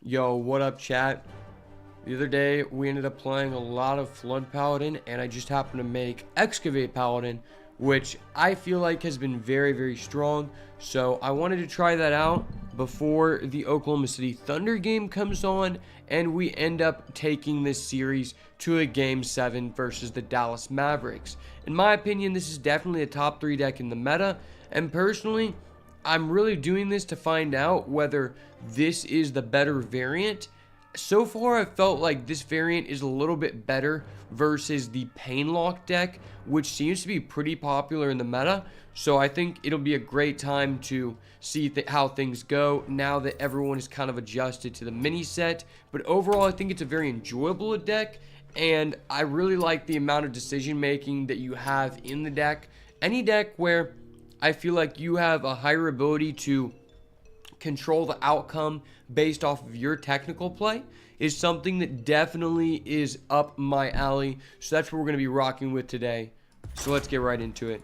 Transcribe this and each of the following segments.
Yo, what up, chat? The other day, we ended up playing a lot of Flood Paladin, and I just happened to make Excavate Paladin, which I feel like has been very, very strong. So I wanted to try that out before the Oklahoma City Thunder game comes on, and we end up taking this series to a Game 7 versus the Dallas Mavericks. In my opinion, this is definitely a top 3 deck in the meta, and personally, I'm really doing this to find out whether this is the better variant. So far, I felt like this variant is a little bit better versus the Painlock deck, which seems to be pretty popular in the meta. So I think it'll be a great time to see how things go now that everyone is kind of adjusted to the mini set. But overall, I think it's a very enjoyable deck, and I really like the amount of decision making that you have in the deck. Any deck where I feel like you have a higher ability to control the outcome based off of your technical play is something that definitely is up my alley. So that's what we're going to be rocking with today. So let's get right into it.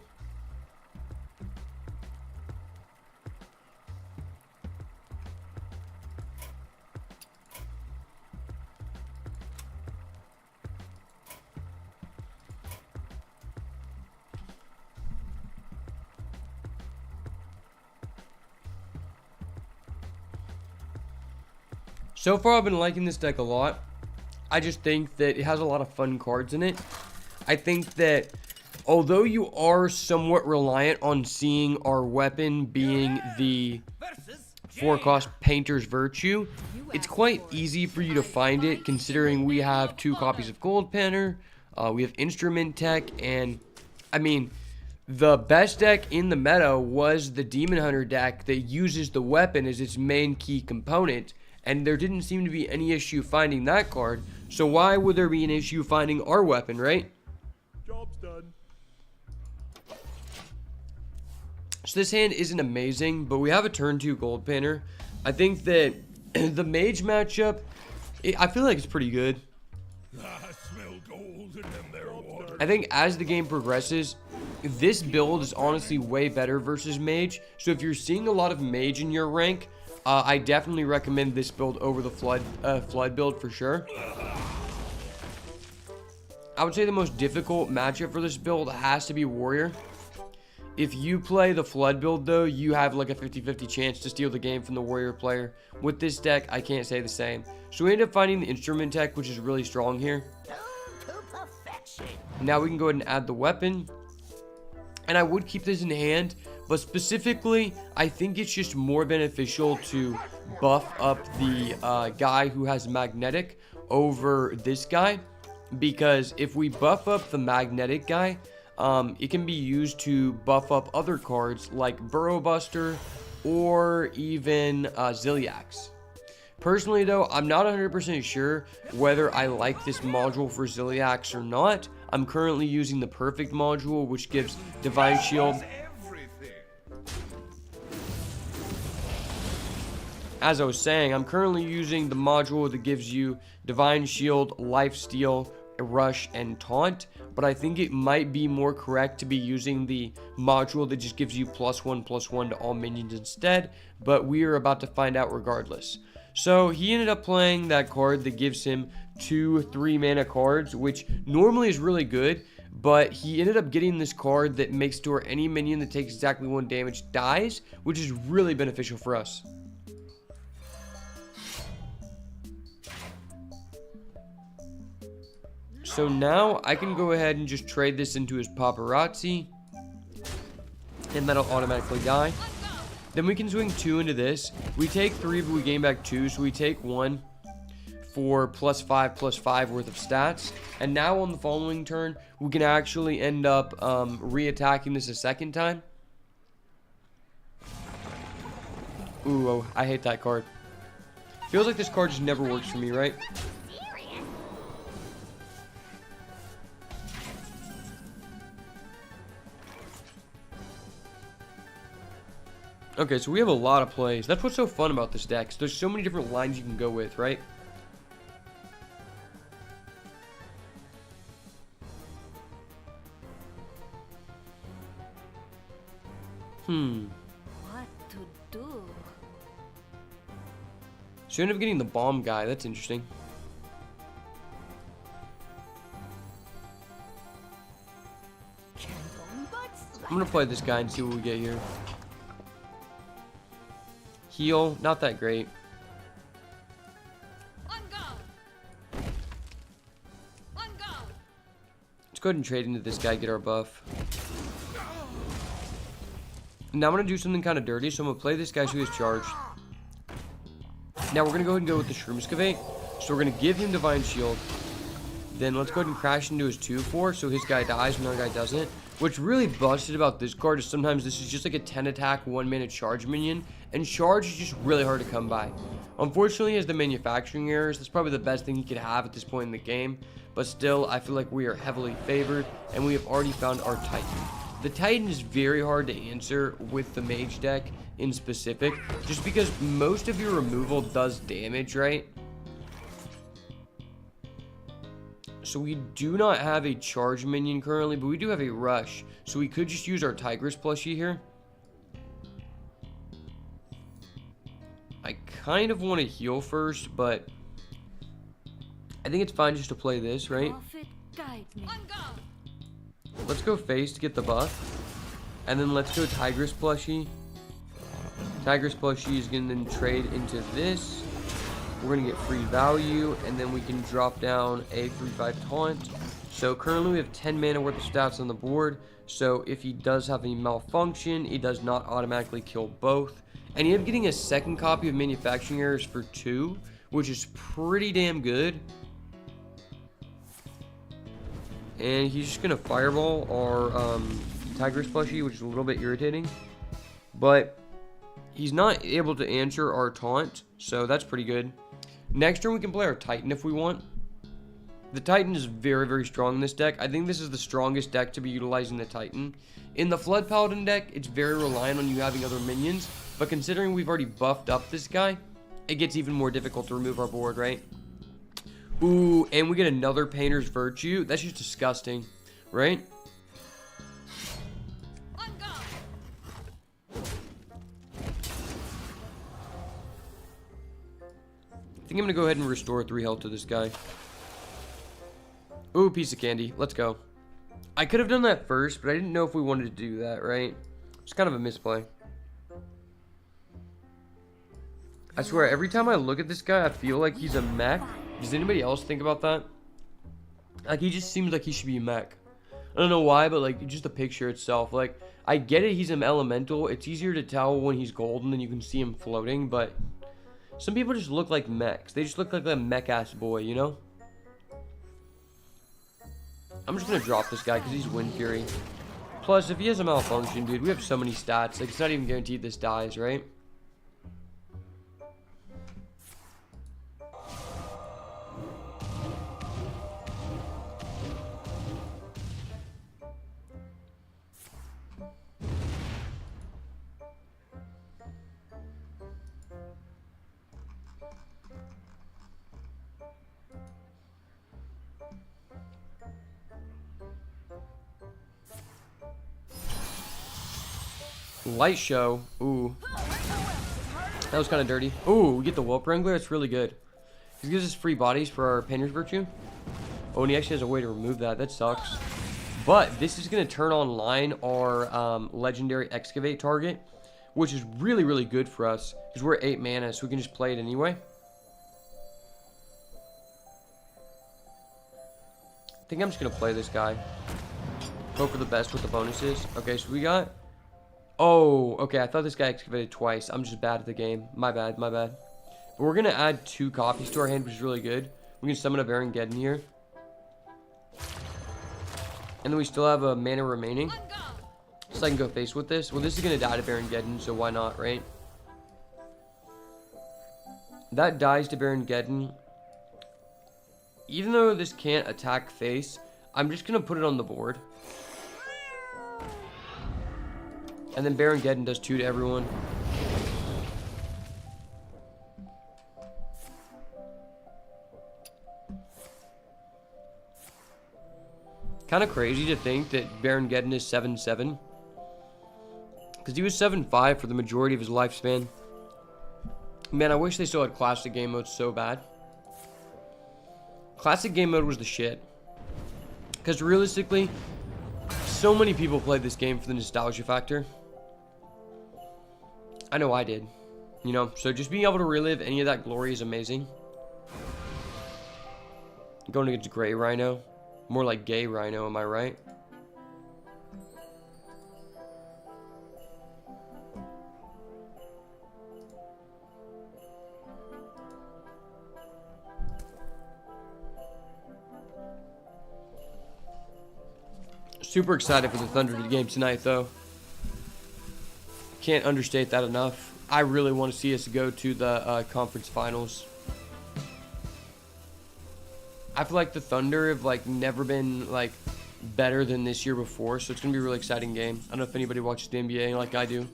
So far, I've been liking this deck a lot. I just think that it has a lot of fun cards in it. I think that although you are somewhat reliant on seeing our weapon being the 4-cost Painter's Virtue, it's quite easy for you to find it considering we have 2 copies of Gold Panner, we have Instrument Tech, and I mean, the best deck in the meta was the Demon Hunter deck that uses the weapon as its main key component. And there didn't seem to be any issue finding that card. So why would there be an issue finding our weapon, right? Job's done. So this hand isn't amazing, but we have a turn 2 Gold Panner. I think that the Mage matchup, I feel like it's pretty good. I smell gold in them there water. I think as the game progresses, this build is honestly way better versus Mage. So if you're seeing a lot of Mage in your rank, I definitely recommend this build over the Flood build for sure. I would say the most difficult matchup for this build has to be Warrior. If you play the Flood build though, you have like a 50-50 chance to steal the game from the Warrior player. With this deck, I can't say the same. So we end up finding the Instrument Tech, which is really strong here. Now we can go ahead and add the weapon. And I would keep this in hand, but specifically, I think it's just more beneficial to buff up the guy who has Magnetic over this guy. Because if we buff up the Magnetic guy, it can be used to buff up other cards like Burrow Buster or even Zilliax. Personally though, I'm not 100% sure whether I like this module for Zilliax or not. I'm currently using the Perfect module, which gives Divine Shield. As I was saying, I'm currently using the module that gives you Divine Shield, Lifesteal, Rush, and Taunt. But I think it might be more correct to be using the module that just gives you +1/+1 to all minions instead. But we are about to find out regardless. So he ended up playing that card that gives him 2 3-mana cards, which normally is really good. But he ended up getting this card that makes to where any minion that takes exactly 1 damage dies, which is really beneficial for us. So now I can go ahead and just trade this into his Paparazzi, and that'll automatically die. Then we can swing 2 into this. We take 3, but we gain back 2, so we take 1 for +5/+5 worth of stats. And now on the following turn, we can actually end up re-attacking this a second time. Ooh, oh, I hate that card. Feels like this card just never works for me, right? Okay, so we have a lot of plays. That's what's so fun about this deck. There's so many different lines you can go with, right? What to do? So you end up getting the bomb guy. That's interesting. I'm gonna play this guy and see what we get here. Heal, not that great. Let's go ahead and trade into this guy, get our buff. Now I'm gonna do something kind of dirty, so I'm gonna play this guy so he has charged. Now we're gonna go ahead and go with the Shroom Excavate. So we're gonna give him Divine Shield. Then let's go ahead and crash into his 2-4 so his guy dies and our guy doesn't. What's really busted about this card is sometimes this is just like a 10 attack, 1 minute charge minion. And charge is just really hard to come by. Unfortunately, as the manufacturing errors, that's probably the best thing he could have at this point in the game. But still, I feel like we are heavily favored and we have already found our Titan. The Titan is very hard to answer with the Mage deck in specific, just because most of your removal does damage, right? So we do not have a charge minion currently, but we do have a rush. So we could just use our Tigress plushie here. I kind of want to heal first, but I think it's fine just to play this, right? Let's go face to get the buff. And then let's go Tigress plushie. Tigress plushie is going to then trade into this. We're going to get free value, and then we can drop down a 3/5 taunt. So currently we have 10 mana worth of stats on the board. So if he does have a malfunction, he does not automatically kill both. And you end up getting a second copy of Manufacturing Errors for 2, which is pretty damn good. And he's just going to Fireball our Tigress plushie, which is a little bit irritating. But he's not able to answer our taunt, so that's pretty good. Next turn we can play our Titan if we want. The Titan is very, very strong in this deck. I think this is the strongest deck to be utilizing the Titan. In the Flood Paladin deck, it's very reliant on you having other minions. But considering we've already buffed up this guy, it gets even more difficult to remove our board, right? Ooh, and we get another Painter's Virtue. That's just disgusting, right? I think I'm going to go ahead and restore 3 health to this guy. Ooh, piece of candy. Let's go. I could have done that first, but I didn't know if we wanted to do that, right? It's kind of a misplay. I swear, every time I look at this guy, I feel like he's a mech. Does anybody else think about that? Like, he just seems like he should be a mech. I don't know why, but, like, just the picture itself. Like, I get it, he's an elemental. It's easier to tell when he's golden and you can see him floating, but some people just look like mechs. They just look like a mech-ass boy, you know? I'm just gonna drop this guy because he's Wind Fury. Plus, if he has a malfunction, dude, we have so many stats. Like, it's not even guaranteed this dies, right? Light show. Ooh. That was kind of dirty. Ooh, we get the Whelp Wrangler. That's really good. He gives us free bodies for our Painter's Virtue. Oh, and he actually has a way to remove that. That sucks. But this is going to turn online our legendary Excavate target, which is really, really good for us because we're 8 mana, so we can just play it anyway. I think I'm just going to play this guy. Hope for the best with the bonuses. Okay, so we got... Oh, okay, I thought this guy excavated twice. I'm just bad at the game. My bad, my bad. But we're going to add 2 copies to our hand, which is really good. We can summon a Baron Geddon here. And then we still have a mana remaining. So I can go face with this. Well, this is going to die to Baron Geddon, so why not, right? That dies to Baron Geddon. Even though this can't attack face, I'm just going to put it on the board. And then Baron Geddon does 2 to everyone. Kind of crazy to think that Baron Geddon is 7-7. Because he was 7-5 for the majority of his lifespan. Man, I wish they still had classic game mode so bad. Classic game mode was the shit. Because realistically, so many people played this game for the nostalgia factor. I know I did. You know, so just being able to relive any of that glory is amazing. Going against Gray Rhino. More like Gay Rhino, am I right? Super excited for the Thunder game tonight, though. Can't understate that enough. I really want to see us go to the conference finals. I feel like the Thunder have like never been like better than this year before, so it's gonna be a really exciting game. I don't know if anybody watches the NBA like I do.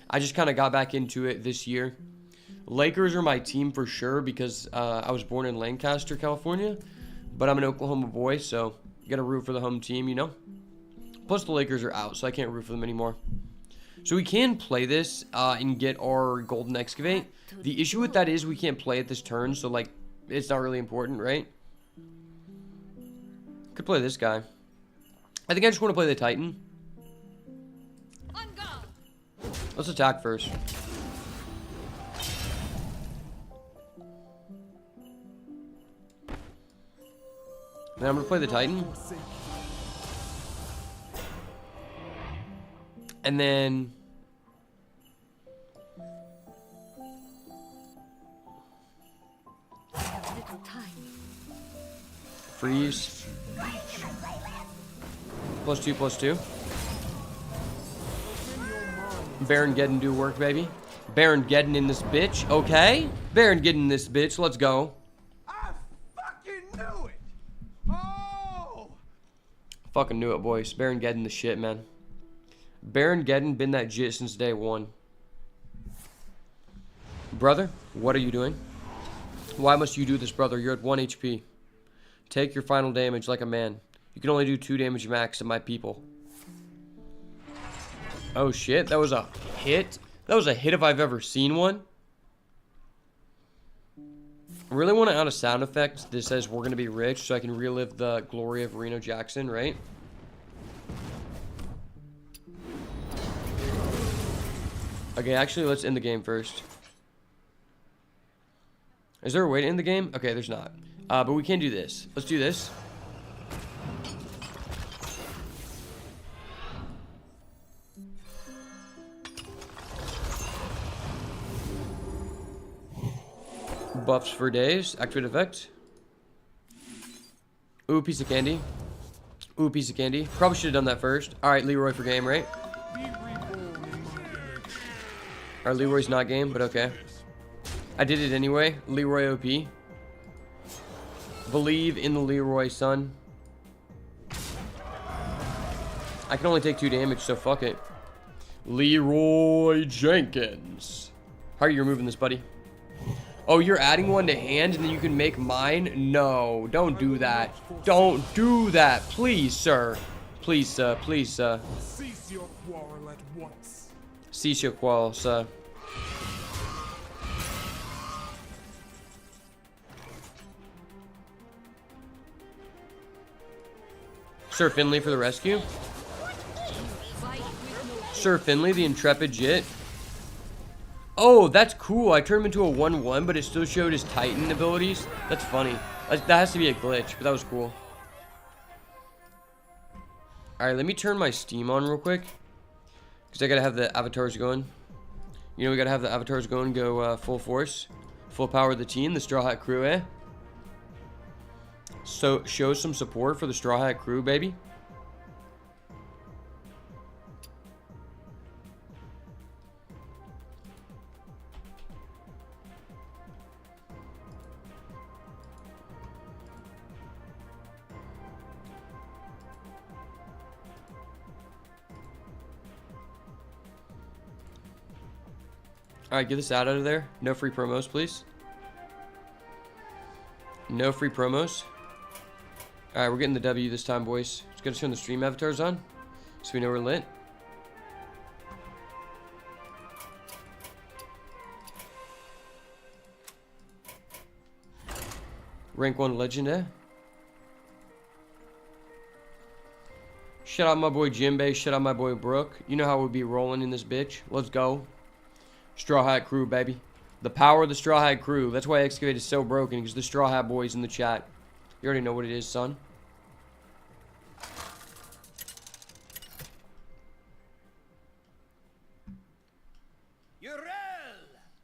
I just kind of got back into it this year. Lakers are my team for sure because I was born in Lancaster, California, but I'm an Oklahoma boy, so you gotta root for the home team, you know. Plus the Lakers are out, so I can't root for them anymore. So we can play this and get our golden excavate. The issue with that is we can't play it this turn, so like it's not really important, right? Could play this guy. I think I just want to play the Titan. Let's attack first. Then I'm going to play the Titan. And then freeze. +2/+2. Baron Geddon do work, baby. Baron Geddon in this bitch. Okay. Baron Geddon in this bitch. Let's go. I fucking knew it. Oh. Fucking knew it, boys. Baron Geddon the shit, man. Baron Geddon been that jit since day one. Brother, what are you doing? Why must you do this, brother? You're at 1 HP. Take your final damage like a man. You can only do 2 damage max to my people. Oh shit, that was a hit? That was a hit if I've ever seen one. I really want to add a sound effect that says we're going to be rich so I can relive the glory of Reno Jackson, right? Okay, actually, let's end the game first. Is there a way to end the game? Okay, there's not. But we can do this. Let's do this. Buffs for days. Activate effect. Ooh, piece of candy. Ooh, piece of candy. Probably should have done that first. Alright, Leroy for game, right? Alright, Leroy's not game, but okay. I did it anyway. Leroy OP. Believe in the Leroy, son. I can only take 2 damage, so fuck it. Leroy Jenkins. How are you removing this, buddy? Oh, you're adding one to hand and then you can make mine? No, don't do that. Don't do that. Please, sir. Please, sir. Please, sir. Cease your quarrel at once. Cease your quarrel, sir. Sir Finley for the rescue. Sir Finley, the intrepid jit. Oh, that's cool. I turned him into a 1/1, but it still showed his Titan abilities. That's funny. That has to be a glitch, but that was cool. Alright, let me turn my Steam on real quick. Because I gotta have the avatars going. You know, we gotta have the avatars going, go full force. Full power of the team, the Straw Hat crew, eh? So, show some support for the Straw Hat crew, baby. Alright, get this out of there. No free promos, please. No free promos. Alright, we're getting the W this time, boys. Just gotta turn the stream avatars on, so we know we're lit. Rank 1 legend, eh? Shout out my boy Jimbe. Shout out my boy Brooke. You know how we'll be rolling in this bitch. Let's go. Straw Hat crew, baby. The power of the Straw Hat crew. That's why Excavate is so broken, because the Straw Hat boys in the chat. You already know what it is, son.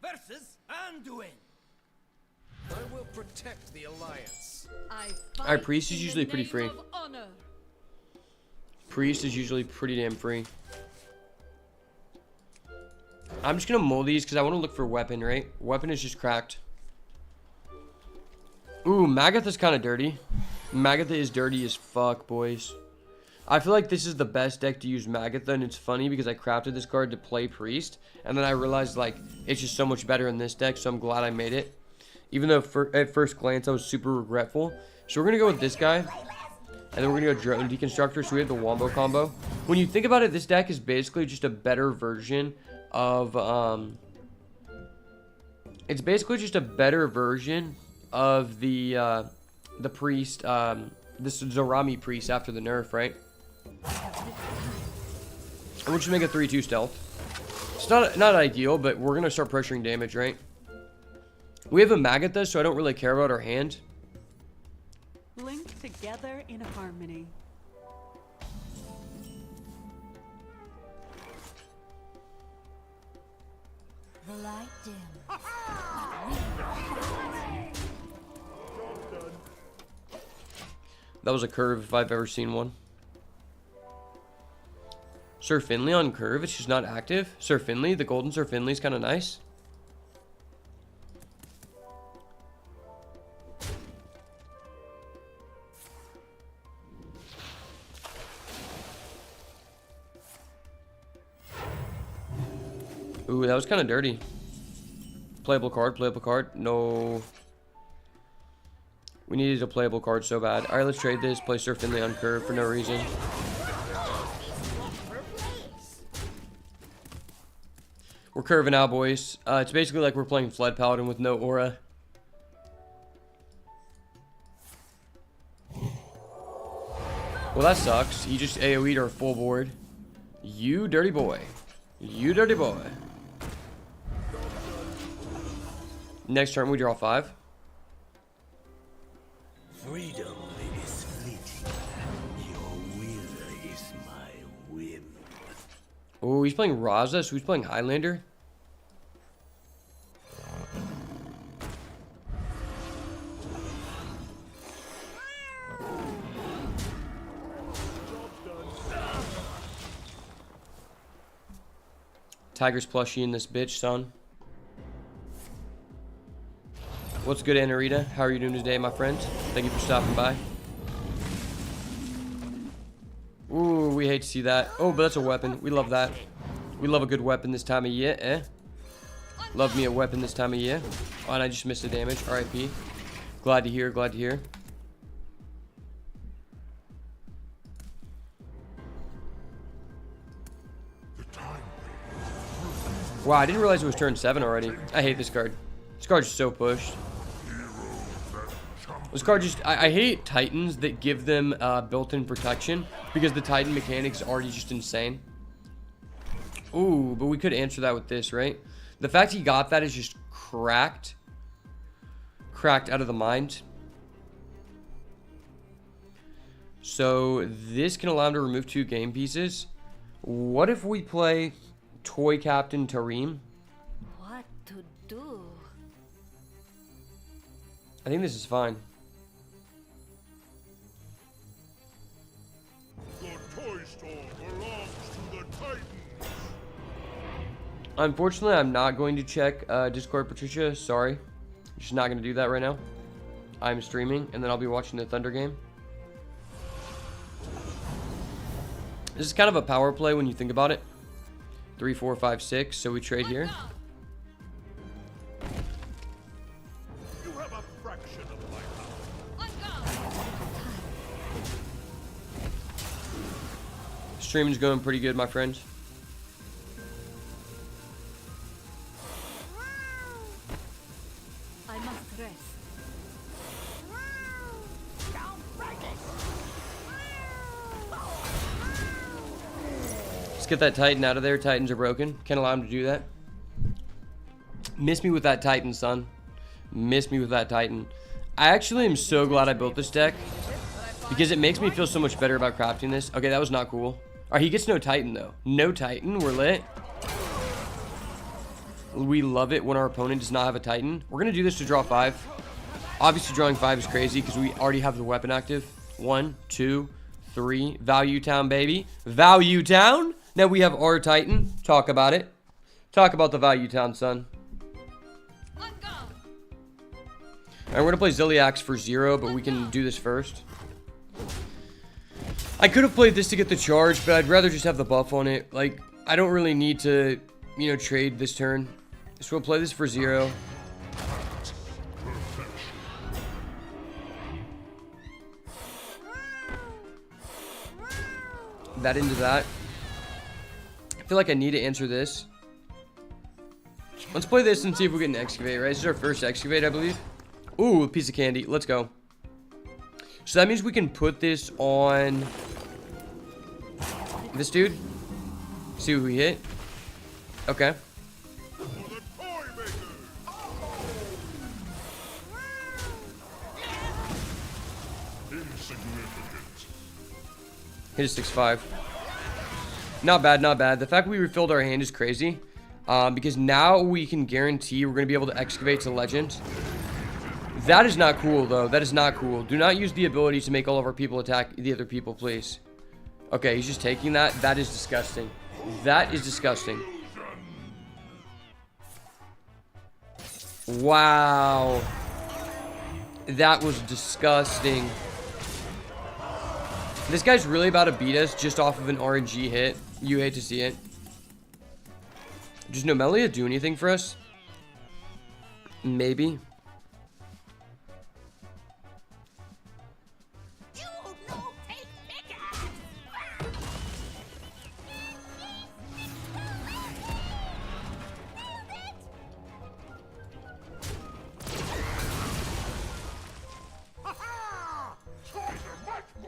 Versus Anduin. I will protect the alliance. Alright, priest is usually pretty free. Priest is usually pretty damn free. I'm just gonna mull these because I want to look for weapon, right? Weapon is just cracked. Ooh, Magatha's kind of dirty. Magatha is dirty as fuck, boys. I feel like this is the best deck to use Magatha, and it's funny because I crafted this card to play Priest, and then I realized, like, it's just so much better in this deck, so I'm glad I made it. Even though at first glance I was super regretful. So we're going to go with this guy, and then we're going to go Drone Deconstructor, so we have the Wombo combo. When you think about it, this deck is basically just a better version of, it's basically just a better version of the Priest, this Zarami Priest after the nerf, right? And we'll just make a 3-2 stealth. It's not ideal, but we're going to start pressuring damage, right? We have a Magatha, so I don't really care about our hand. Linked together in harmony. The light dim. That was a curve if I've ever seen one. Sir Finley on curve, it's just not active. Sir Finley, the golden Sir Finley's kind of nice. Ooh, that was kind of dirty. Playable card, no. We needed a playable card so bad. Alright, let's trade this, play Sir Finley on curve for no reason. We're curving out, boys. It's basically like we're playing Flood Paladin with no aura. Well, that sucks. He just AoE'd our full board. You dirty boy. You dirty boy. Next turn, we draw 5. Freedom is fleeting. Your will is my whim. Oh, he's playing Raza, so he's playing Highlander. Tiger's plushie in this bitch, son. What's good, Anarita? How are you doing today, my friend? Thank you for stopping by. Ooh, we hate to see that. Oh, but that's a weapon. We love that. We love a good weapon this time of year, eh? Love me a weapon this time of year. Oh, and I just missed the damage. RIP. Glad to hear, glad to hear. Wow, I didn't realize it was turn 7 already. I hate this card. This card's so pushed. This card just... I hate Titans that give them built-in protection, because the Titan mechanic is already just insane. Ooh, but we could answer that with this, right? The fact he got that is just cracked. Cracked out of the mind. So this can allow him to remove 2 game pieces. What if we play Toy Captain Tareem? What to do? I think this is fine. The toy store belongs to the Titans. Unfortunately, I'm not going to check Discord, Patricia. Sorry. Just not going to do that right now. I'm streaming, and then I'll be watching the Thunder game. This is kind of a power play when you think about it. 3, 4, 5, 6. So we trade here. You have a fraction of my power. Streaming's going pretty good, my friend. I must rest. get that Titan out of there. Titans are broken. Can't allow him to do that. Miss me with that Titan, son. Miss me with that Titan. I actually am so glad I built this deck, because it makes me feel so much better about crafting this. Okay, that was not cool. Alright, he gets no Titan, though. No Titan. We're lit. We love it when our opponent does not have a Titan. We're going to do this to draw 5. Obviously, drawing 5 is crazy because we already have the weapon active. 1, 2, 3. Value Town, baby. Value Town. Now we have our Titan. Talk about it. Talk about the Value Town, son. Alright, we're going to play Ziliax for 0, but we can do this first. I could have played this to get the charge, but I'd rather just have the buff on it. Like, I don't really need to, you know, trade this turn. So we'll play this for 0. That into that. I feel like I need to answer this. Let's play this and see if we get an Excavate, right? This is our first Excavate, I believe. Ooh, a piece of candy. Let's go. So that means we can put this on this dude. See what we hit. Okay. Hit a 6-5. Not bad, not bad. The fact we refilled our hand is crazy. Because now we can guarantee we're going to be able to Excavate to Legend. That is not cool, though. That is not cool. Do not use the ability to make all of our people attack the other people, please. Okay, he's just taking that. That is disgusting. That is disgusting. Wow. That was disgusting. This guy's really about to beat us just off of an RNG hit. You hate to see it. Does Nomelia do anything for us? Maybe.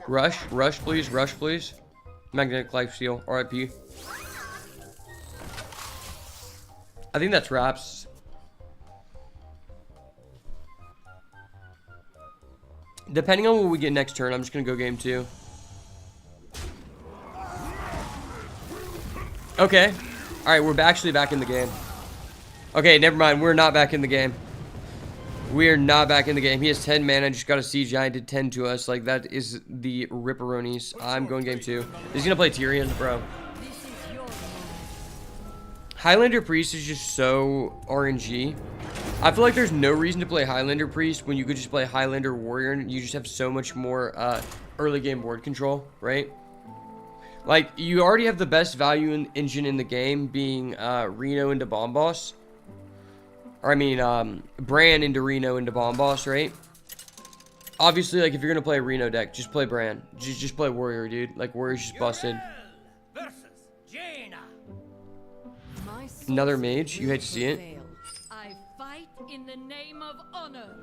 Rush, please. Rush, please. Magnetic Life Steal. RIP. I think that's wraps. Depending on what we get next turn, I'm just going to go game 2. Okay. Alright, we're actually back in the game. Okay, never mind. We're not back in the game. We are not back in the game. He has 10 mana, just got a Sea Giant, did 10 to us. Like, that is the ripperonis. I'm going game 2. He's going to play Tyrion, bro. Highlander Priest is just so RNG. I feel like there's no reason to play Highlander Priest when you could just play Highlander Warrior and you just have so much more early game board control, right? Like, you already have the best value engine in the game being Reno into Bomb Boss. Or, I mean, Bran into Reno into Bomb Boss, right? Obviously, like, if you're going to play a Reno deck, just play Bran. Just play Warrior, dude. Like, Warrior's just busted. Another mage. You hate to see it. I fight in the name of honor.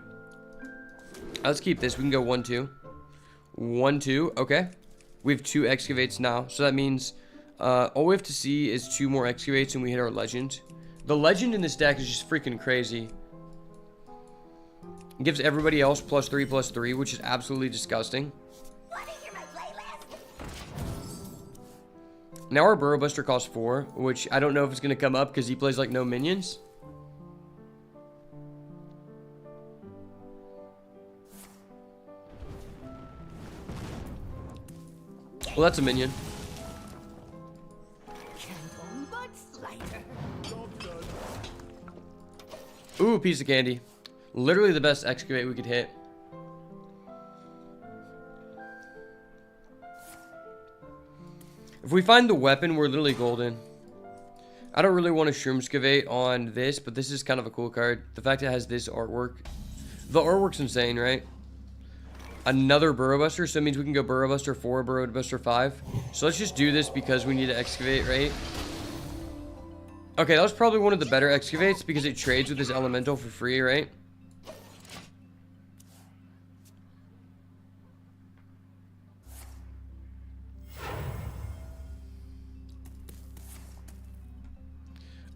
Let's keep this. We can go 1-2. 1-2. Okay. We have 2 Excavates now. So that means all we have to see is 2 more Excavates and we hit our Legend. The Legend in this deck is just freaking crazy. It gives everybody else +3/+3, which is absolutely disgusting. Now our Burrow Buster costs 4, which I don't know if it's going to come up because he plays like no minions. Well, that's a minion. Ooh, piece of candy. Literally the best Excavate we could hit. If we find the weapon, we're literally golden. I don't really want to Shroomscavate on this, but this is kind of a cool card. The fact it has this artwork. The artwork's insane, right? Another Burrow Buster, so that means we can go Burrow Buster 4, Burrow Buster 5. So let's just do this because we need to Excavate, right? Okay, that was probably one of the better Excavates because it trades with this Elemental for free, right?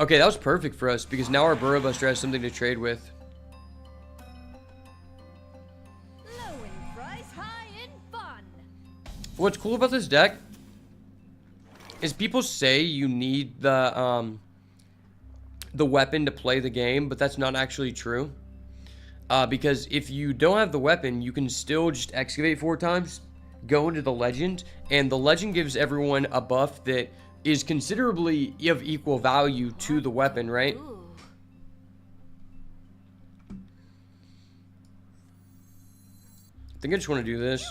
Okay, that was perfect for us because now our Burrow Buster has something to trade with. Low in price, high in fun. What's cool about this deck is people say you need the weapon to play the game, but that's not actually true. Because if you don't have the weapon, you can still just excavate 4 times, go into the legend, and the legend gives everyone a buff that is considerably of equal value to the weapon, right? Ooh. I think I just want to do this.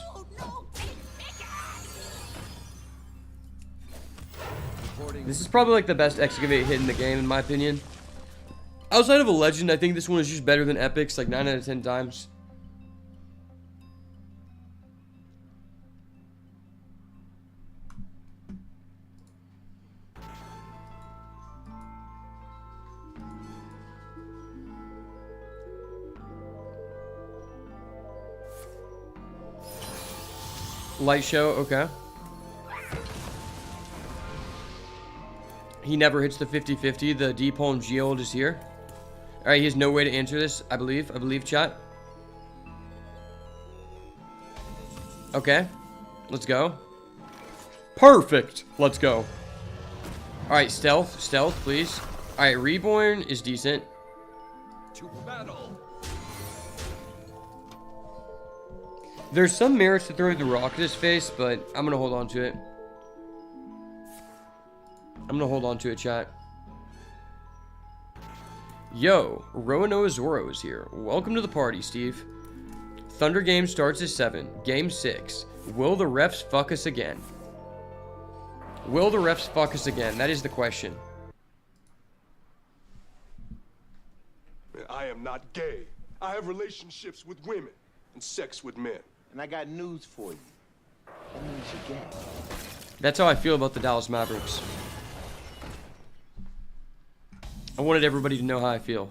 This is probably like the best excavate hit in the game, in my opinion. Outside of a legend, I think this one is just better than epics, like 9 out of 10 times. Light show, okay. He never hits the 50-50. The deep hole and Geold is here. Alright, he has no way to answer this, I believe. Chat. Okay. Let's go. Perfect. Let's go. Alright, stealth. Stealth, please. Alright, Reborn is decent. To battle. There's some merits to throwing the rock at his face, but I'm gonna hold on to it. I'm gonna hold on to it, chat. Yo, Roanoa Zoro is here. Welcome to the party, Steve. Thunder game starts at 7. Game 6. Will the refs fuck us again? Will the refs fuck us again? That is the question. I am not gay. I have relationships with women and sex with men. And I got news for you. That means you're gay. That's how I feel about the Dallas Mavericks. I wanted everybody to know how I feel.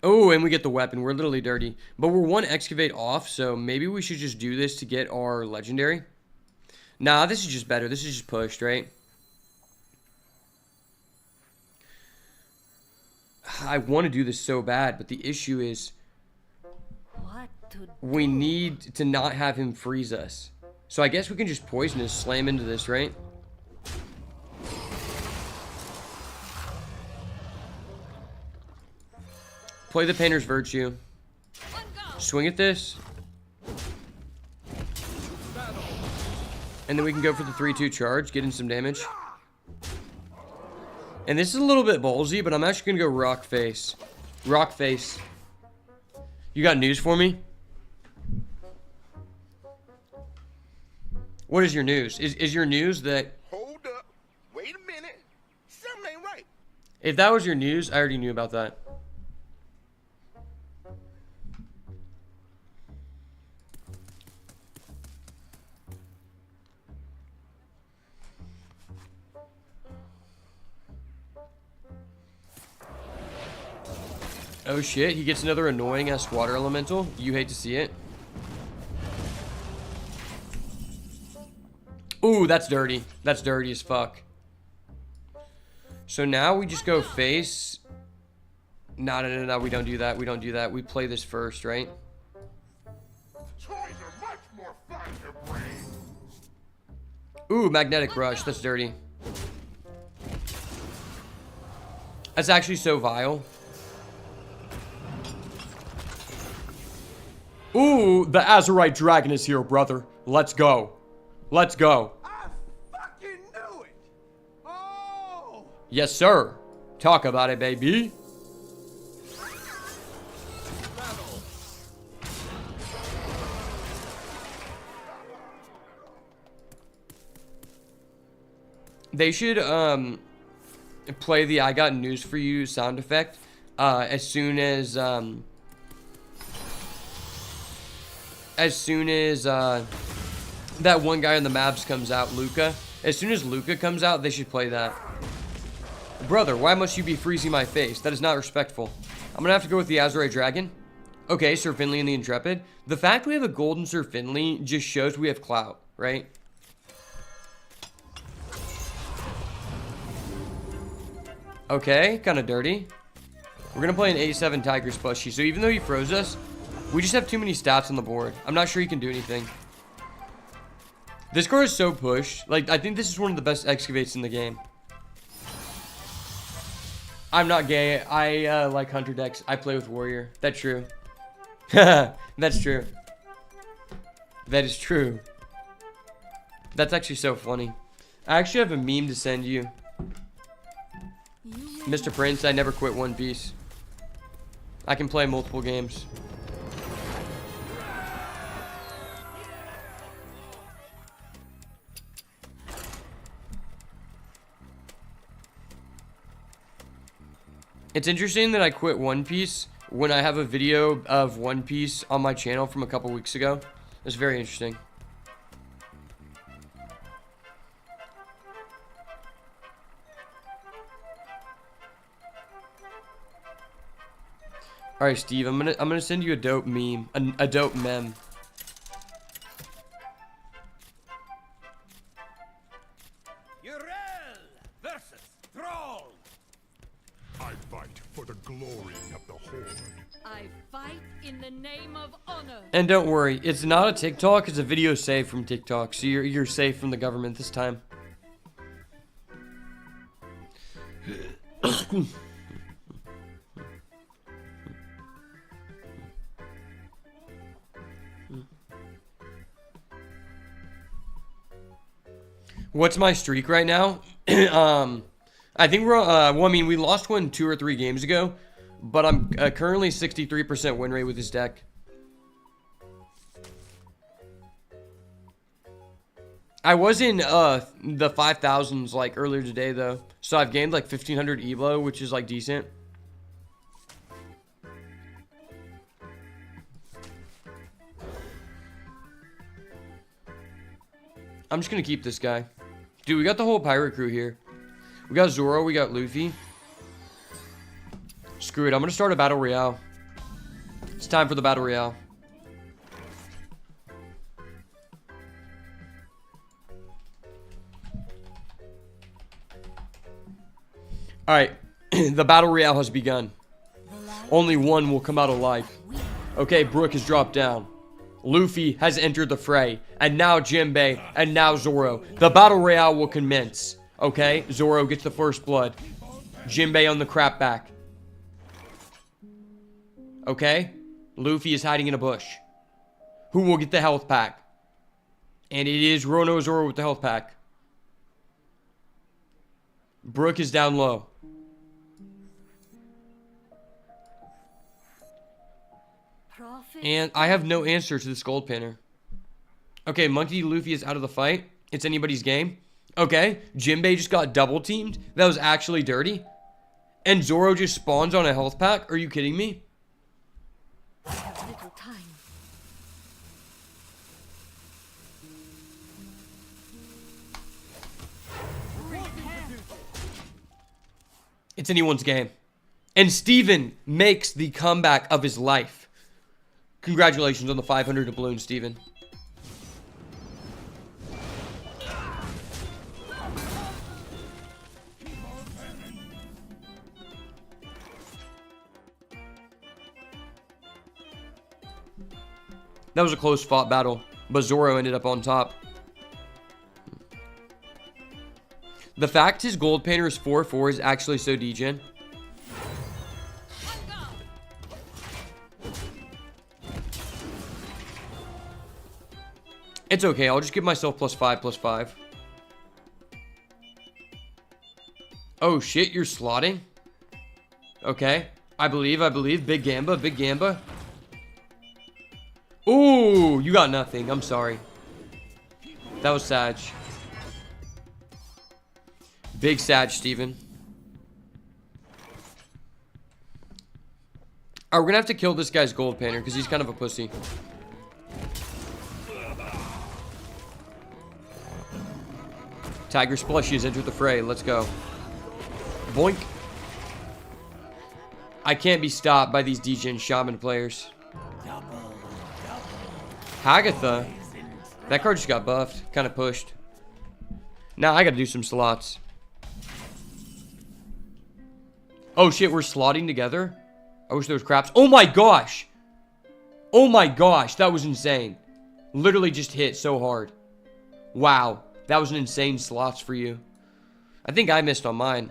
Oh, and we get the weapon. We're literally dirty. But we're 1 excavate off, so maybe we should just do this to get our legendary. Nah, this is just better. This is just pushed, right? I want to do this so bad, but the issue is What to do? we need to not have him freeze us. So I guess we can just poisonous slam into this, right? Play the Painter's Virtue. Swing at this. And then we can go for the 3-2 charge, get in some damage. And this is a little bit ballsy, but I'm actually going to go Rock Face. Rock Face. You got news for me? What is your news? Is your news that... Hold up. Wait a minute. Something ain't right. If that was your news, I already knew about that. Oh shit, he gets another annoying ass water elemental. You hate to see it. Ooh, that's dirty. That's dirty as fuck. So now we just go face. No, we don't do that. We don't do that. We play this first, right? Toys are much more fun to bring. Ooh, Magnetic Rush. That's dirty. That's actually so vile. Ooh, the Azurite Dragon is here, brother. Let's go. Let's go. I fucking knew it. Oh. Yes, sir. Talk about it, baby. They should play the "I got news for you" sound effect as soon as that one guy in the maps comes out, Luca. As soon as Luca comes out, they should play that. Brother, why must you be freezing my face? That is not respectful. I'm gonna have to go with the Azurite Dragon. Okay, Sir Finley and the Intrepid. The fact we have a golden Sir Finley just shows we have clout, right? Okay, kind of dirty. We're going to play an A7 Tiger's plushie. So even though he froze us, we just have too many stats on the board. I'm not sure he can do anything. This card is so pushed. Like, I think this is one of the best excavates in the game. I'm not gay. I like hunter decks. I play with warrior. That's true. That's true. That is true. That's actually so funny. I actually have a meme to send you. Mr. Prince, I never quit One Piece. I can play multiple games. It's interesting that I quit One Piece when I have a video of One Piece on my channel from a couple weeks ago. It's very interesting. All right, Steve, I'm gonna send you a dope meme, a dope meme. Urel versus Thrall. I fight for the glory of the Horde. I fight in the name of honor. And don't worry, it's not a TikTok, it's a video saved from TikTok, so you're safe from the government this time. What's my streak right now? I think we're, well, I mean, we lost one 2 or 3 games ago, but I'm currently 63% win rate with this deck. I was in the 5,000s like earlier today though, so I've gained like 1,500 EVO, which is like decent. I'm just gonna keep this guy. Dude, we got the whole pirate crew here. We got Zoro, we got Luffy. Screw it, I'm gonna start a battle royale. It's time for the battle royale. Alright, the battle royale has begun. Only one will come out alive. Okay, Brook has dropped down. Luffy has entered the fray. And now Jinbei, and now Zoro. The battle royale will commence. Okay, Zoro gets the first blood. Jinbei on the crap back. Okay, Luffy is hiding in a bush. Who will get the health pack? And it is Rono Zoro with the health pack. Brook is down low. And I have no answer to this gold panner. Okay, Monkey Luffy is out of the fight. It's anybody's game. Okay, Jinbei just got double teamed. That was actually dirty. And Zoro just spawns on a health pack. Are you kidding me? I have little time. It's anyone's game. And Steven makes the comeback of his life. Congratulations on the 500 doubloon, Steven. That was a close fought battle, but Zoro ended up on top. The fact his gold painter is 4/4 is actually so degen. It's okay, I'll just give myself +5/+5. Oh shit, you're slotting? Okay, I believe. Big Gamba, Big Gamba. Ooh, you got nothing. I'm sorry. That was Sag. Big Sag, Steven. Alright, we're gonna have to kill this guy's gold painter because he's kind of a pussy. Tiger Splushy has entered the fray. Let's go. Boink. I can't be stopped by these degen shaman players. Hagatha. That card just got buffed. Kind of pushed. Now I gotta do some slots. Oh shit, we're slotting together? I wish there was craps. Oh my gosh! Oh my gosh, that was insane. Literally just hit so hard. Wow, that was an insane slots for you. I think I missed on mine.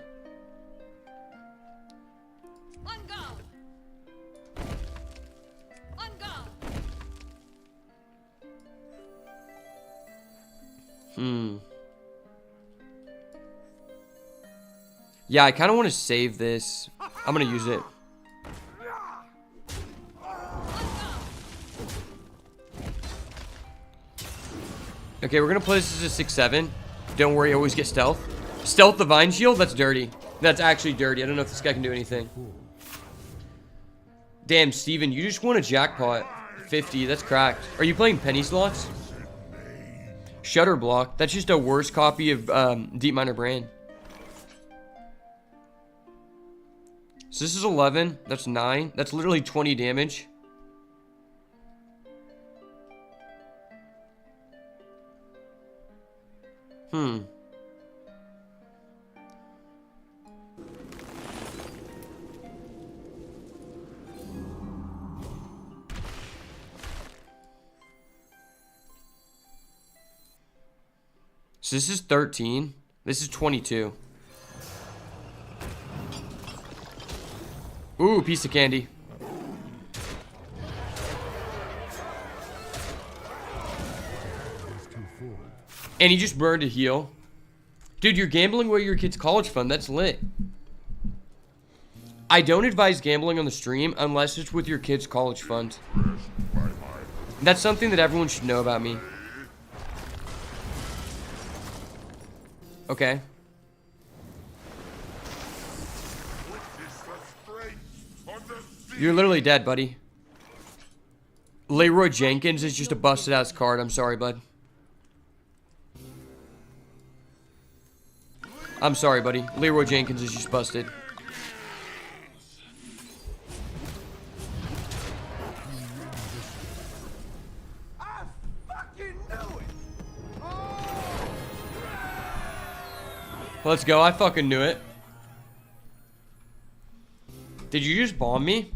On guard! On guard! Yeah, I kind of want to save this. I'm going to use it. Okay, we're going to play this as a 6-7. Don't worry, always get stealth. Stealth the Vine Shield? That's dirty. That's actually dirty. I don't know if this guy can do anything. Damn, Steven, you just won a jackpot. 50, that's cracked. Are you playing penny slots? Shutter Block. That's just a worse copy of Deep Miner Brand. So this is 11. That's 9. That's literally 20 damage. So this is 13. This is 22. Ooh, piece of candy. And he just burned a heal. Dude, you're gambling away your kid's college fund. That's lit. I don't advise gambling on the stream unless it's with your kid's college fund. That's something that everyone should know about me. Okay. You're literally dead, buddy. Leroy Jenkins is just a busted ass card. I'm sorry, bud. I'm sorry, buddy. Leroy Jenkins is just busted. I fucking knew it. Let's go. I fucking knew it. Did you just bomb me?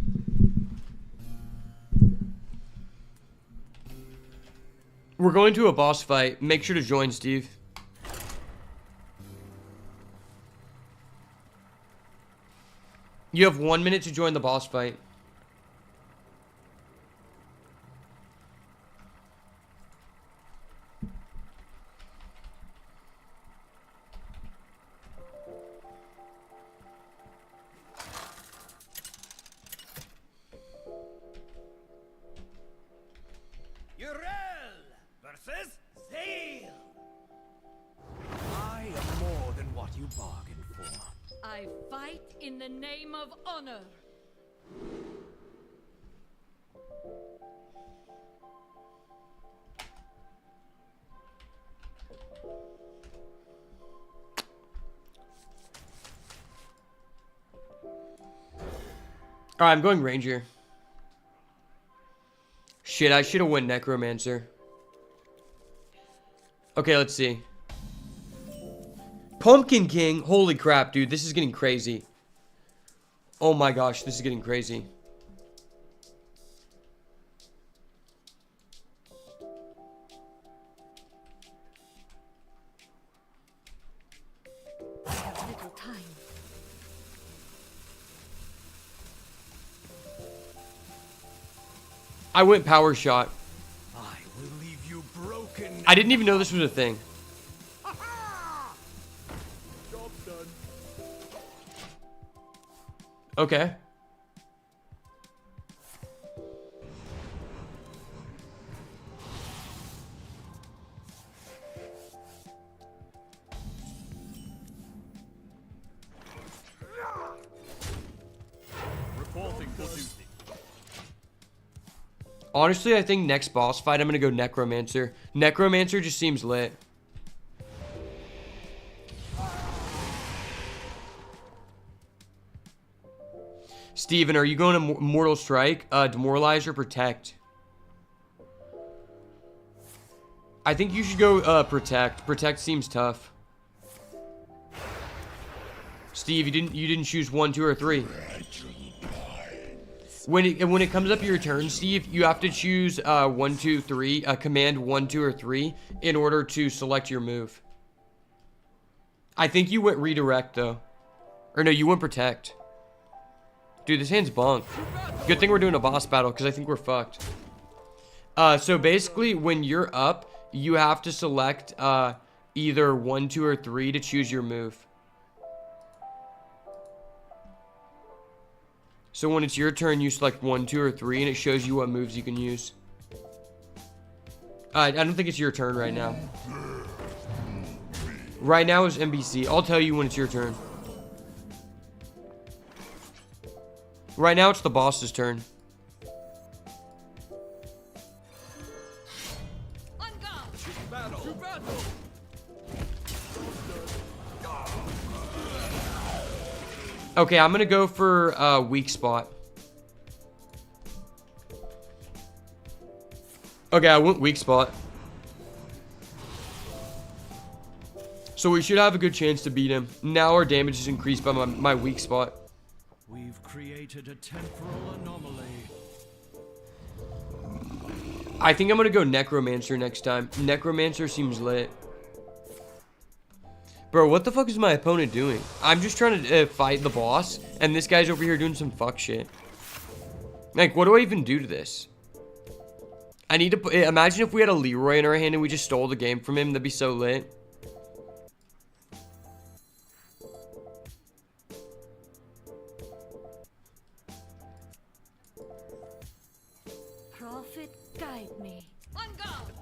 We're going to a boss fight. Make sure to join, Steve. You have 1 minute to join the boss fight. Urel versus Zeal. I am more than what you bargained for. I fight in the name of honor. Alright, I'm going Ranger. Shit, I should have went Necromancer. Okay, let's see. Pumpkin King. Holy crap, dude. This is getting crazy. Oh my gosh, this is getting crazy. I have little time. I went Power Shot. I will leave you broken. I didn't even know this was a thing. Job done. Okay. Reporting for duty. Honestly, I think next boss fight, I'm going to go Necromancer. Necromancer just seems lit. Steven, are you going to Mortal Strike, Demoralize, or Protect? I think you should go Protect. Protect seems tough. Steve, you didn't choose 1, 2, or 3. When it comes up your turn, Steve, you have to choose 1, 2, 3, command 1, 2, or 3 in order to select your move. I think you went redirect though. Or no, you went protect. Dude, this hand's bunk. Good thing we're doing a boss battle because I think we're fucked. So basically, when you're up, you have to select either 1, 2, or 3 to choose your move. So when it's your turn, you select 1, 2, or 3, and it shows you what moves you can use. I don't think it's your turn right now. Right now is NBC. I'll tell you when it's your turn. Right now it's the boss's turn. On guard. To battle. Okay, I'm gonna go for weak spot. Okay, I went weak spot. So we should have a good chance to beat him. Now our damage is increased by my weak spot. We've created a temporal anomaly. I think I'm gonna go Necromancer next time. Necromancer seems lit. Bro, what the fuck is my opponent doing? I'm just trying to fight the boss, and this guy's over here doing some fuck shit. Like, what do I even do to this? I need to imagine if we had a Leroy in our hand and we just stole the game from him. That'd be so lit. Prophet, guide me. On guard.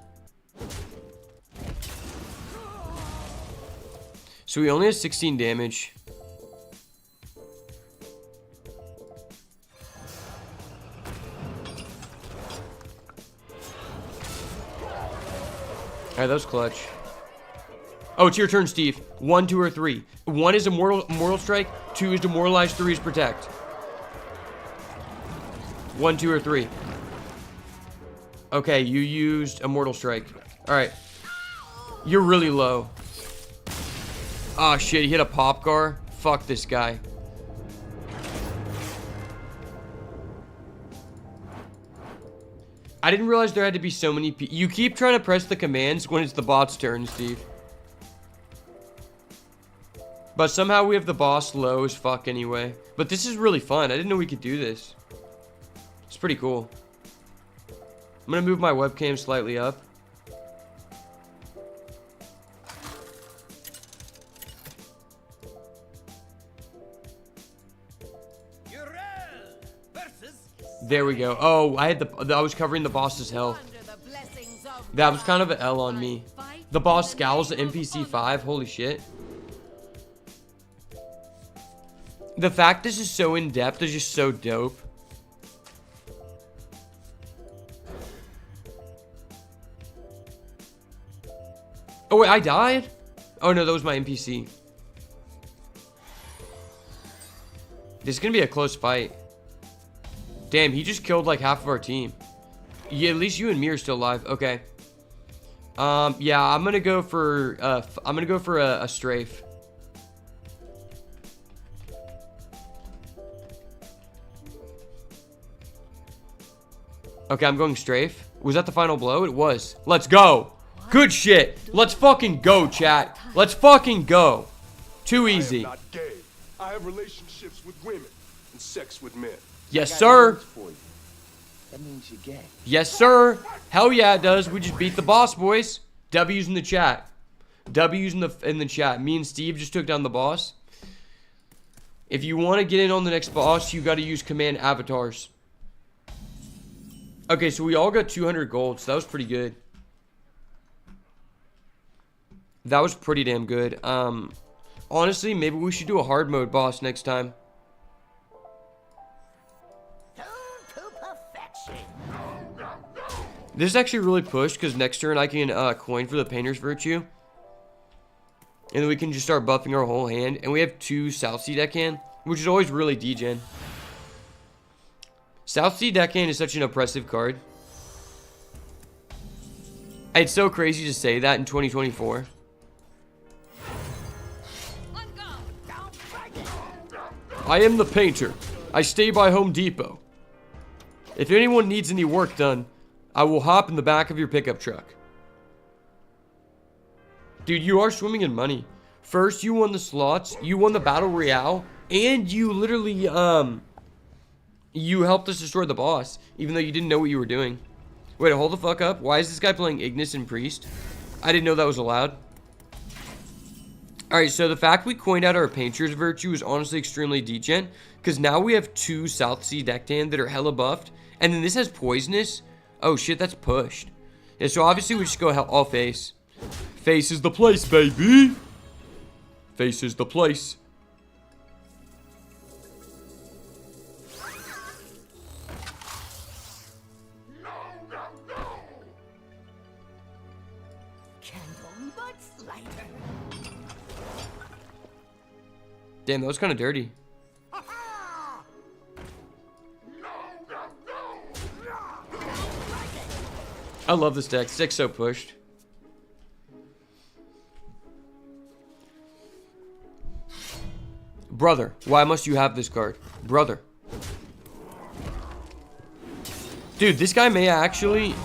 So he only has 16 damage. Alright, that was clutch. Oh, it's your turn, Steve. 1, 2, or 3. 1 is a mortal strike. 2 is demoralize. 3 is protect. 1, 2, or 3. Okay, you used a mortal strike. Alright. You're really low. Oh shit, he hit a pop car. Fuck this guy. I didn't realize there had to be so many people. You keep trying to press the commands when it's the bot's turn, Steve. But somehow we have the boss low as fuck anyway. But this is really fun. I didn't know we could do this. It's pretty cool. I'm gonna move my webcam slightly up. There we go. Oh, I was covering the boss's health. That was kind of an L on me. The boss scowls at NPC 5. Holy shit. The fact this is so in depth is just so dope. Oh wait, I died? Oh no, that was my NPC. This is gonna be a close fight. Damn, he just killed like half of our team. Yeah, at least you and me are still alive. Okay. Yeah, I'm gonna go for a strafe. Okay, I'm going strafe. Was that the final blow? It was. Let's go. Good shit. Let's fucking go, chat. Let's fucking go. Too easy. I am not gay. I have relationships with women and sex with men. Yes, sir. That means you're gay. Yes, sir. Hell yeah, it does. We just beat the boss, boys. W's in the chat. W's in the chat. Me and Steve just took down the boss. If you want to get in on the next boss, you got to use command avatars. Okay, so we all got 200 gold, so that was pretty good. That was pretty damn good. Honestly, maybe we should do a hard mode boss next time. This is actually really pushed because next turn I can coin for the Painter's Virtue. And then we can just start buffing our whole hand. And we have 2 South Sea Deckhand, which is always really degen. South Sea Deckhand is such an oppressive card. It's so crazy to say that in 2024. I am the painter. I stay by Home Depot. If anyone needs any work done, I will hop in the back of your pickup truck. Dude, you are swimming in money. First, you won the slots, you won the Battle Royale, and you literally, you helped us destroy the boss, even though you didn't know what you were doing. Wait, hold the fuck up. Why is this guy playing Ignis and Priest? I didn't know that was allowed. Alright, so the fact we coined out our Painter's Virtue is honestly extremely degen, because now we have 2 South Sea Dectan that are hella buffed, and then this has Poisonous. Oh shit, that's pushed. Yeah, so obviously we just go all face. Face is the place, baby! Face is the place. Candle mudslider. Damn, that was kind of dirty. I love this deck. This deck's so pushed. Brother, why must you have this card? Brother. Dude, this guy may actually...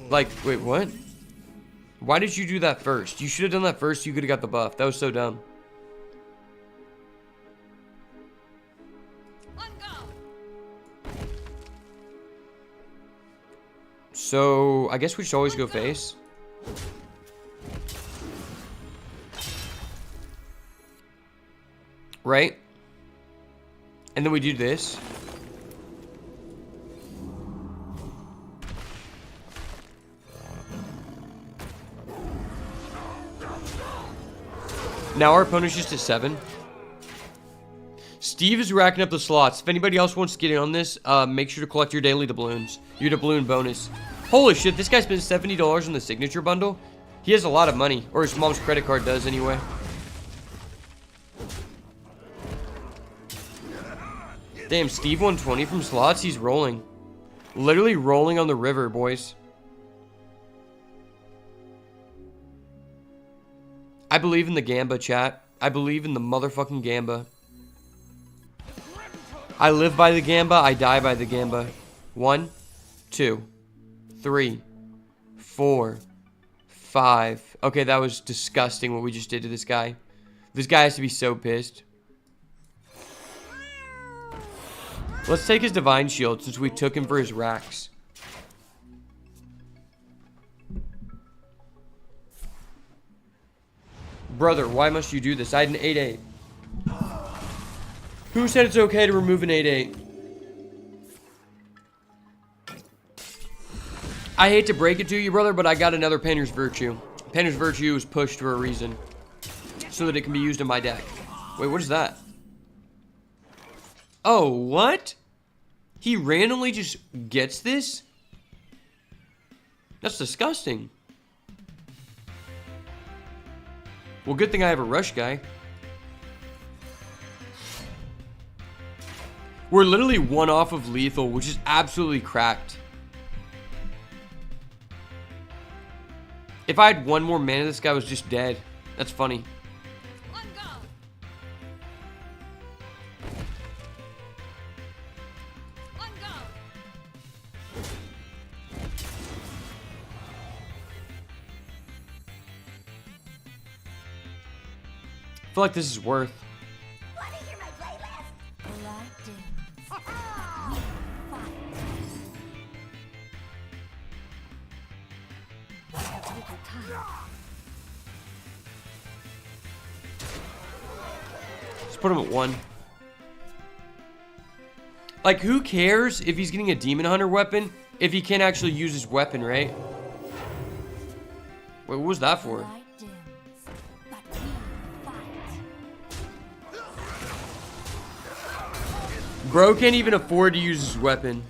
Like, wait, what? Why did you do that first? You should have done that first. You could have got the buff. That was so dumb. So, I guess we should always go face. Right? And then we do this. Now our opponent's just a 7. Steve is racking up the slots. If anybody else wants to get in on this, make sure to collect your daily doubloons. Your doubloon bonus. Holy shit, this guy spent $70 on the signature bundle. He has a lot of money. Or his mom's credit card does anyway. Damn, Steve 120 from slots. He's rolling. Literally rolling on the river, boys. I believe in the Gamba, chat. I believe in the motherfucking Gamba. I live by the Gamba. I die by the Gamba. 1, 2, 3, 4, 5. Okay, that was disgusting what we just did to this guy. This guy has to be so pissed. Let's take his Divine Shield since we took him for his racks. Brother, why must you do this? I had an 8-8. Who said it's okay to remove an 8-8? I hate to break it to you, brother, but I got another Painter's Virtue. Painter's Virtue is pushed for a reason. So that it can be used in my deck. Wait, what is that? Oh, what? He randomly just gets this? That's disgusting. Well, good thing I have a rush guy. We're literally 1 off of lethal, which is absolutely cracked. If I had 1 more mana, this guy was just dead. That's funny. I feel like this is worth. Wanna hear my playlist? I have little time. Let's put him at 1. Like, who cares if he's getting a Demon Hunter weapon if he can't actually use his weapon, right? Wait, what was that for? Bro can't even afford to use his weapon.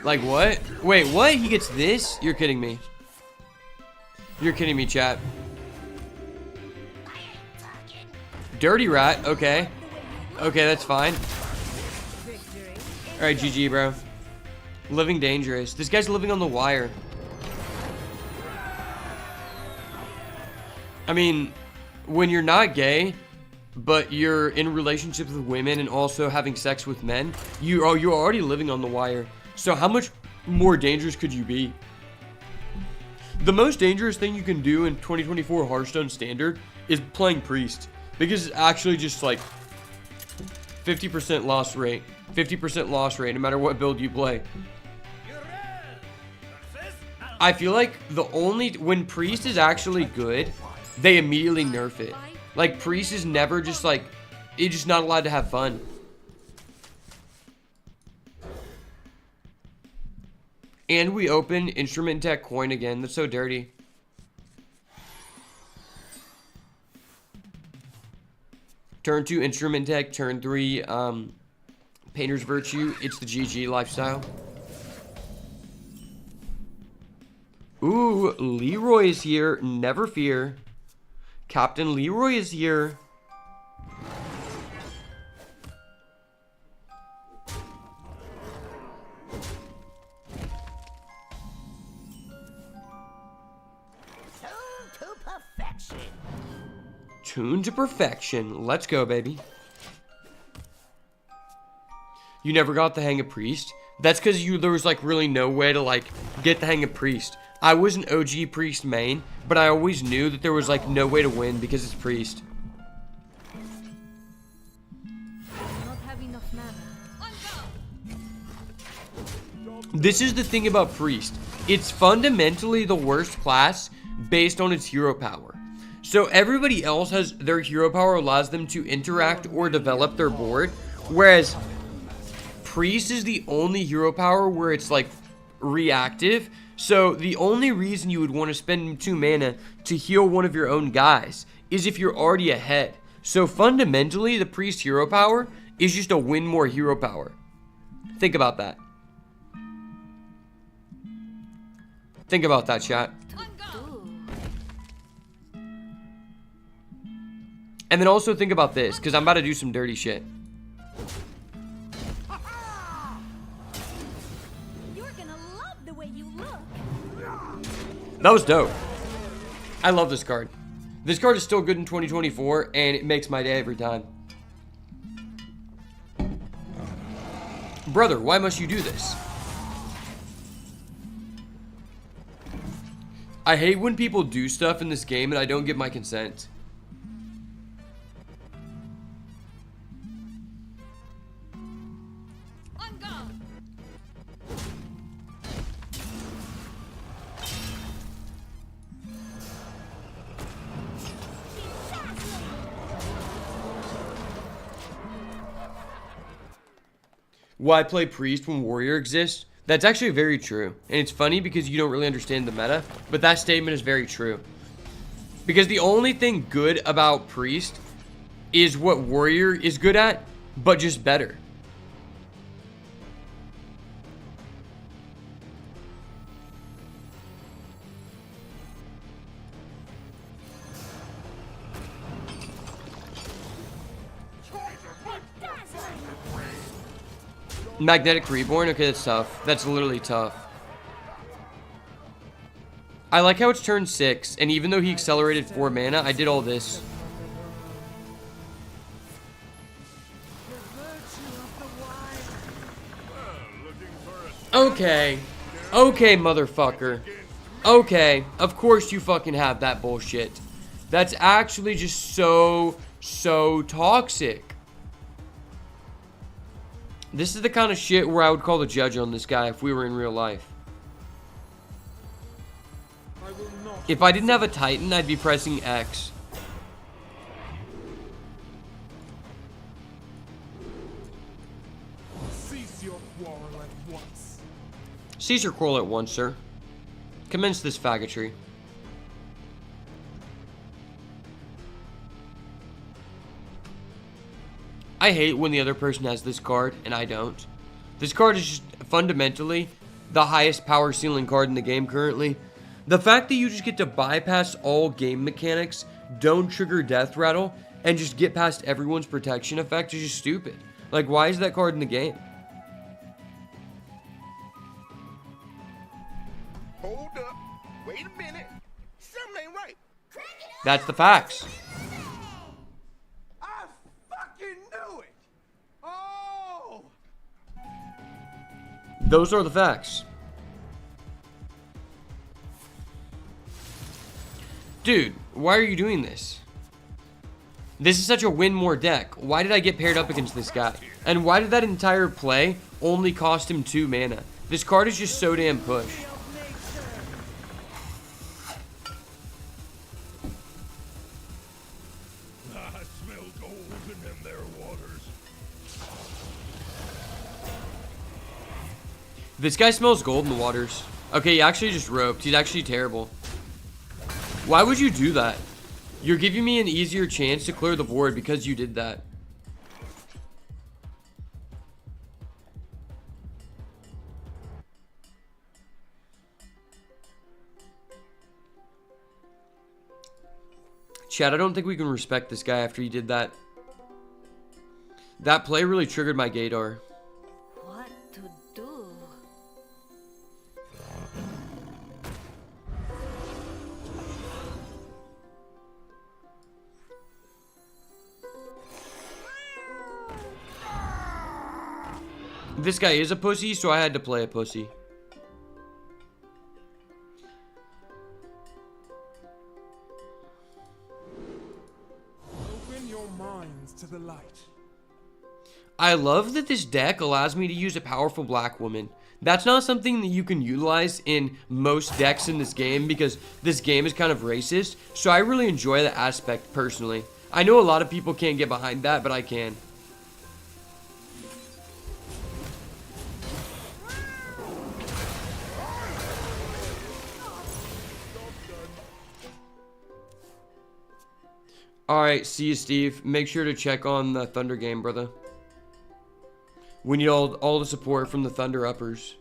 Like, what? Wait, what? He gets this? You're kidding me. You're kidding me, chat. Dirty Rat, okay. Okay, that's fine. Alright, GG, bro. Living dangerous. This guy's living on the wire. I mean, when you're not gay, but you're in relationships with women and also having sex with men, you're already living on the wire. So how much more dangerous could you be? The most dangerous thing you can do in 2024 Hearthstone Standard is playing Priest, because it's actually just like 50% loss rate. 50% loss rate no matter what build you play. I feel like when Priest is actually good, they immediately nerf it. Like, Priest is never just like, it's just not allowed to have fun. And we open Instrument Deck coin again. That's so dirty. Turn 2 Instrument Deck, turn 3 Painter's Virtue. It's the GG lifestyle. Ooh, Leroy is here. Never fear. Captain Leroy is here. Tuned to perfection. Tuned to perfection. Let's go, baby. You never got the hang of Priest? That's because there was like really no way to like get the hang of Priest. I was an OG Priest main, but I always knew that there was like no way to win because it's Priest. Not have enough mana. This is the thing about Priest. It's fundamentally the worst class based on its hero power. So everybody else has their hero power allows them to interact or develop their board, whereas Priest is the only hero power where it's like reactive. So the only reason you would want to spend 2 mana to heal one of your own guys is if you're already ahead. So fundamentally, the Priest hero power is just a win more hero power. Think about that. Think about that, chat. And then also think about this, because I'm about to do some dirty shit. You're gonna love the way you look. That was dope. I love this card. This card is still good in 2024, and it makes my day every time. Brother, why must you do this? I hate when people do stuff in this game and I don't get my consent. On guard. Why play Priest when Warrior exists? That's actually very true. And it's funny because you don't really understand the meta, but that statement is very true. Because the only thing good about Priest is what Warrior is good at, but just better. Magnetic Reborn? Okay, that's tough. That's literally tough. I like how it's turn 6, and even though he accelerated 4 mana, I did all this. Okay. Okay, motherfucker. Okay. Of course you fucking have that bullshit. That's actually just so toxic. This is the kind of shit where I would call the judge on this guy if we were in real life. If I didn't have a Titan, I'd be pressing X. Cease your quarrel at once. Cease your quarrel at once, sir. Commence this faggotry. I hate when the other person has this card and I don't. This card is just fundamentally the highest power ceiling card in the game currently. The fact that you just get to bypass all game mechanics, don't trigger Death Rattle, and just get past everyone's protection effect is just stupid. Like, why is that card in the game? Hold up. Wait a minute. Something ain't right. That's the facts. I Those are the facts. Dude, why are you doing this? This is such a win more deck. Why did I get paired up against this guy? And why did that entire play only cost him 2 mana? This card is just so damn push. I smell gold in them there waters. This guy smells gold in the waters. Okay, he actually just roped. He's actually terrible. Why would you do that? You're giving me an easier chance to clear the board because you did that. Chad, I don't think we can respect this guy after he did that. That play really triggered my gaydar. What to do? This guy is a pussy, so I had to play a pussy. Open your minds to the light. I love that this deck allows me to use a powerful black woman. That's not something that you can utilize in most decks in this game because this game is kind of racist. So I really enjoy that aspect personally. I know a lot of people can't get behind that, but I can. Alright, see you, Steve. Make sure to check on the Thunder game, brother. We need all the support from the Thunder uppers.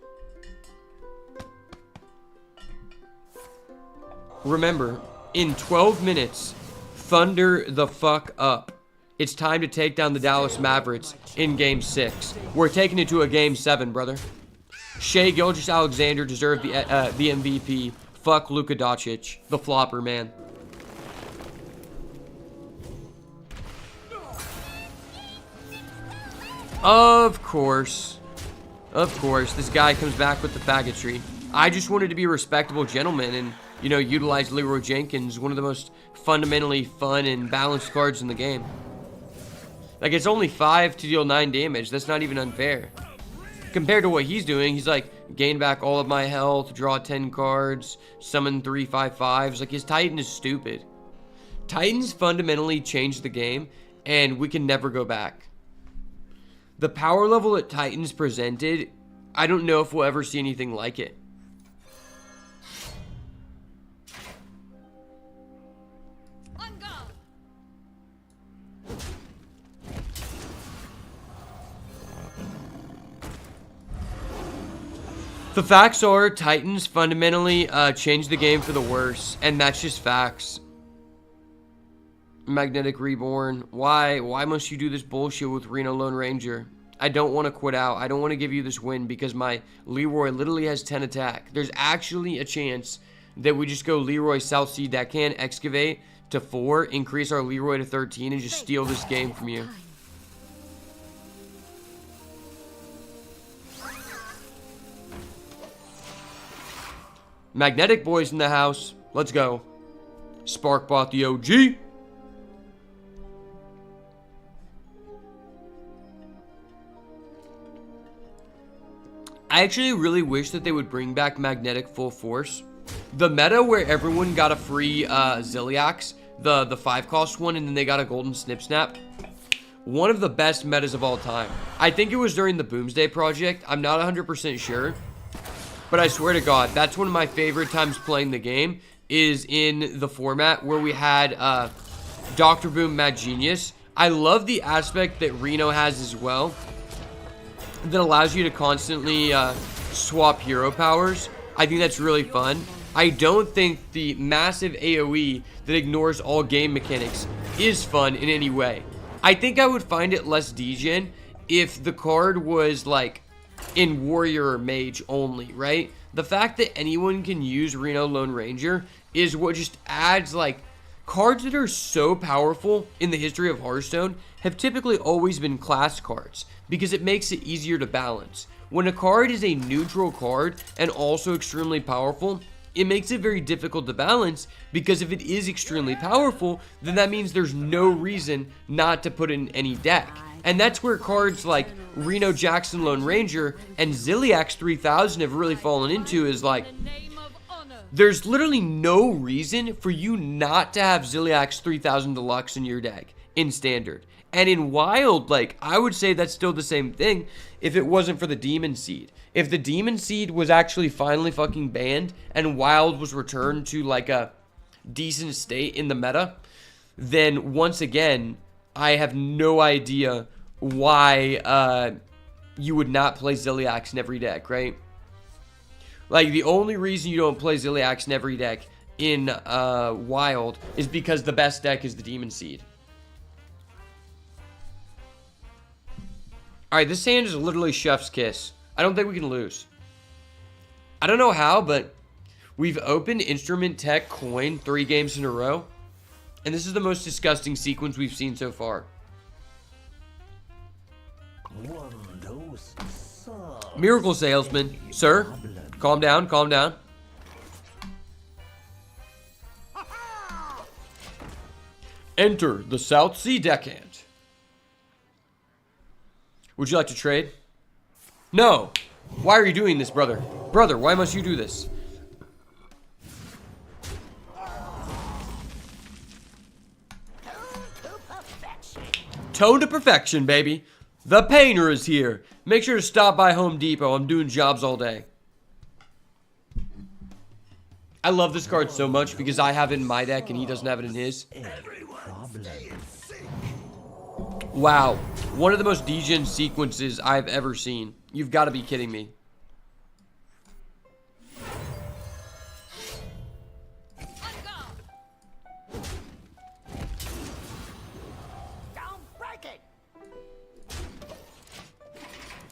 Remember, in 12 minutes, Thunder the fuck up. It's time to take down the Dallas Mavericks in Game 6. We're taking it to a Game 7, brother. Shai Gilgeous-Alexander deserved the MVP. Fuck Luka Doncic, the flopper, man. Of course, this guy comes back with the faggotry. I just wanted to be a respectable gentleman and, you know, utilize Leroy Jenkins, one of the most fundamentally fun and balanced cards in the game. Like, it's only 5 to deal 9 damage. That's not even unfair. Compared to what he's doing, he's like, gain back all of my health, draw 10 cards, summon 3 5/5s. Like, his Titan is stupid. Titans fundamentally changed the game, and we can never go back. The power level that Titans presented, I don't know if we'll ever see anything like it. On guard. The facts are Titans fundamentally changed the game for the worse, and that's just facts. Magnetic Reborn. Why must you do this bullshit with Reno Lone Ranger? I don't want to quit out. I don't want to give you this win because my Leroy literally has 10 attack. There's actually a chance that we just go Leroy South Sea Deckhand, Excavate to 4, increase our Leroy to 13, and just steal this game from you. Magnetic boys in the house. Let's go. Sparkbot the OG. I actually really wish that they would bring back Magnetic Full Force. The meta where everyone got a free Ziliax, the 5-cost one, and then they got a Golden Snip Snap. One of the best metas of all time. I think it was during the Boomsday project. I'm not 100% sure. But I swear to God, that's one of my favorite times playing the game, is in the format where we had Dr. Boom Mad Genius. I love the aspect that Reno has as well, that allows you to constantly swap hero powers. I think that's really fun. I don't think the massive AoE that ignores all game mechanics is fun in any way. I think I would find it less degen if the card was like in Warrior or Mage only, right? The fact that anyone can use Reno Lone Ranger is what just adds, like, cards that are so powerful in the history of Hearthstone have typically always been class cards because it makes it easier to balance. when a card is a neutral card and also extremely powerful, it makes it very difficult to balance, because if it is extremely powerful, then that means there's no reason not to put it in any deck. And that's where cards like Reno Jackson Lone Ranger and Ziliax 3000 have really fallen into, is like, there's literally no reason for you not to have Ziliax 3000 Deluxe in your deck in Standard. And in Wild, like, I would say that's still the same thing if it wasn't for the Demon Seed. If the Demon Seed was actually finally fucking banned and Wild was returned to like a decent state in the meta, then once again, I have no idea why you would not play Ziliax in every deck, right? Like, the only reason you don't play Ziliax in every deck in Wild is because the best deck is the Demon Seed. Alright, this hand is literally chef's kiss. I don't think we can lose. I don't know how, but we've opened Instrument Tech Coin 3 games in a row. And this is the most disgusting sequence we've seen so far. Miracle Salesman. Sir, calm down, calm down. Enter the South Sea Deckhand. Would you like to trade? No. Why are you doing this, brother? Brother, why must you do this? Tone to perfection, baby. The painter is here. Make sure to stop by Home Depot. I'm doing jobs all day. I love this card so much because I have it in my deck and he doesn't have it in his. Wow. One of the most degen sequences I've ever seen. You've got to be kidding me.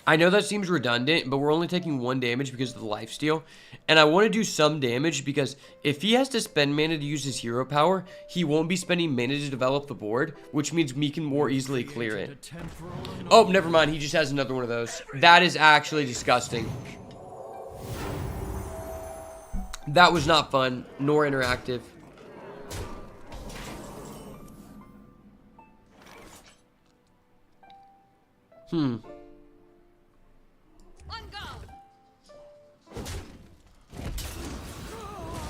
I know that seems redundant, but we're only taking 1 damage because of the lifesteal. And I want to do some damage because if he has to spend mana to use his hero power, he won't be spending mana to develop the board, which means we can more easily clear it. Oh, never mind. He just has another one of those. That is actually disgusting. That was not fun, nor interactive.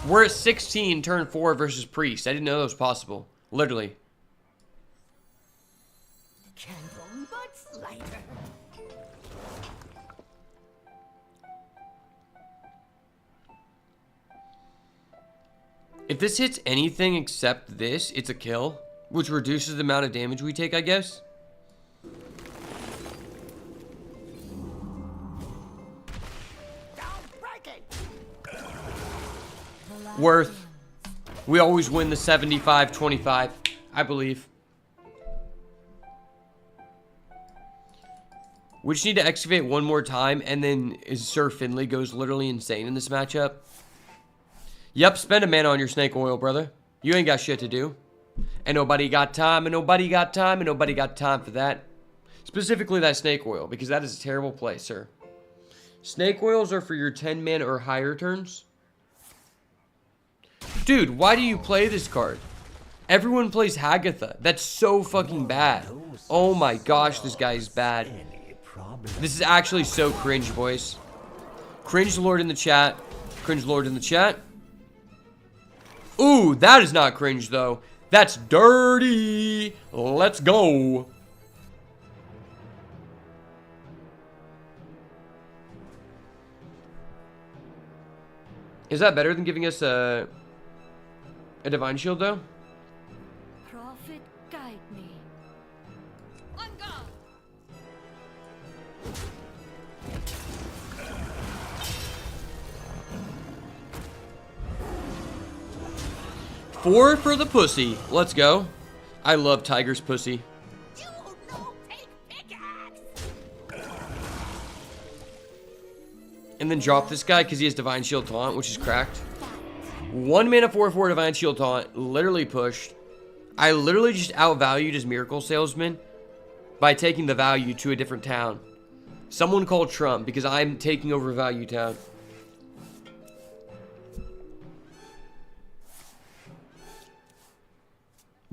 We're at 16, turn 4 versus Priest. I didn't know that was possible. Literally. If this hits anything except this, it's a kill, which reduces the amount of damage we take, I guess. Worth. We always win the 75-25, I believe. We just need to excavate one more time, and then Sir Finley goes literally insane in this matchup. Yep, spend a mana on your snake oil, brother. You ain't got shit to do. And nobody got time, and nobody got time, and nobody got time for that. Specifically that snake oil, because that is a terrible play, sir. Snake oils are for your 10 mana or higher turns. Dude, why do you play this card? Everyone plays Hagatha. That's so fucking bad. Oh my gosh, this guy is bad. This is actually so cringe, boys. Cringe Lord in the chat. Cringe Lord in the chat. Ooh, that is not cringe, though. That's dirty. Let's go. Is that better than giving us a Divine Shield, though? Prophet, guide me. On guard. Four for the pussy. Let's go. I love Tiger's pussy. And then drop this guy because he has Divine Shield Taunt, which is cracked. 1 mana 4/4 Divine Shield Taunt. Literally pushed. I literally just outvalued his Miracle Salesman by taking the value to a different town. Someone call Trump because I'm taking over Value Town.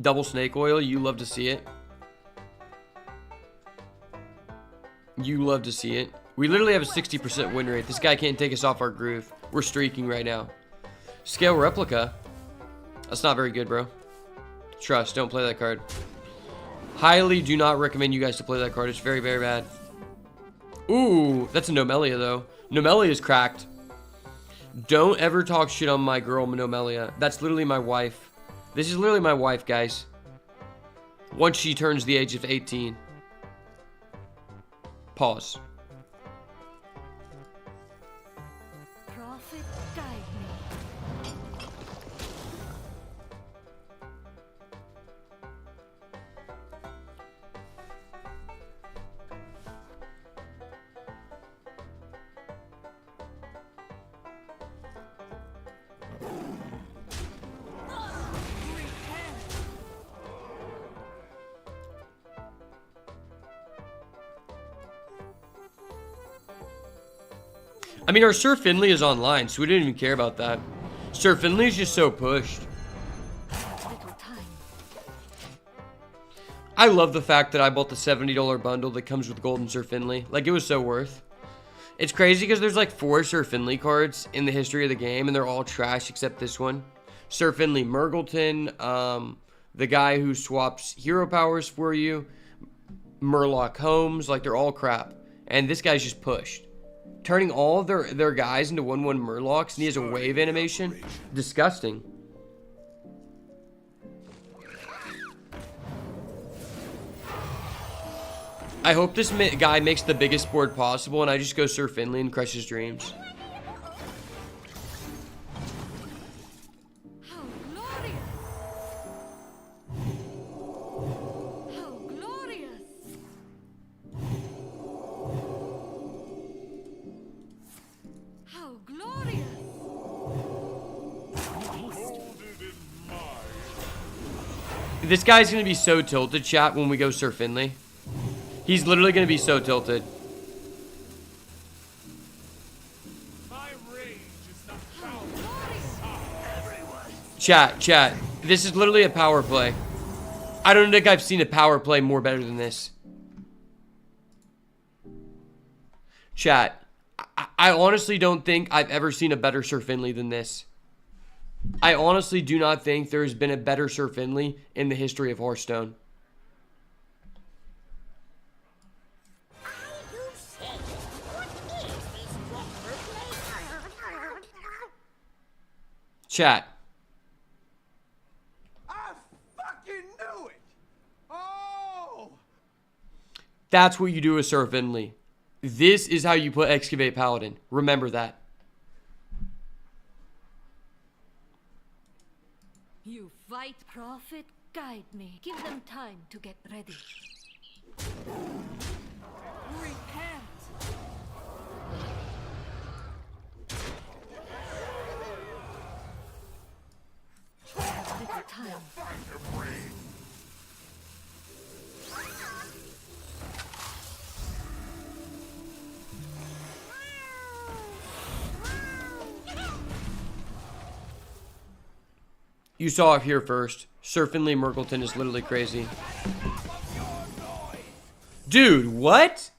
Double snake oil, you love to see it. You love to see it. We literally have a 60% win rate. This guy can't take us off our groove. We're streaking right now. Scale replica. That's not very good, bro. Trust, don't play that card. Highly do not recommend you guys to play that card. It's very, very bad. Ooh, that's a Nomelia, though. Nomelia is cracked. Don't ever talk shit on my girl, Nomelia. That's literally my wife. This is literally my wife, guys. Once she turns the age of 18. Pause. Prophet, guide me. I mean, our Sir Finley is online, so we didn't even care about that. Sir Finley's just so pushed. Little time. I love the fact that I bought the $70 bundle that comes with Golden Sir Finley. Like, it was so worth. It's crazy because there's like 4 Sir Finley cards in the history of the game, and they're all trash except this one. Sir Finley Murgleton, the guy who swaps hero powers for you, Murloc Holmes, like they're all crap. And this guy's just pushed. Turning all of their guys into 1/1 Murlocs, and he has a wave animation. Disgusting. I hope this guy makes the biggest board possible, and I just go Sir Finley and crush his dreams. How glorious! How glorious! How glorious! This guy's going to be so tilted, chat, when we go Sir Finley. He's literally going to be so tilted. My rage is the power. Chat. This is literally a power play. I don't think I've seen a power play more better than this. Chat. I honestly don't think I've ever seen a better Sir Finley than this. I honestly do not think there's been a better Sir Finley in the history of Hearthstone. Chat. I fucking knew it! Oh! That's what you do with Sir Finley. This is how you put Excavate Paladin. Remember that. You fight, Prophet, guide me. Give them time to get ready. Repent! Little time. You saw it here first. Sir Finley Murgleton is literally crazy. Dude, what?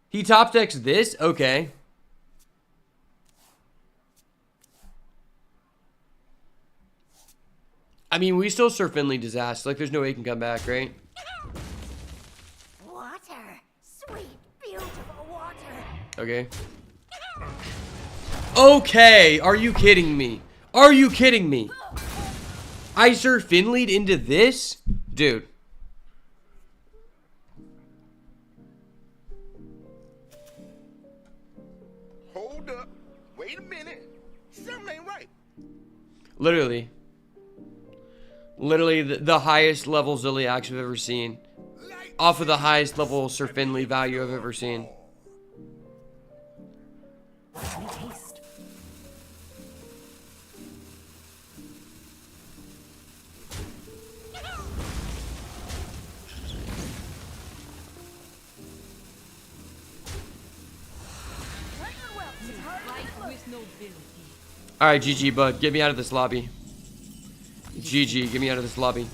He top decks this? Okay. I mean, we still Sir Finley disaster. Like, there's no way he can come back, right? Water. Sweet, beautiful water. Okay. Okay, are you kidding me? Are you kidding me? I Sir Finley'd into this? Dude. Hold up. Wait a minute. Something ain't right. Literally. Literally the highest level Zilliax I've ever seen. Off of the highest level Sir Finley value I've ever seen. Taste. nobility. Alright, GG, bud. Get me out of this lobby. GG, get me out of this lobby.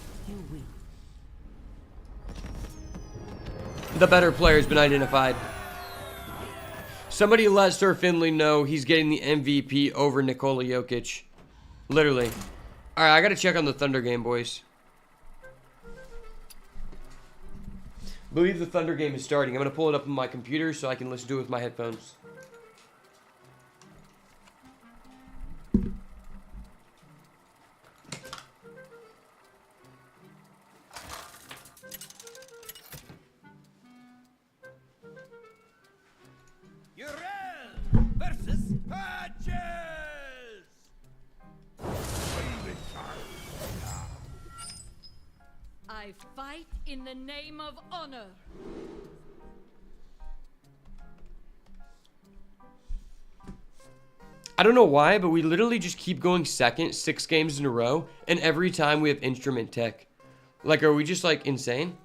The better player has been identified. Somebody let Sir Finley know he's getting the MVP over Nikola Jokic. Literally. Alright, I gotta check on the Thunder game, boys. I believe the Thunder game is starting. I'm gonna pull it up on my computer so I can listen to it with my headphones. Urel versus Patches! I fight in the name of honor. I don't know why, but we literally just keep going second 6 games in a row, and every time we have instrument tech. Like, are we just, like, insane?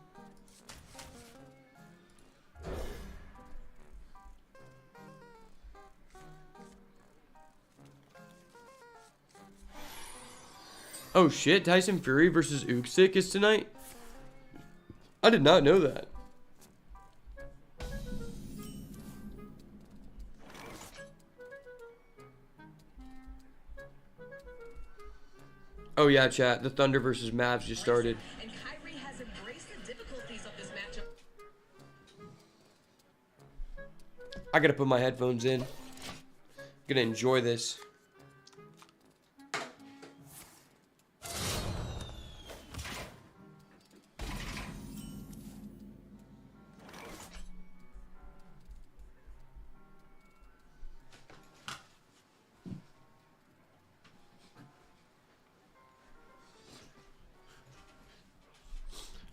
Oh shit, Tyson Fury versus Usyk is tonight? I did not know that. Oh yeah, chat. The Thunder versus Mavs just started. And Kyrie has embraced the difficulties of this matchup. I gotta put my headphones in. Gonna enjoy this.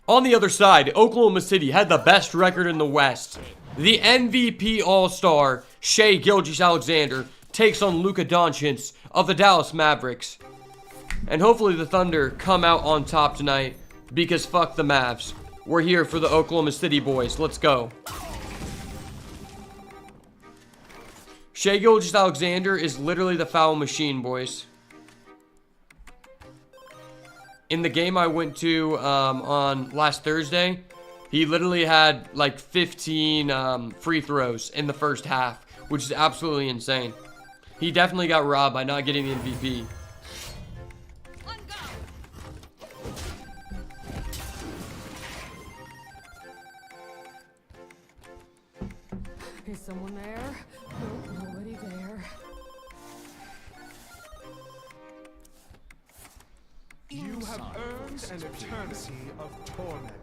On the other side, Oklahoma City had the best record in the West. The MVP All-Star, Shai Gilgeous-Alexander, takes on Luka Doncic of the Dallas Mavericks. And hopefully the Thunder come out on top tonight, because fuck the Mavs. We're here for the Oklahoma City boys. Let's go. Shai Gilgeous-Alexander is literally the foul machine, boys. In the game I went to on last Thursday, he literally had like 15 free throws in the first half, which is absolutely insane. He definitely got robbed by not getting the MVP. Is someone there? Nope, nobody there. You have earned an eternity of torment.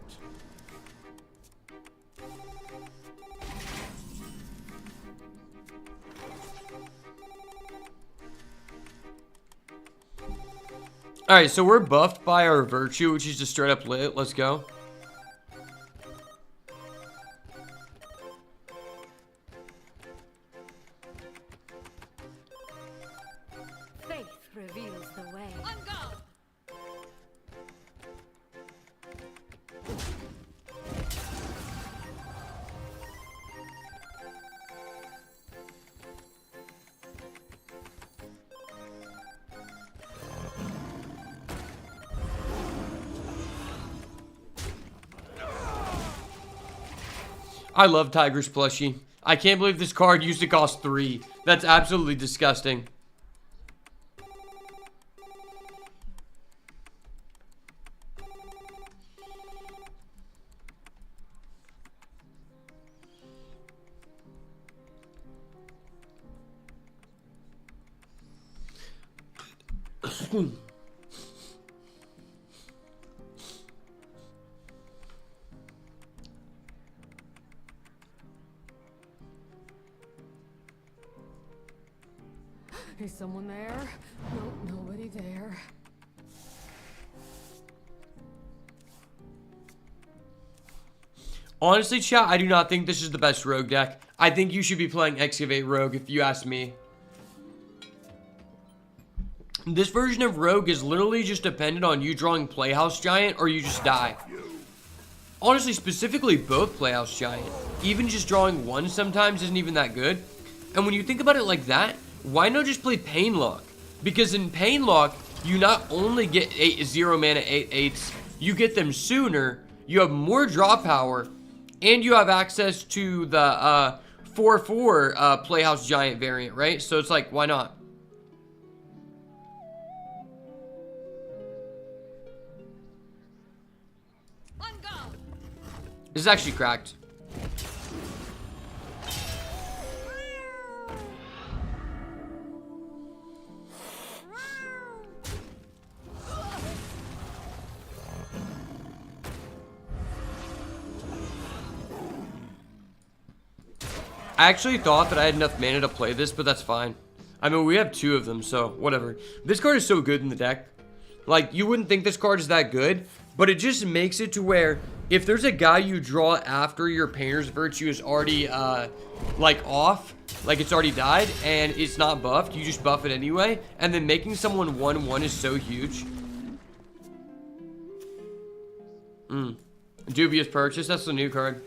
Alright, so we're buffed by our Virtue, which is just straight up lit. Let's go. Faith reveals the way. On guard! I love Tiger's plushie. I can't believe this card used to cost 3. That's absolutely disgusting. Is someone there? Nope, nobody there. Honestly, chat, I do not think this is the best Rogue deck. I think you should be playing Excavate Rogue if you ask me. This version of Rogue is literally just dependent on you drawing Playhouse Giant or you just die. Honestly, specifically both Playhouse Giant. Even just drawing one sometimes isn't even that good. And when you think about it like that, why not just play Painlock? Because in Painlock, you not only get 0 mana 8/8s, you get them sooner, you have more draw power, and you have access to the 4/4 Playhouse Giant variant, right? So it's like, why not? On guard. This is actually cracked. I actually thought that I had enough mana to play this, but that's fine. I mean, we have 2 of them, so whatever. This card is so good in the deck. Like, you wouldn't think this card is that good, but it just makes it to where if there's a guy you draw after your Painter's Virtue is already, like, off, like it's already died, and it's not buffed, you just buff it anyway, and then making someone 1/1 is so huge. Dubious Purchase, that's the new card.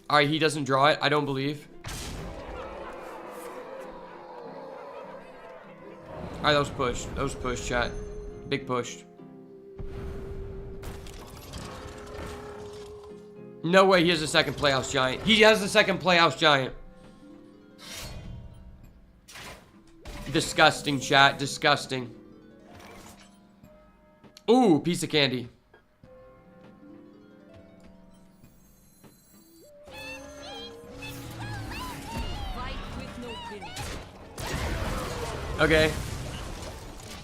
Alright, he doesn't draw it, I don't believe. Alright, that was pushed. That was pushed, chat. Big push. No way he has a second Playhouse Giant. He has the second Playhouse Giant. Disgusting, chat. Disgusting. Ooh, piece of candy. Okay.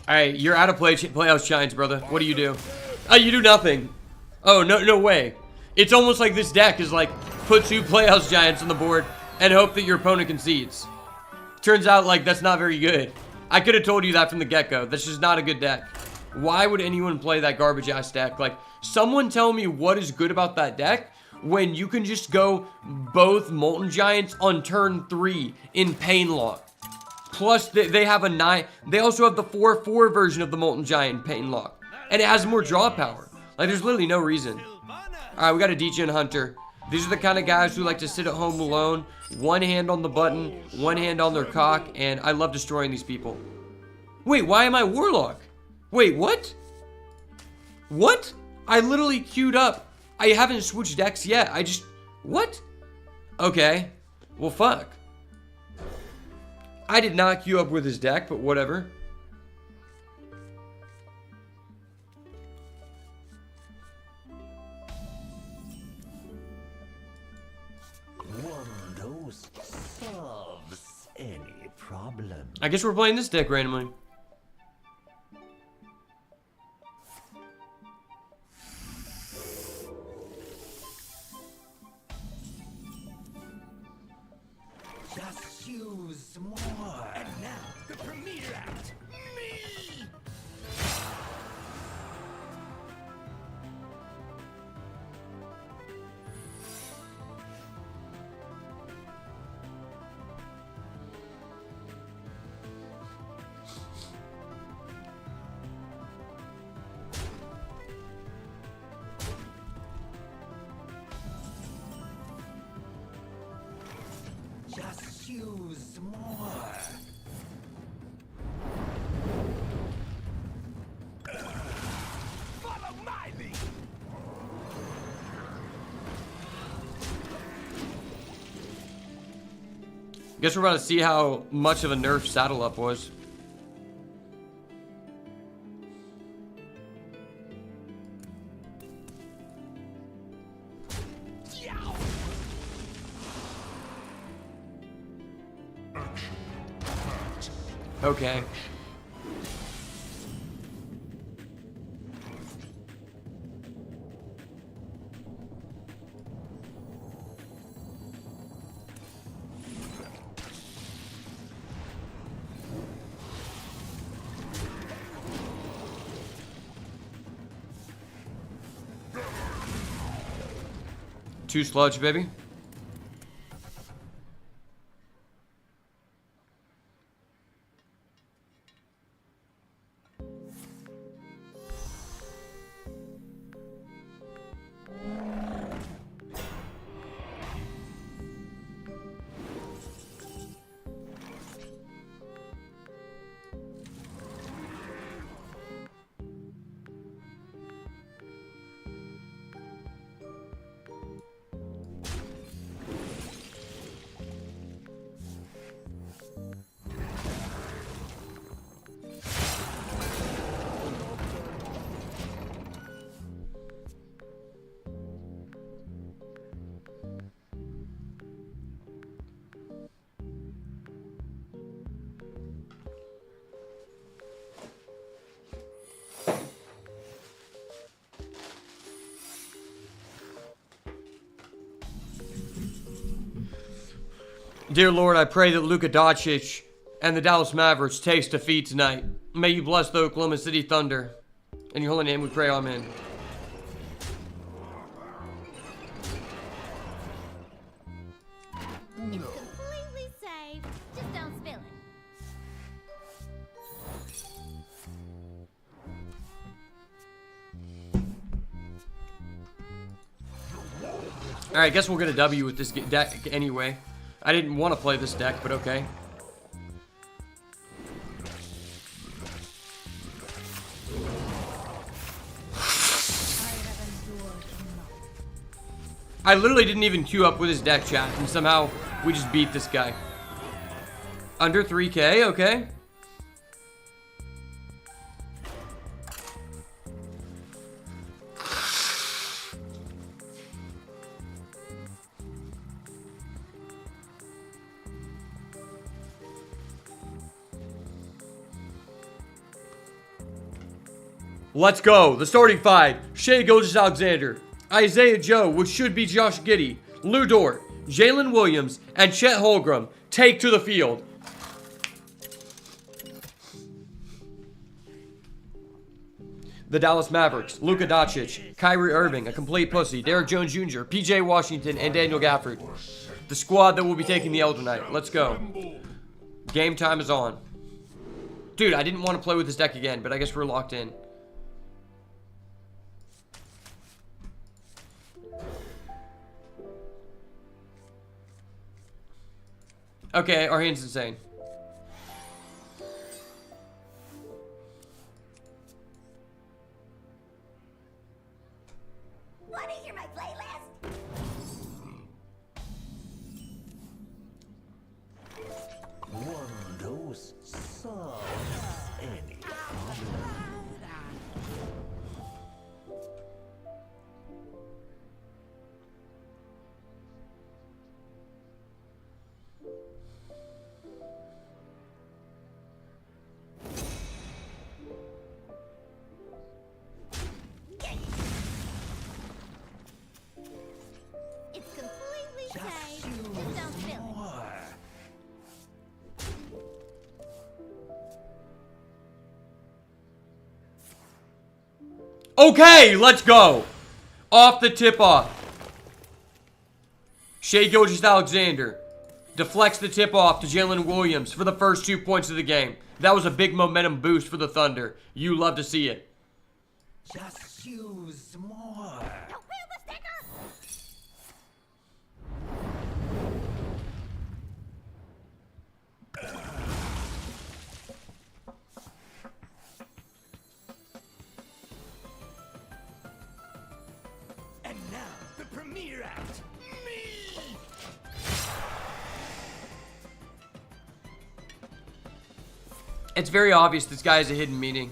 Alright, you're out of Playhouse Giants, brother. What do? You do nothing. Oh, no way. It's almost like this deck is like, put 2 Playhouse Giants on the board and hope that your opponent concedes. Turns out, like, that's not very good. I could have told you that from the get-go. That's just not a good deck. Why would anyone play that garbage-ass deck? Like, someone tell me what is good about that deck when you can just go both Molten Giants on turn 3 in Painlock. Plus, they have a 9. They also have the 4/4 version of the Molten Giant Painlock. And it has more draw power. Like, there's literally no reason. Alright, we got a Degen Hunter. These are the kind of guys who like to sit at home alone. One hand on the button, one hand on their cock. And I love destroying these people. Wait, why am I Warlock? Wait, what? What? I literally queued up. I haven't switched decks yet. I just... What? Okay. Well, fuck. I did not queue up with his deck, but whatever. One dose solves any problem. I guess we're playing this deck randomly. Just use more. And now, the premier act. Me! Just use more. Follow my lead! Guess we're about to see how much of a nerf Saddle Up was. Okay. Two sludge, baby. Dear Lord, I pray that Luka Doncic and the Dallas Mavericks taste defeat tonight. May you bless the Oklahoma City Thunder. In your holy name we pray, amen. It's completely safe. Just don't spill it. Alright, guess we'll get a W with this deck anyway. I didn't want to play this deck, but okay. I literally didn't even queue up with his deck, chat, and somehow we just beat this guy. Under 3K, okay. Let's go. The starting five. Shai Gilgeous-Alexander, Isaiah Joe, which should be Josh Giddey, Lou Dort, Jalen Williams, and Chet Holmgren take to the field. The Dallas Mavericks, Luka Doncic, Kyrie Irving, a complete pussy, Derrick Jones Jr., PJ Washington, and Daniel Gafford. The squad that will be taking the L tonight. Let's go. Game time is on. Dude, I didn't want to play with this deck again, but I guess we're locked in. Okay, our hand's insane. Want to hear my playlist? One dose solves any problem. It's completely safe. Just don't spill it. Okay, let's go. Off the tip-off. Shai Gilgeous-Alexander deflects the tip-off to Jalen Williams for the first 2 points of the game. That was a big momentum boost for the Thunder. You love to see it. Just use more. Don't peel the sticker! And now, the premiere act. Me! It's very obvious this guy has a hidden meaning.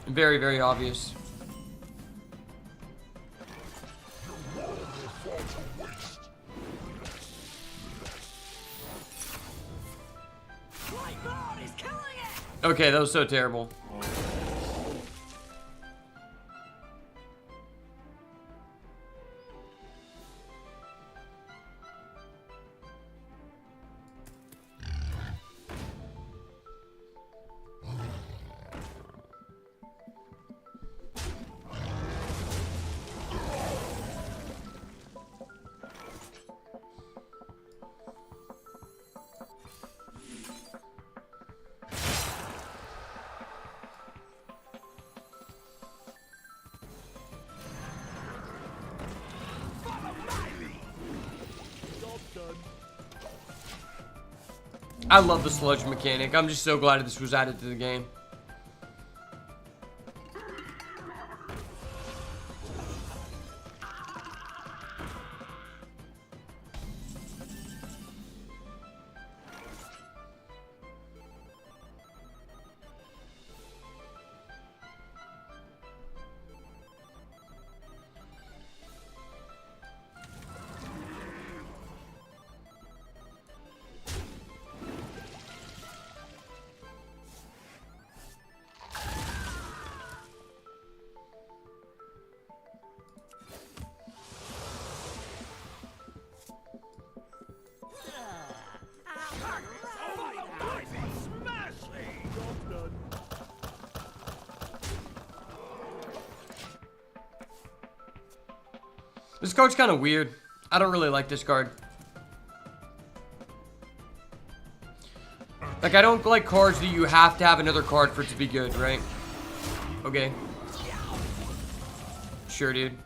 Very, very obvious. Okay, that was so terrible. I love the sludge mechanic. I'm just so glad this was added to the game. This card's kind of weird. I don't really like this card. Like, I don't like cards that you have to have another card for it to be good, right? Okay. Sure, dude.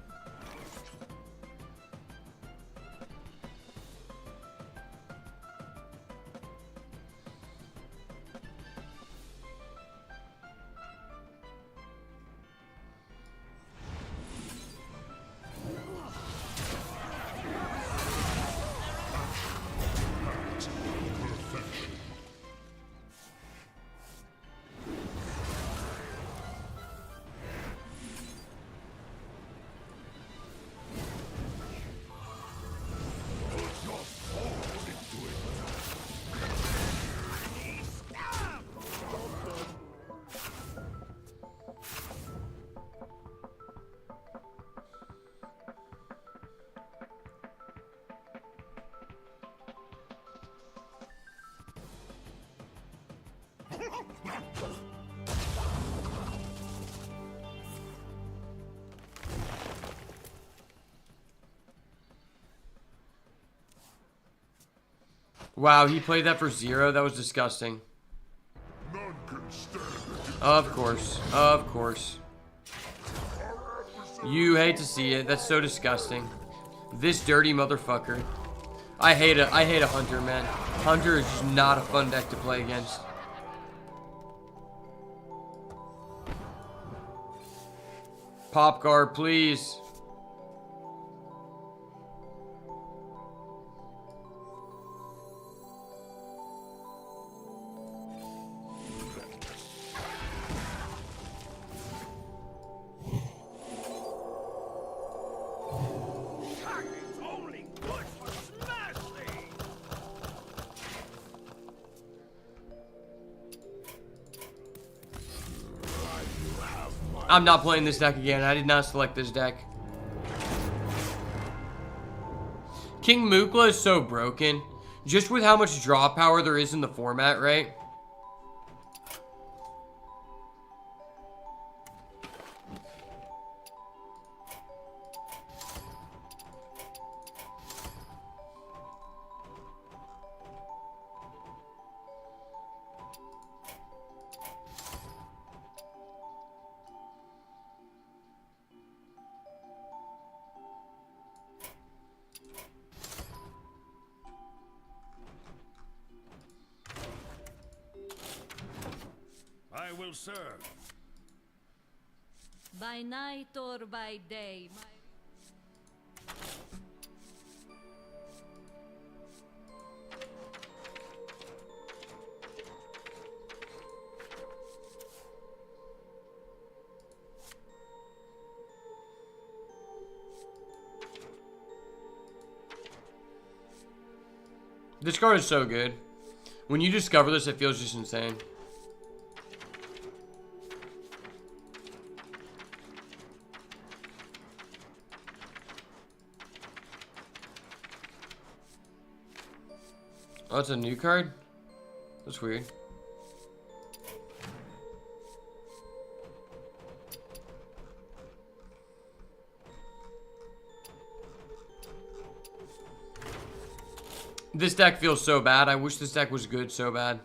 Wow, he played that for 0? That was disgusting. Of course. Of course. You hate to see it. That's so disgusting. This dirty motherfucker. I hate a Hunter, man. Hunter is just not a fun deck to play against. Pop guard, please. I'm not playing this deck again. I did not select this deck. King Mukla is so broken. Just with how much draw power there is in the format, right? I will serve. By night or by day, This card is so good. When you discover this, it feels just insane. Oh, it's a new card? That's weird. This deck feels so bad. I wish this deck was good so bad.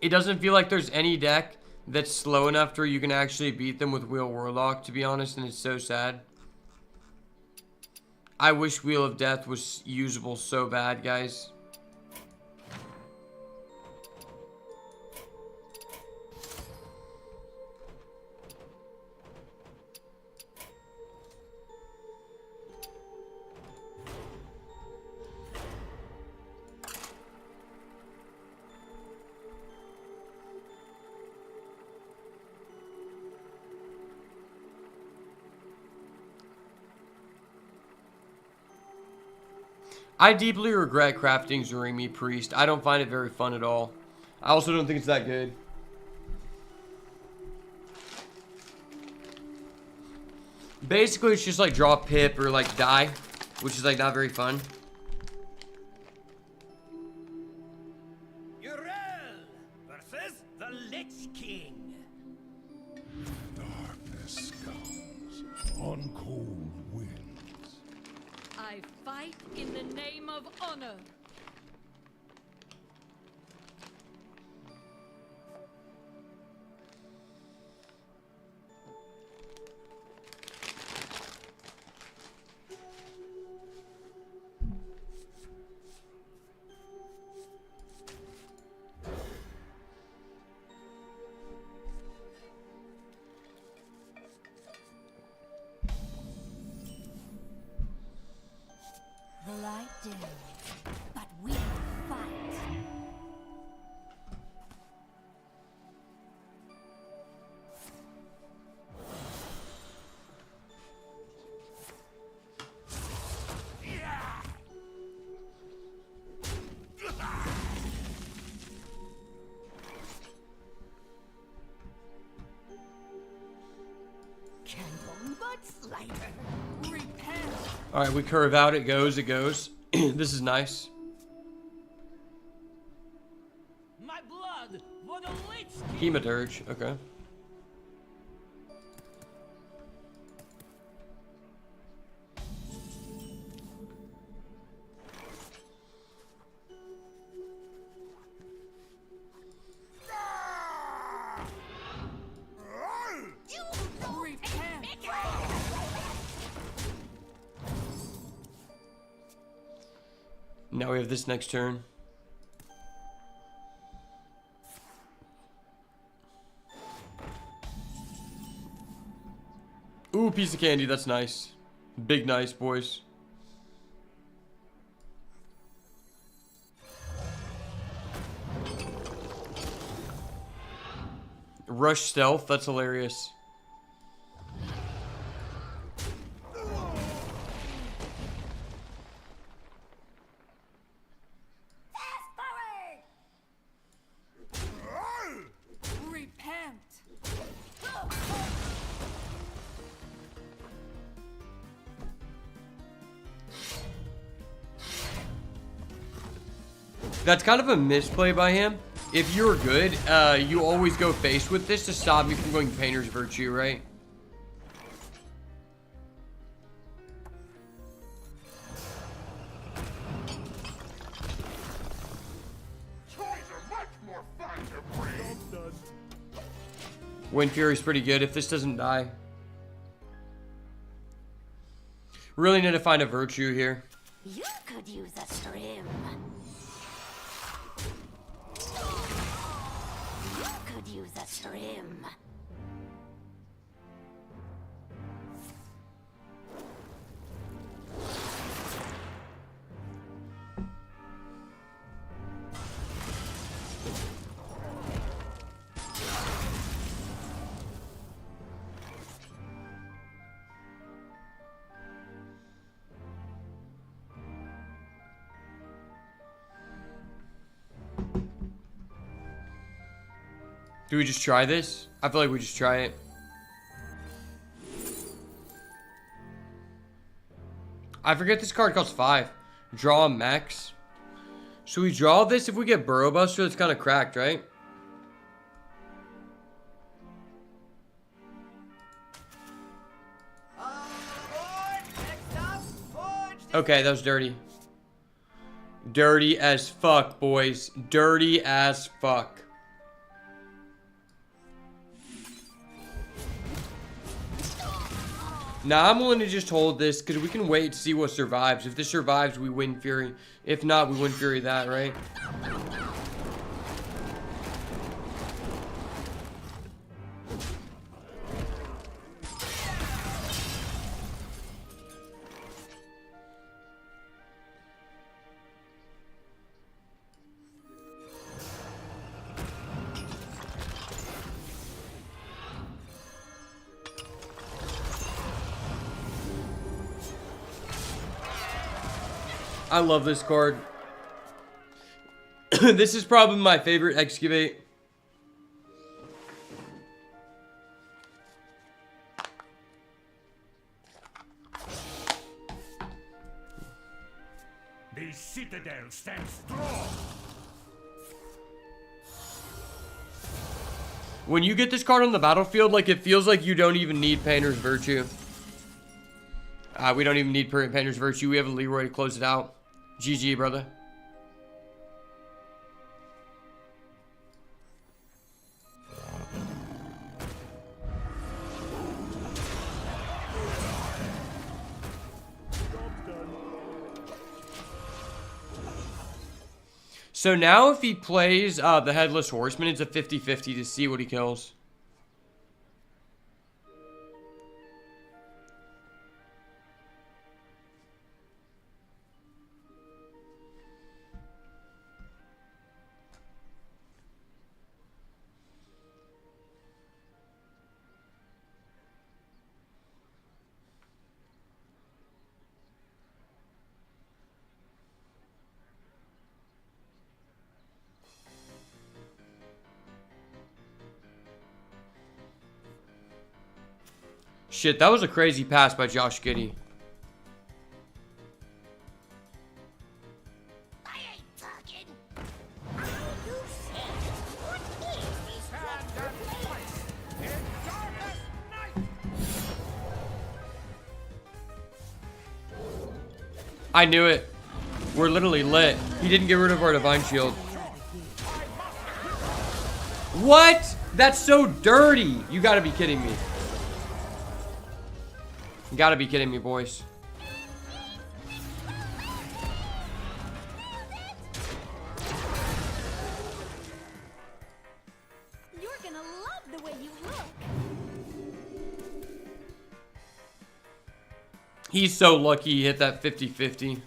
It doesn't feel like there's any deck that's slow enough where you can actually beat them with Wheel Warlock, to be honest, and it's so sad. I wish Wheel of Death was usable so bad, guys. I deeply regret crafting Zurimi Priest. I don't find it very fun at all. I also don't think it's that good. Basically, it's just like draw Pip or like die, which is like not very fun. Urel versus the Lich King. Darkness comes. on cold winds. I fight in the name of honor. The light dims, but we will fight. Candle mudslider. Repair. All right, we curve out. It goes. It goes. This is nice. My blood for the Lich Hematurge. Okay. Now we have this next turn. Ooh, piece of candy. That's nice. Big nice, boys. Rush stealth. That's hilarious. That's kind of a misplay by him. If you're good, you always go face with this to stop me from going Painter's Virtue, right? Wind Fury's pretty good if this doesn't die. Really need to find a Virtue here. You could use a trim. You could use a trim. Do we just try this? I feel like we just try it. I forget this card costs 5. Draw max. Should we draw this if we get Burrow Buster? It's kind of cracked, right? Okay, that was dirty. Dirty as fuck, boys. Dirty as fuck. Now, I'm willing to just hold this because we can wait to see what survives. If this survives, we win Fury. If not, we win Fury that, right? I love this card. This is probably my favorite Excavate. The citadel stands strong. When you get this card on the battlefield, like, it feels like you don't even need Painter's Virtue. We don't even need Painter's Virtue. We have a Leroy to close it out. GG, brother. So now if he plays the Headless Horseman, it's a 50-50 to see what he kills. Shit, that was a crazy pass by Josh Giddey. I ain't talking. You said, what is this place? In darkest night. I knew it. We're literally lit. He didn't get rid of our Divine Shield. What? That's so dirty. You gotta be kidding me. You gotta be kidding me, boys. You're gonna love the way you look. He's so lucky he hit that 50-50.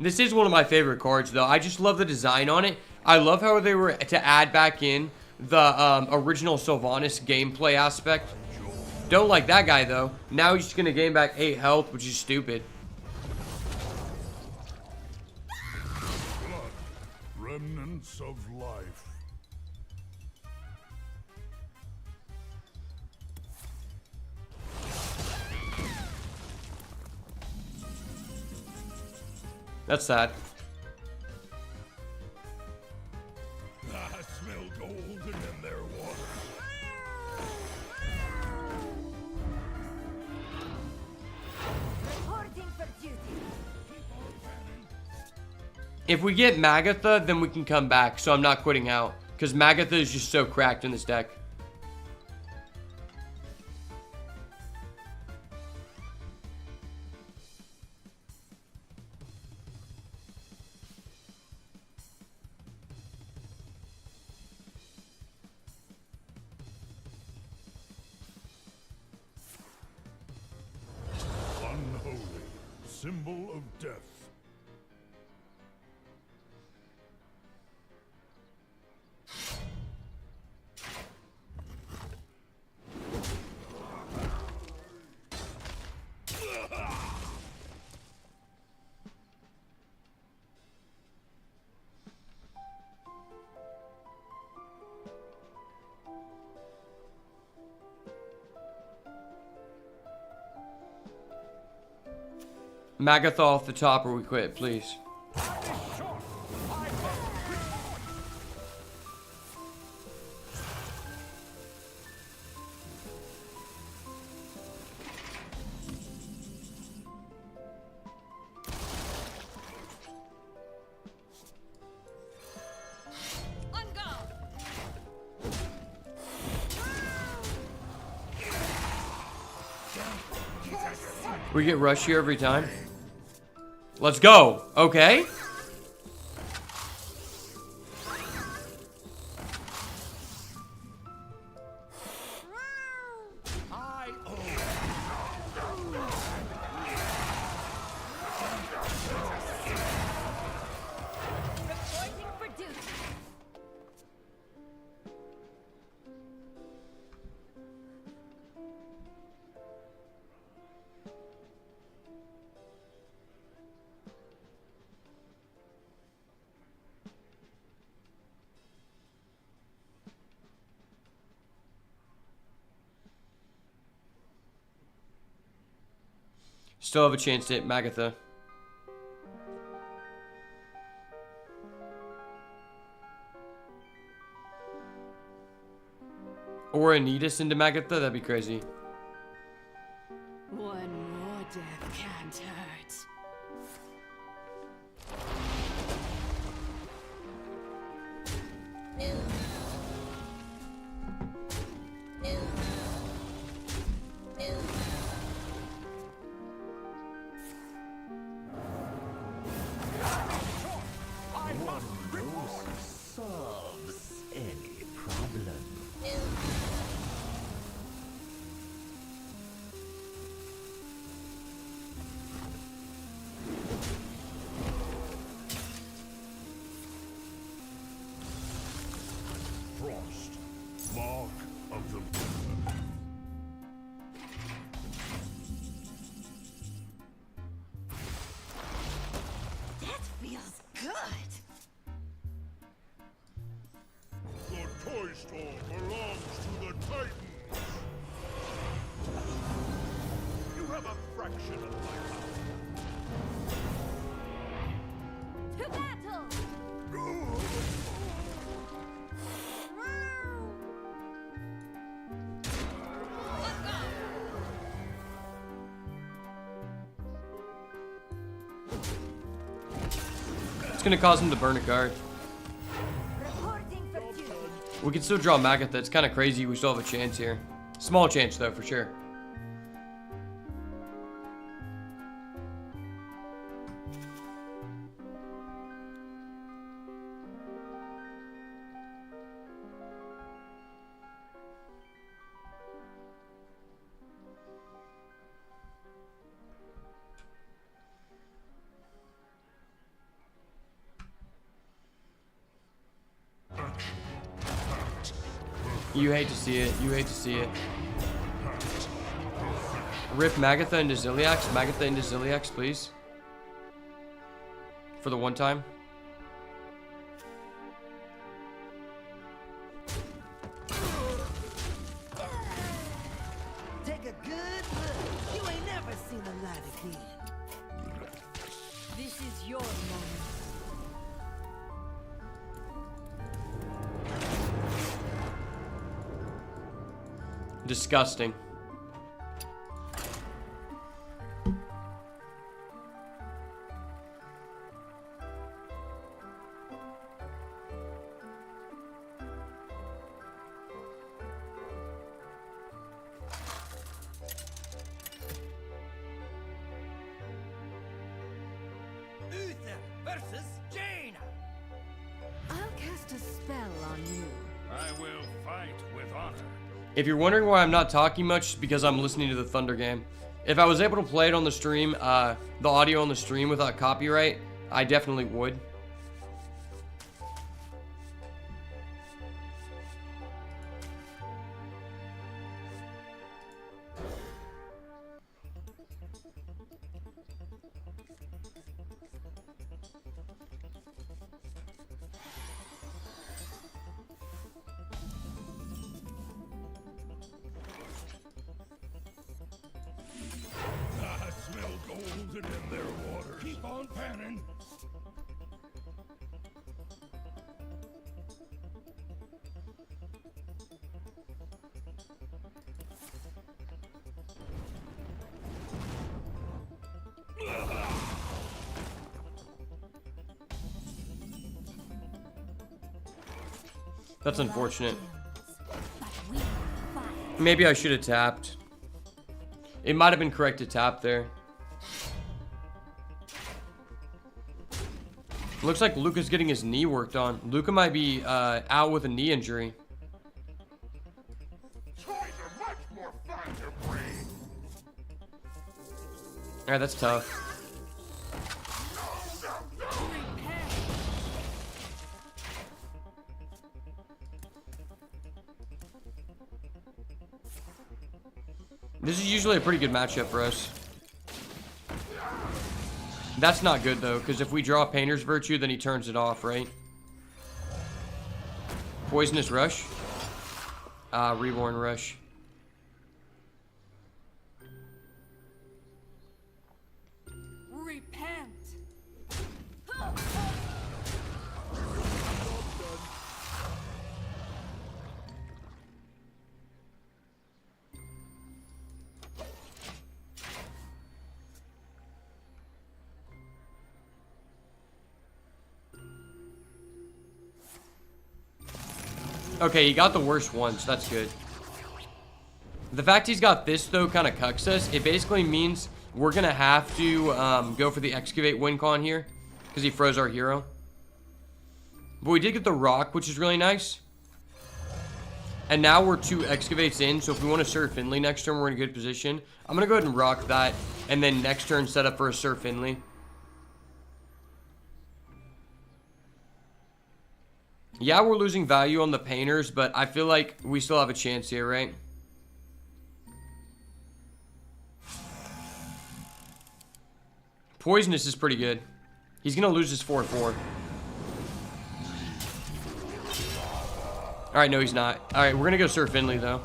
This is one of my favorite cards, though. I just love the design on it. I love how they were to add back in the original Sylvanas gameplay aspect. Don't like that guy, though. Now he's just going to gain back 8 health, which is stupid. Blood, remnants of life. That's sad. I smell golden in their water. Reporting for duty. If we get Magatha, then we can come back, so I'm not quitting out. Because Magatha is just so cracked in this deck. Unholy, symbol of death. Magatha off the top or we quit, please. On guard. We get rush here every time. Let's go. Okay. I owe. Reporting for duty. Still have a chance to hit Magatha. Or Anitas into Magatha, that'd be crazy. One more death can't hurt. Solves any problem. Frost, mark of the That feels good. The toy store belongs to the Titans. You have a fraction of my power. To battle! It's gonna cause him to burn a card. Reporting for duty. We can still draw Magatha. It's kind of crazy. We still have a chance here. Small chance, though, for sure. You hate to see it. You hate to see it. Rip Magatha into Ziliax. Magatha into Ziliax, please. For the one time. Take a good look. You ain't never seen the light again. This is your moment. Disgusting. Uther versus Jaina. I'll cast a spell on you. I will fight with honor. If you're wondering why I'm not talking much, it's because I'm listening to the Thunder game. If I was able to play it on the stream, the audio on the stream without copyright, I definitely would. I smell golden in their waters. Keep on panning. That's unfortunate. Maybe I should have tapped. It might have been correct to tap there. Looks like Luca's getting his knee worked on. Luca might be out with a knee injury. Toys are much more fun to breed. Alright, that's tough. This is usually a pretty good matchup for us. That's not good, though, because if we draw Painter's Virtue, then he turns it off, right? Poisonous Rush? Reborn Rush. Repent. Okay, he got the worst one, so that's good. The fact he's got this, though, kind of cucks us. It basically means we're going to have to go for the Excavate win con here. Because he froze our hero. But we did get the rock, which is really nice. And now we're 2 Excavates in. So if we want to Sir Finley next turn, we're in a good position. I'm going to go ahead and rock that. And then next turn, set up for a Sir Finley. Yeah, we're losing value on the painters. But I feel like we still have a chance here, right? Poisonous is pretty good. He's going to lose his 4-4. Alright, no, he's not. Alright, we're going to go Sir Finley, though.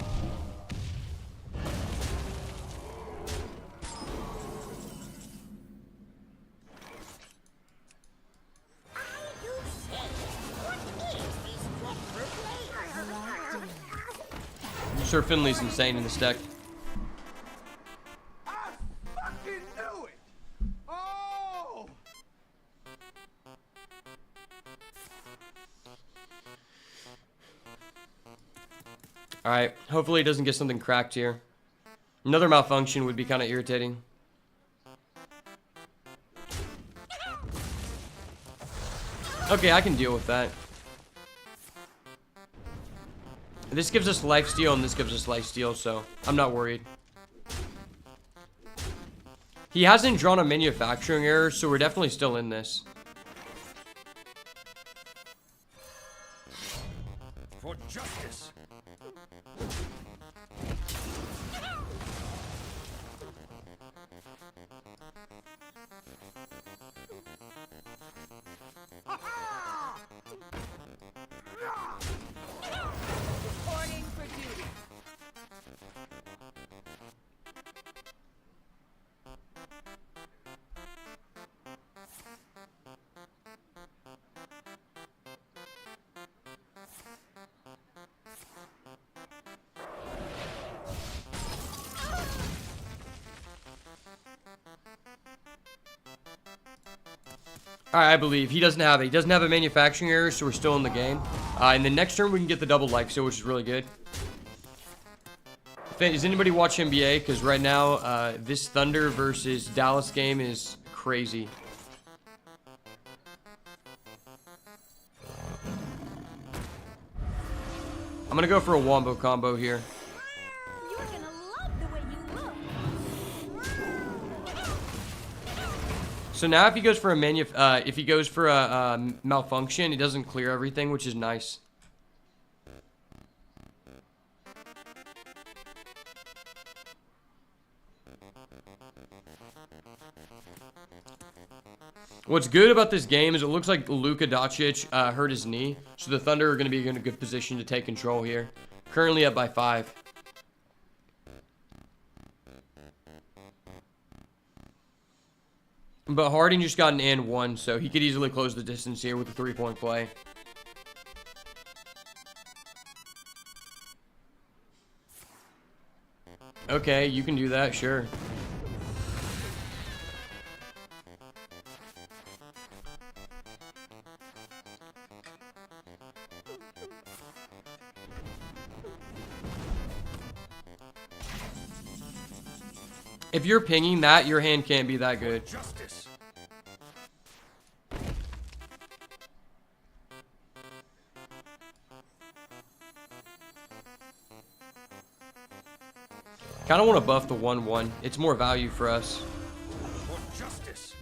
Sir Finley's insane in this deck. Alright, hopefully he doesn't get something cracked here. Another malfunction would be kind of irritating. Okay, I can deal with that. This gives us lifesteal and this gives us lifesteal, so I'm not worried. He hasn't drawn a manufacturing error, so we're definitely still in this. For justice. Reporting for duty. Alright, I believe. He doesn't have it. He doesn't have a manufacturing error, so we're still in the game. And then next turn, we can get the double lifesteal, which is really good. Does anybody watch NBA? Because right now, this Thunder versus Dallas game is crazy. I'm going to go for a wombo combo here. You're gonna love the way you look. So now if he goes for a malfunction, he doesn't clear everything, which is nice. What's good about this game is it looks like Luka Doncic hurt his knee, so the Thunder are going to be in a good position to take control here. Currently up by 5. But Harden just got an and 1, so he could easily close the distance here with a 3-point play. Okay, you can do that, sure. If you're pinging that, your hand can't be that good. Justice. Kind of want to buff the 1-1. It's more value for us. For justice.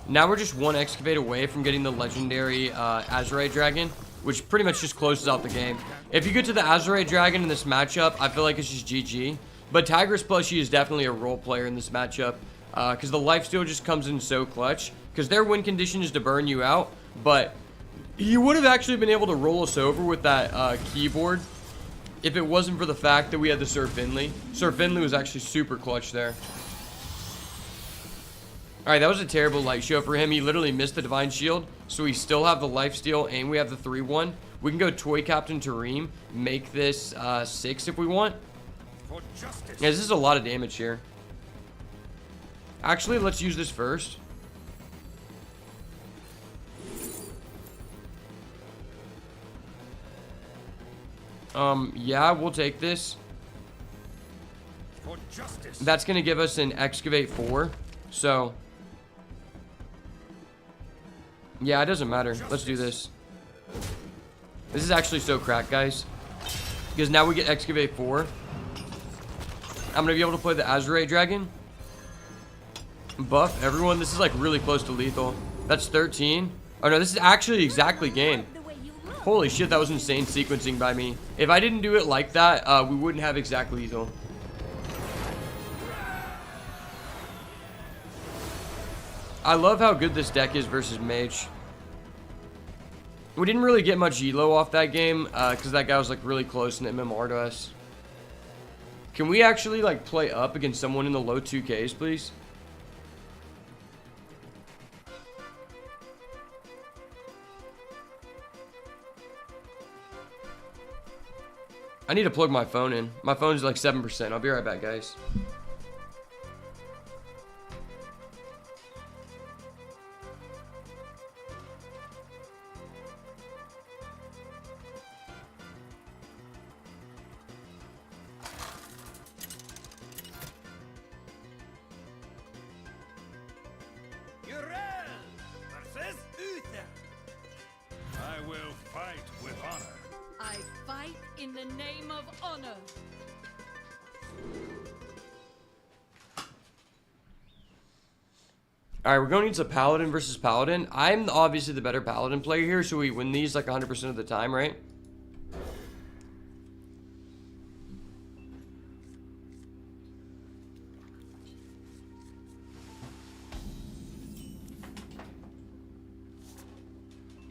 Now we're just 1 Excavate away from getting the legendary Azurite Dragon, which pretty much just closes out the game. If you get to the Azurite Dragon in this matchup, I feel like it's just GG. But Tigress Plushie is definitely a role player in this matchup, because the lifesteal just comes in so clutch. Because their win condition is to burn you out, but he would have actually been able to roll us over with that keyboard if it wasn't for the fact that we had the Sir Finley. Sir Finley was actually super clutch there. Alright, that was a terrible light show for him. He literally missed the Divine Shield, so we still have the lifesteal and we have the 3-1. We can go Toy Captain Tareem, make this 6 if we want. For justice. Yeah, this is a lot of damage here. Actually, let's use this first. Yeah, we'll take this. For justice. That's going to give us an Excavate 4. So, yeah, it doesn't matter. Let's do this. This is actually so cracked, guys. Because now we get Excavate 4. I'm going to be able to play the Azurite Dragon. Buff everyone. This is like really close to lethal. That's 13. Oh no, this is actually exactly gain. Holy shit, that was insane sequencing by me. If I didn't do it like that, we wouldn't have exact lethal. I love how good this deck is versus Mage. We didn't really get much elo off that game, because that guy was like really close in MMR to us. Can we actually like play up against someone in the low 2Ks, please? I need to plug my phone in. My phone's like 7%. I'll be right back, guys. I will fight with honor. I fight in the name of honor. Alright, we're going into Paladin versus Paladin. I'm obviously the better Paladin player here, so we win these like 100% of the time, right?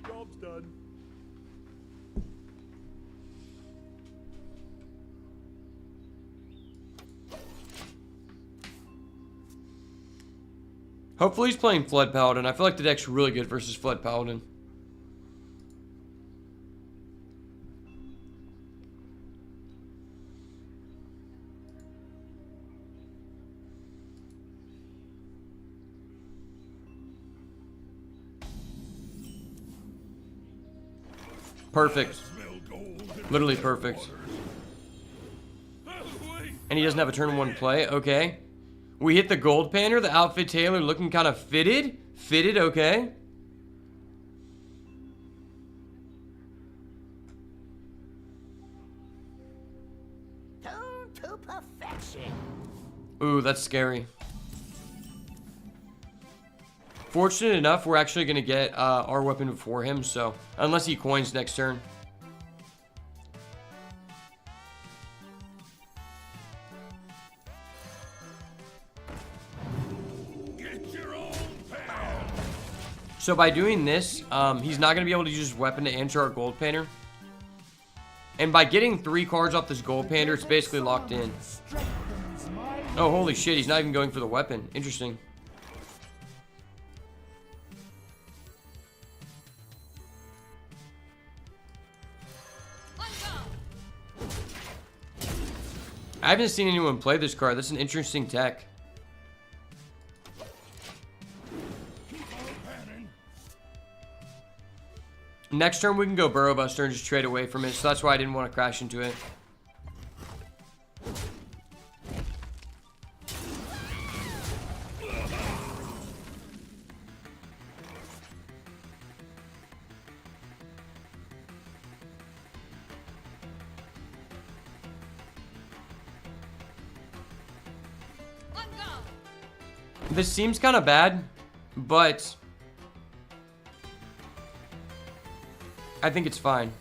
Job's done. Hopefully he's playing Flood Paladin. I feel like the deck's really good versus Flood Paladin. Perfect. Literally perfect. And he doesn't have a turn 1 play. Okay. We hit the gold painter, the outfit tailor looking kind of fitted. Fitted, okay. Tuned to perfection. Ooh, that's scary. Fortunate enough, we're actually going to get our weapon before him, so unless he coins next turn. So by doing this, he's not going to be able to use his weapon to answer our gold painter. And by getting 3 cards off this gold painter, it's basically locked in. Oh, holy shit, he's not even going for the weapon. Interesting. I haven't seen anyone play this card. That's an interesting tech. Next turn we can go Burrow Buster and just trade away from it, so that's why I didn't want to crash into it. This seems kind of bad, but I think it's fine.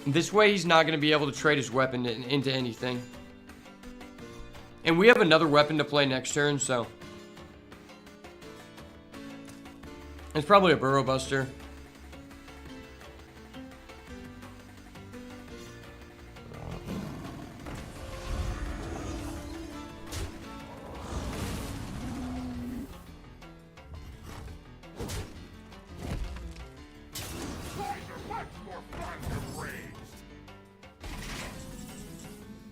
This way he's not going to be able to trade his weapon into anything. And we have another weapon to play next turn, so it's probably a Burrow Buster.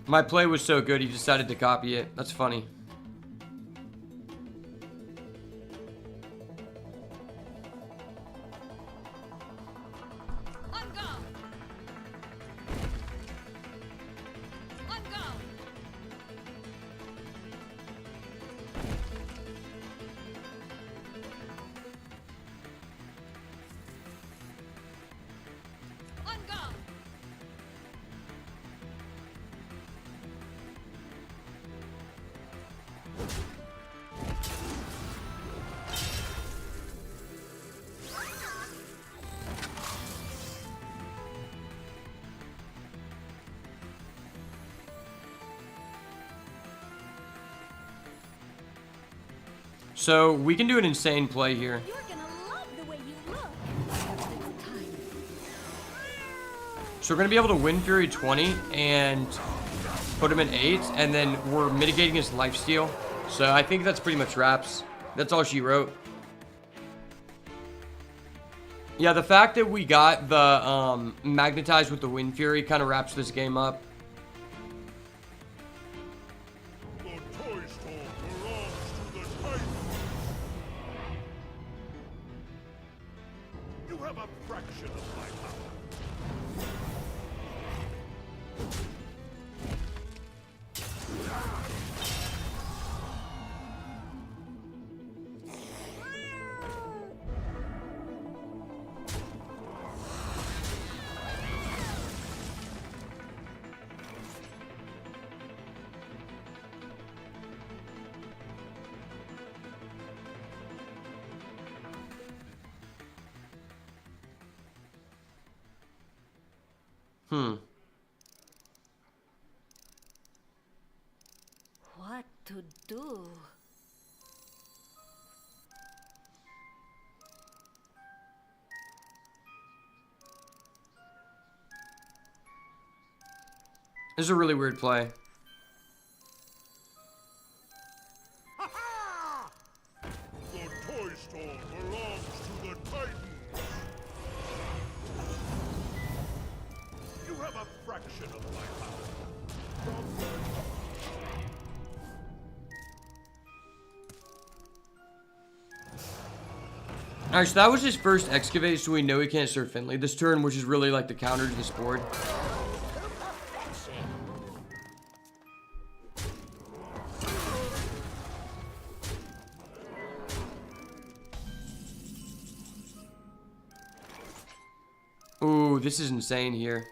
My play was so good, he decided to copy it. That's funny. On guard. On guard. On guard. So we can do an insane play here. You're gonna love the way you look. So we're going to be able to win Fury 20 and put him in 8, and then we're mitigating his lifesteal. So I think that's pretty much wraps. That's all she wrote. Yeah, the fact that we got the magnetized with the Wind Fury kind of wraps this game up. The toy store belongs to the Titan. You have a fraction of my power. What to do? This is a really weird play. The toy store belongs to the Titans. You have a fraction of my power. Alright, so that was his first Excavate, so we know he can't serve Finley this turn, which is really like the counter to this board. Ooh, this is insane here.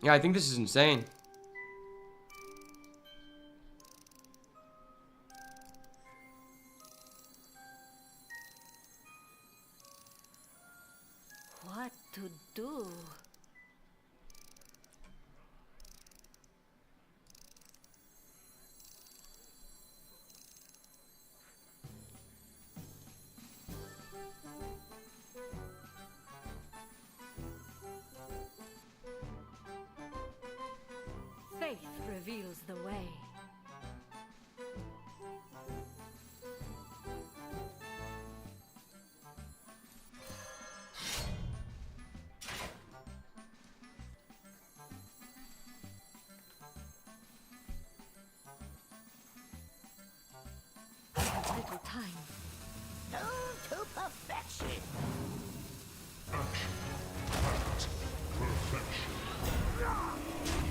Yeah, I think this is insane. What to do? Faith reveals the way. Little time. To perfection.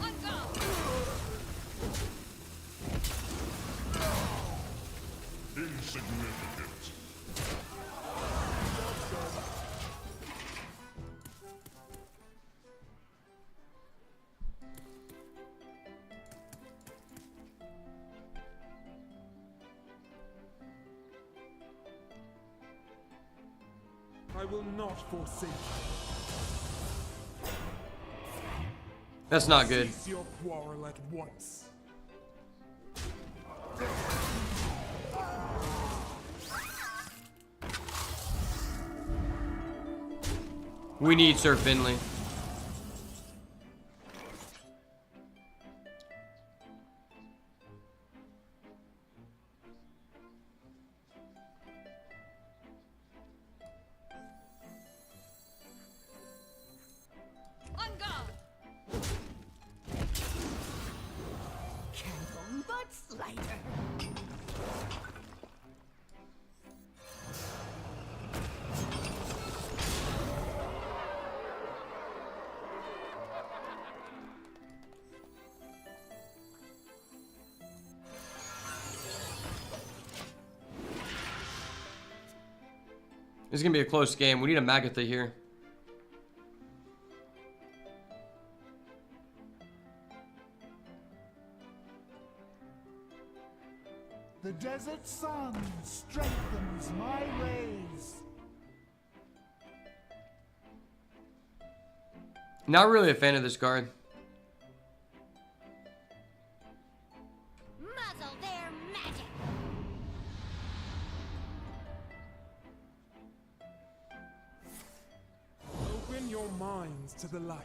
On guard. Insignificant. I will not forsake you. That's not good. Cease your quarrel at once. We need Sir Finley. On guard. This is gonna be a close game. We need a Magatha here. The desert sun strengthens my rays. Not really a fan of this card. Muzzle their magic. Open your minds to the light.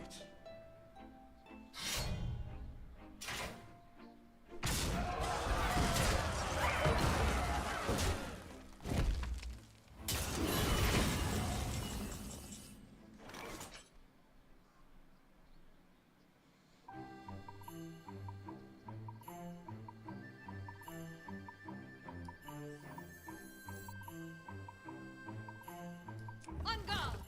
On guard!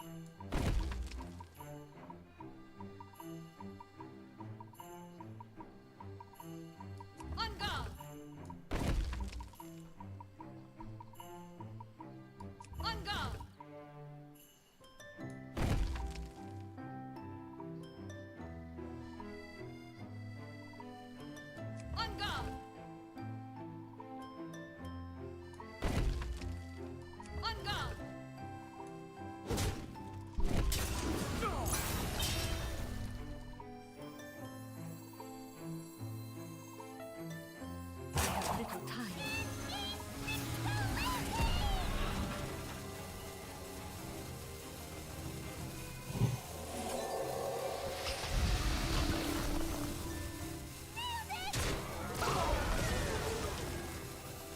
On guard! On guard! On guard! On guard! Little time.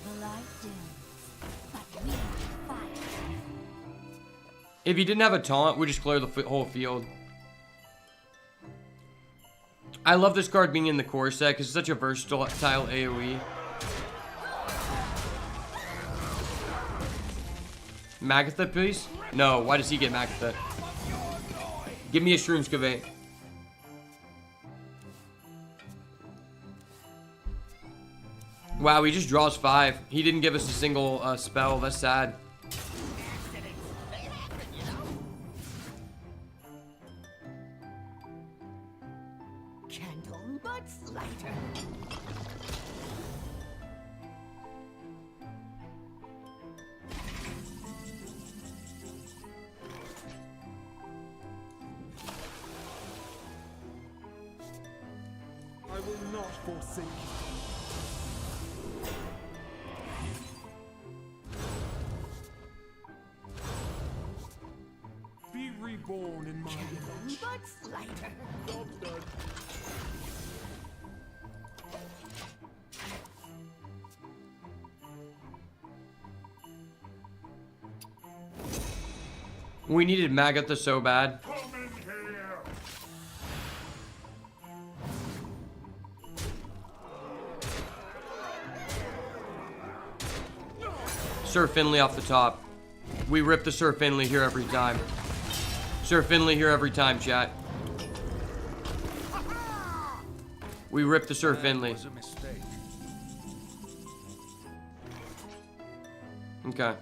The light dims, but we fire. If he didn't have a taunt, we just clear the whole field. I love this card being in the core set because it's such a versatile AoE. Magatha, please? No, why does he get Magatha? Give me a Shroom Excavate. Wow, he just draws 5. He didn't give us a single spell. That's sad. Candle butts lighter. I will not forsake you. Be reborn in my image. Butts lighter. Job's done. We needed Magatha so bad. Come in here. Sir Finley off the top. We rip the Sir Finley here every time. Sir Finley here every time, chat. We rip the Sir Finley. Was a mistake. Okay.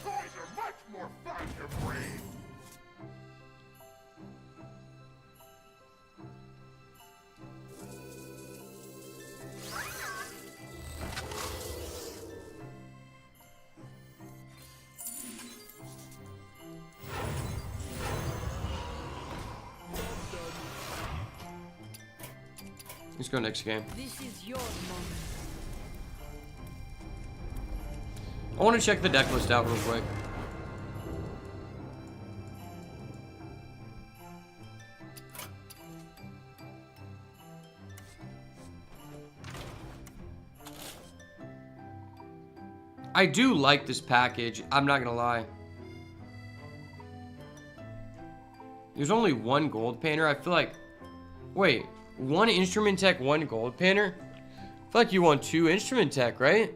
Toys are much more fun to breed. Let's go next game. This is your moment. I want to check the deck list out real quick. I do like this package. I'm not gonna lie. There's only one gold painter. I feel like... Wait. One instrument tech, one gold painter? I feel like you want 2 instrument tech, right?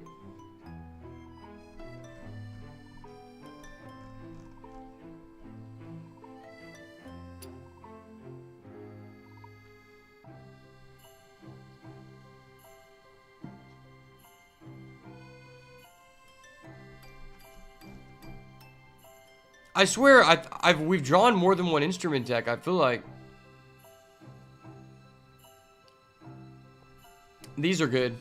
I swear, we've drawn more than one instrument deck. I feel like these are good.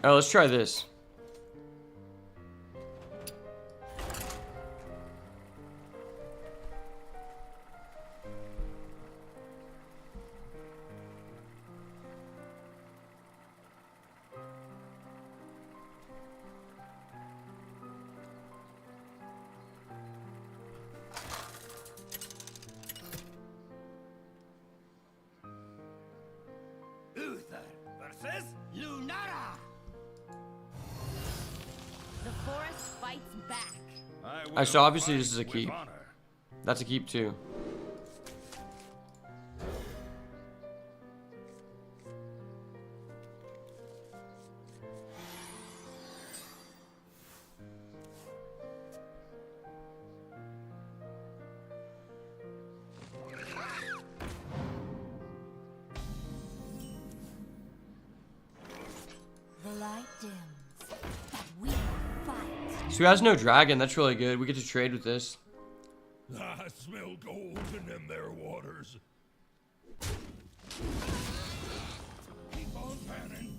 Alright, let's try this. Uther versus Lunara. The forest fights back. Alright, so obviously this is a keep. That's a keep too. The light dims, but we will fight. So he has no dragon. That's really good. We get to trade with this. I smell gold in them there waters. Keep on panning.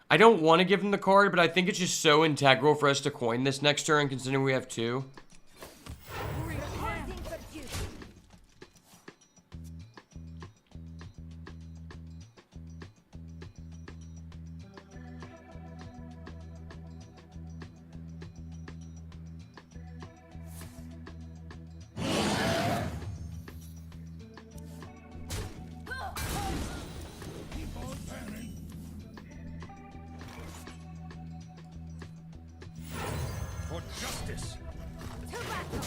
I don't want to give him the card, but I think it's just so integral for us to coin this next turn, considering we have two. For justice. To battle.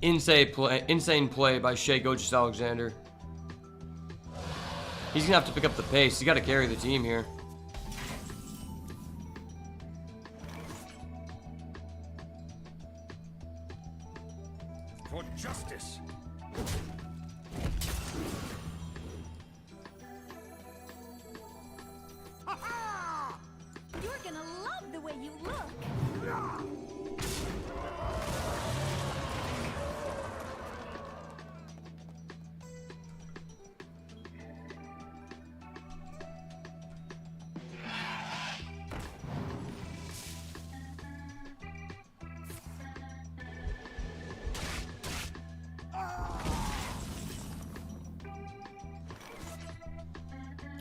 Insane play by Shea Gilgeous-Alexander. He's gonna have to pick up the pace. He's got to carry the team here. For justice. You're gonna love the way you look.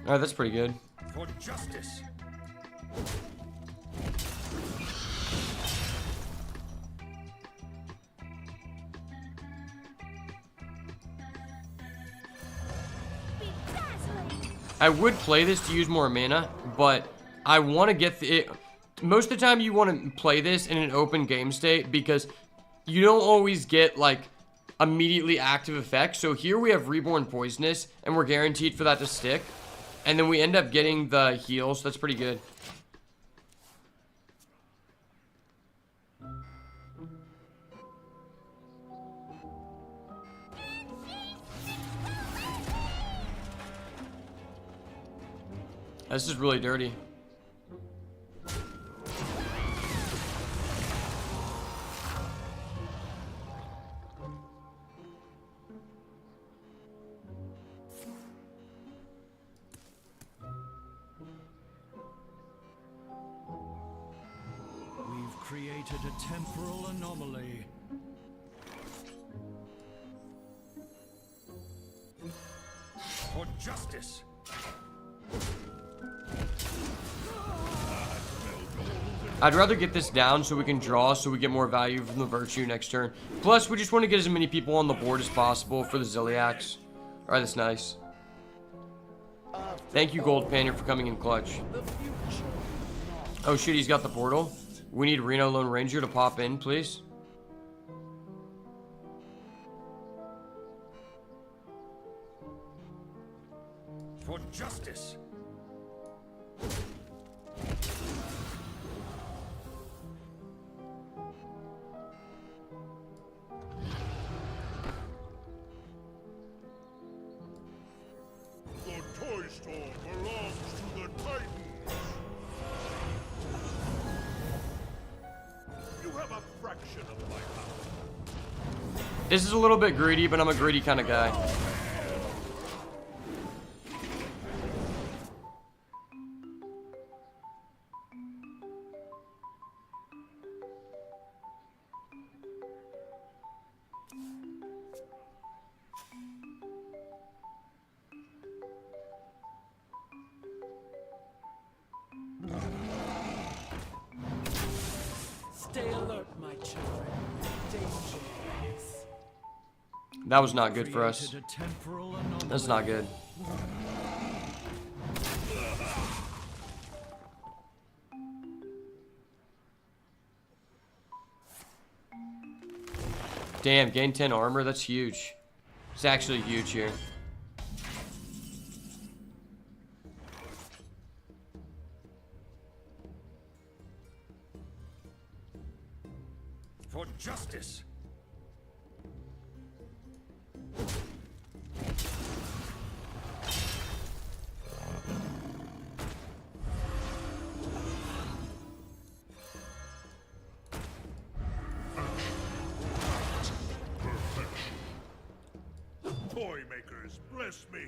Alright, that's pretty good. For justice. I would play this to use more mana, but I want to get the most of the time you want to play this in an open game state because you don't always get like immediately active effects. So here we have Reborn Poisonous and we're guaranteed for that to stick. And then we end up getting the heal, so that's pretty good. This is really dirty. We've created a temporal anomaly. For justice. I'd rather get this down so we can draw so we get more value from the Virtue next turn. Plus, we just want to get as many people on the board as possible for the Ziliacs. Alright, that's nice. Thank you, Gold Panier, for coming in clutch. Oh shit, he's got the portal. We need Reno Lone Ranger to pop in, please. For justice. The toy store belongs to the Titans. You have a fraction of my power. This is a little bit greedy, but I'm a greedy kind of guy. Stay alert, my children. Danger waits. That was not good for us. That's not good. Damn, gain 10 armor. That's huge. It's actually huge here. For justice. Toy makers, bless me.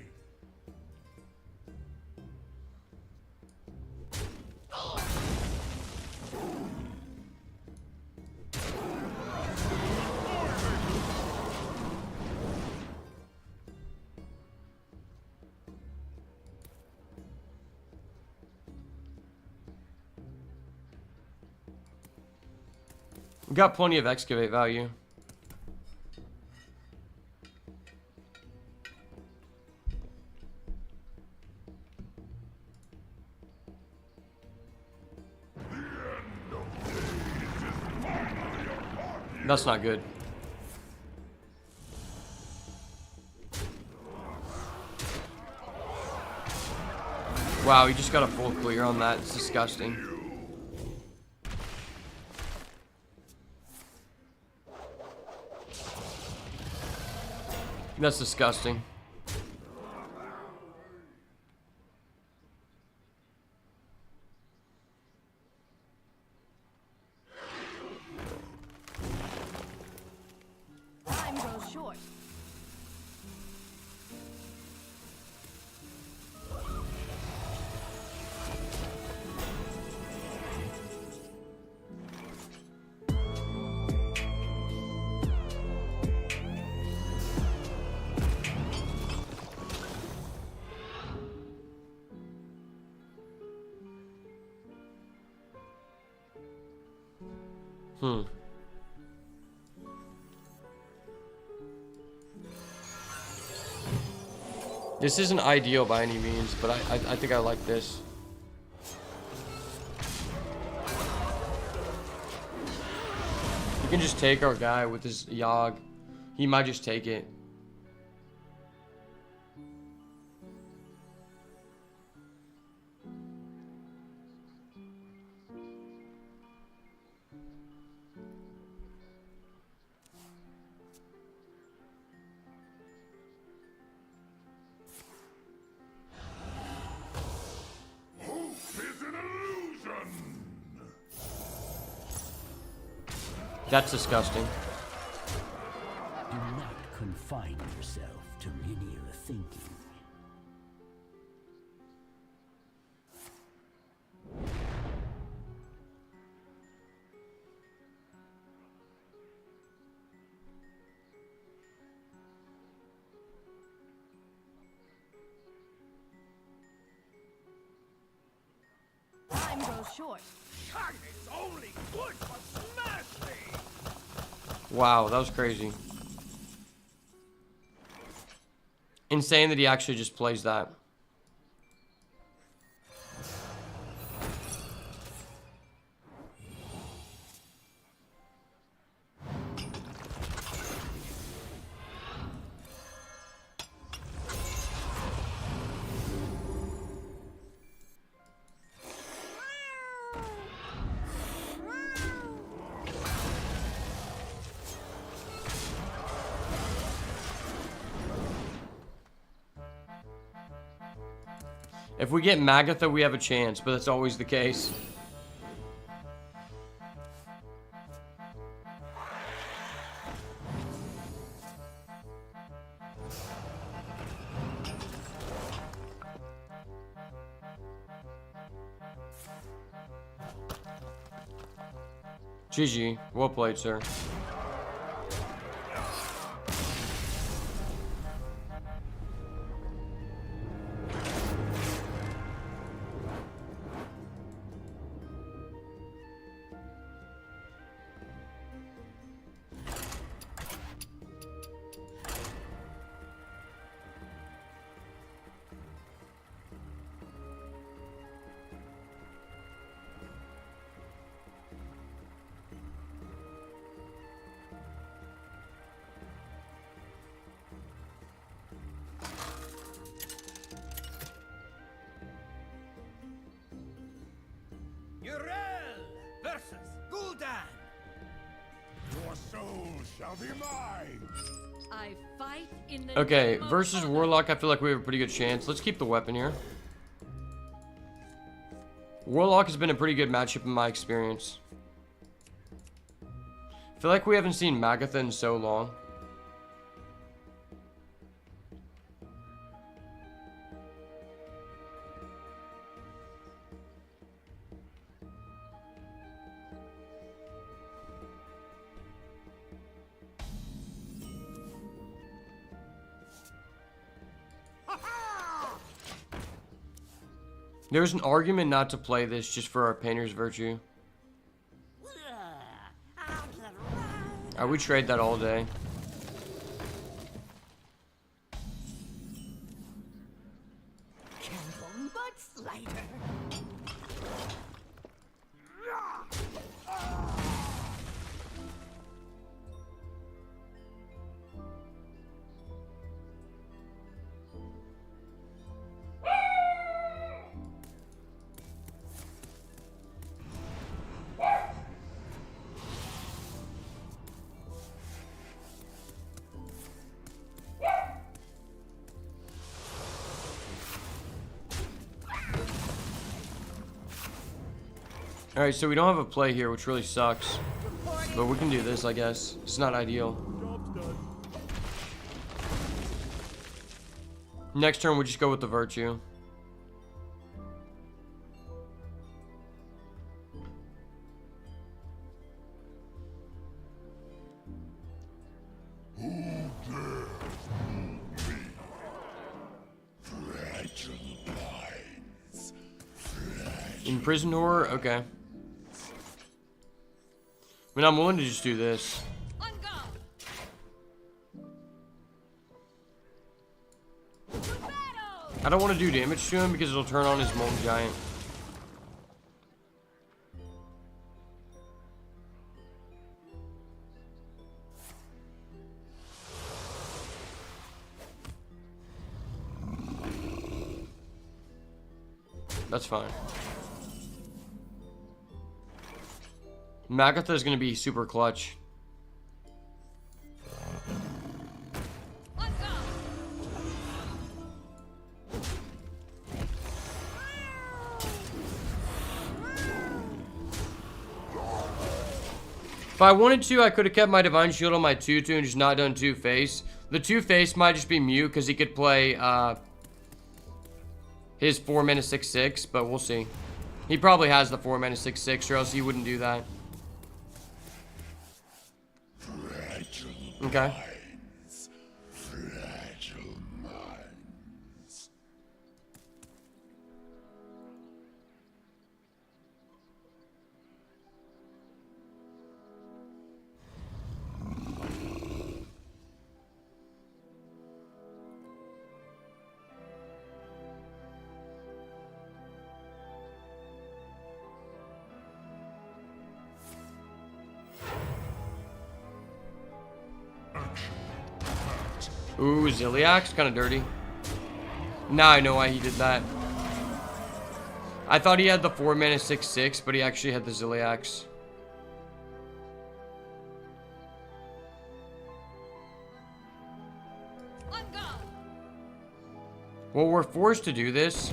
We got plenty of excavate value. That's not good. Wow, he just got a full clear on that. It's disgusting. That's disgusting. Time goes short. This isn't ideal by any means, but I think I like this. can just take our guy with his Yogg. He might just take it. That's disgusting. Do not confine yourself to linear thinking. Time goes short. It's only good for smashing! Wow, that was crazy. Insane that he actually just plays that. If we get Magatha, we have a chance, but that's always the case. GG. Well played, sir. Your soul shall be mine. I fight in the Okay, name of versus honor. Warlock, I feel like we have a pretty good chance. Let's keep the weapon here. Warlock has been a pretty good matchup in my experience. I feel like we haven't seen Magatha in so long. There's an argument not to play this just for our Painter's Virtue. I would trade that all day. Careful, mud slider. Alright, so we don't have a play here, which really sucks. But we can do this, I guess. It's not ideal. Next turn, we just go with the Virtue. Imprison Horror? Okay. I mean, I'm willing to just do this. On guard. To battle. I don't want to do damage to him because it'll turn on his Molten Giant. That's fine. Magatha is going to be super clutch. If I wanted to, I could have kept my Divine Shield on my 2/2 and just not done 2-face. The 2-face might just be mute because he could play his 4-mana 6/6, but we'll see. He probably has the 4-mana 6/6, or else he wouldn't do that. Okay. Fragile minds. Ooh, Ziliax, kind of dirty. Now I know why he did that. I thought he had the 4-mana 6/6, but he actually had the Ziliax. Well, we're forced to do this.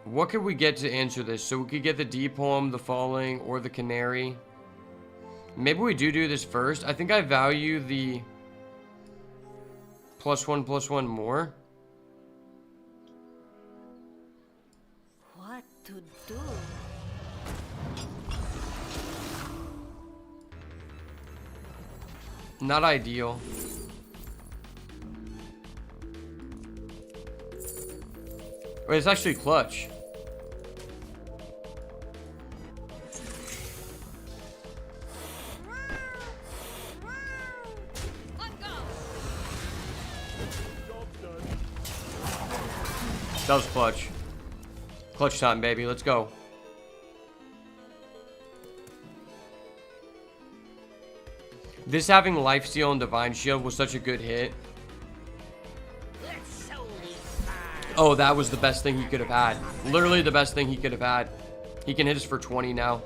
What could we get to answer this? So we could get the Deep Home, the Falling, or the Canary. Maybe we do this first. I think I value the +1/+1 more. What to do? Not ideal. Wait, it's actually clutch. That was clutch. Clutch time, baby. Let's go. This having Lifesteal and Divine Shield was such a good hit. Oh, that was the best thing he could have had. Literally the best thing he could have had. He can hit us for 20 now.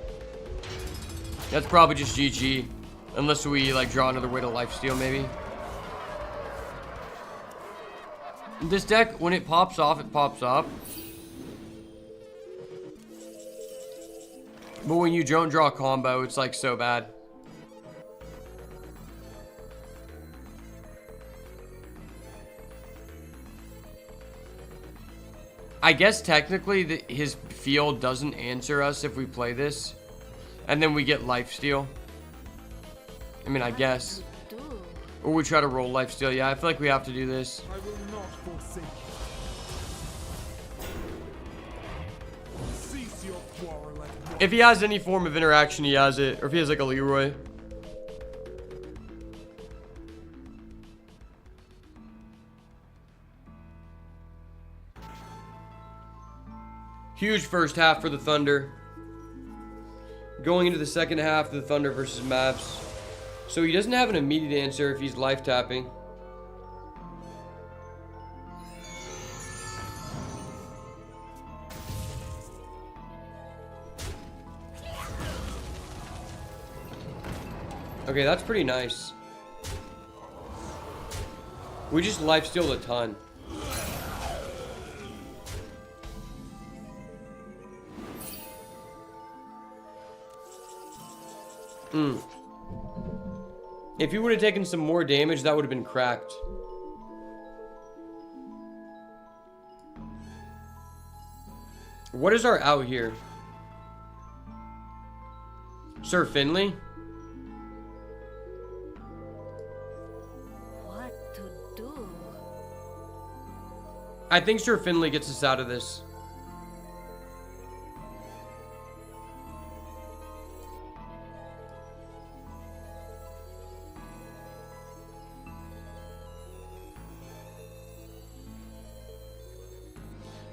That's probably just GG. Unless we like draw another way to Lifesteal maybe. This deck, when it pops off, it pops up. But when you don't draw a combo, it's like so bad. I guess technically his field doesn't answer us if we play this. And then we get Lifesteal. I mean, I guess. Or we try to roll Lifesteal. Yeah, I feel like we have to do this. I will not forsake you. Cease your quarrel at once. If he has any form of interaction, he has it. Or if he has like a Leroy. Huge first half for the Thunder. Going into the second half, the Thunder versus Mavs. So he doesn't have an immediate answer if he's life tapping. Okay, that's pretty nice. We just lifestealed a ton. If he would have taken some more damage, that would have been cracked. What is our out here? Sir Finley? What to do? I think Sir Finley gets us out of this.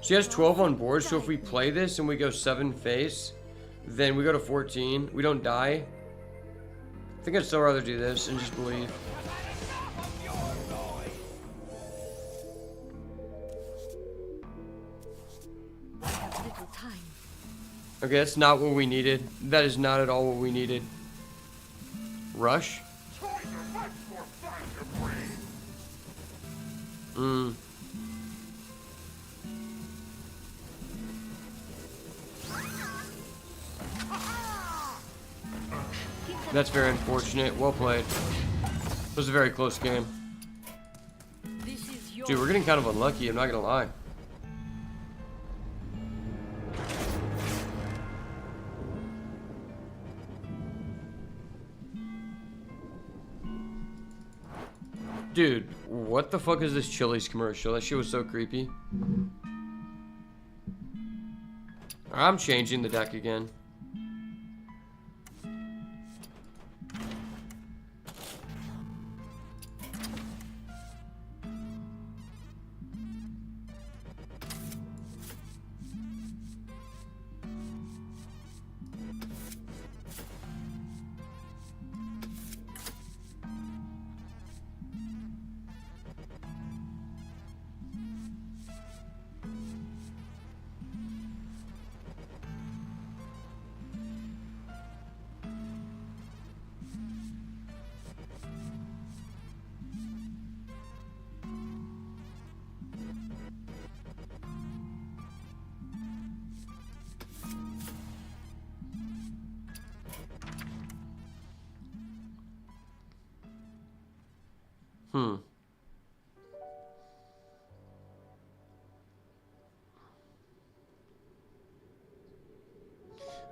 She has 12 on board, so if we play this and we go 7 face, then we go to 14. We don't die. I think I'd still rather do this and just believe. I have little Okay, that's not what we needed. That is not at all what we needed. Rush? That's very unfortunate. Well played. It was a very close game. Dude, we're getting kind of unlucky, I'm not gonna lie. Dude, what the fuck is this Chili's commercial? That shit was so creepy. I'm changing the deck again.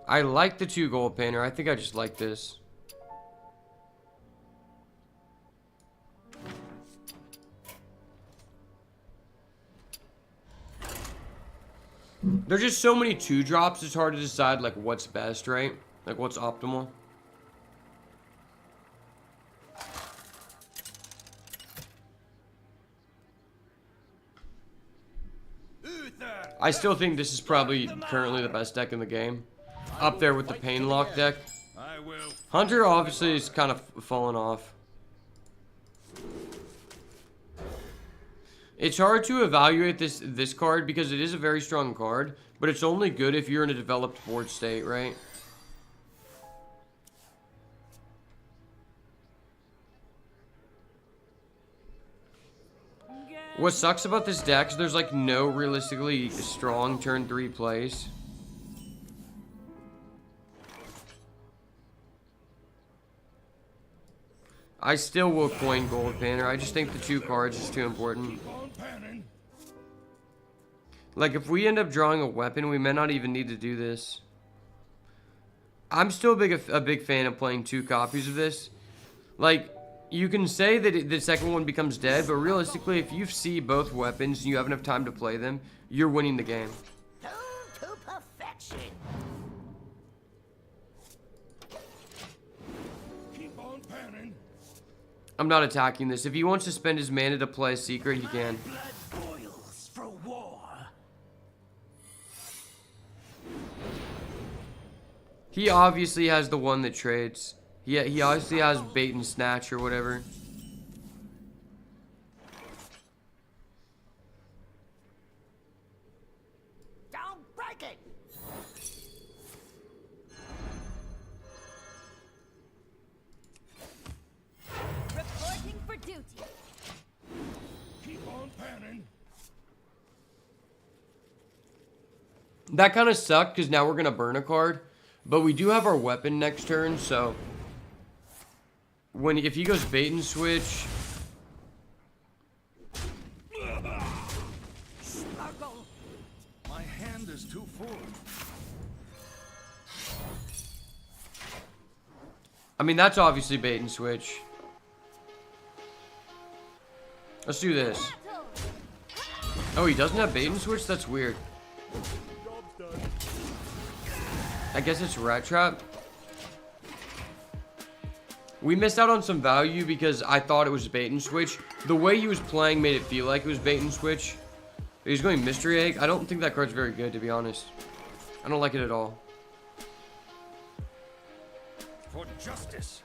I like the 2 gold painter. I think I just like this. There's just so many 2 drops, it's hard to decide like what's best, right? Like what's optimal. I still think this is probably currently the best deck in the game. Up there with the Pain Lock deck. Hunter obviously is kind of fallen off. It's hard to evaluate this card because it is a very strong card, but it's only good if you're in a developed board state, right? What sucks about this deck is there's like no realistically strong turn 3 plays. I still will coin Gold Painter. I just think the 2 cards is too important. Like if we end up drawing a weapon, we may not even need to do this. I'm still a big fan of playing 2 copies of this. Like, you can say that the second one becomes dead, but realistically, if you see both weapons and you have enough time to play them, you're winning the game. To perfection. Keep on panning. I'm not attacking this. If he wants to spend his mana to play a secret, he can. Blood boils for war. He obviously has the one that trades. He obviously has bait and snatch or whatever. Don't break it. Reporting for duty. Keep on panning. That kind of sucked because now we're going to burn a card. But we do have our weapon next turn, so... if he goes bait and switch... My hand is too full. I mean, that's obviously bait and switch. Let's do this. Oh, he doesn't have bait and switch? That's weird. I guess it's Rat Trap. We missed out on some value because I thought it was bait and switch. The way he was playing made it feel like it was bait and switch. He's going Mystery Egg. I don't think that card's very good, to be honest. I don't like it at all. For justice.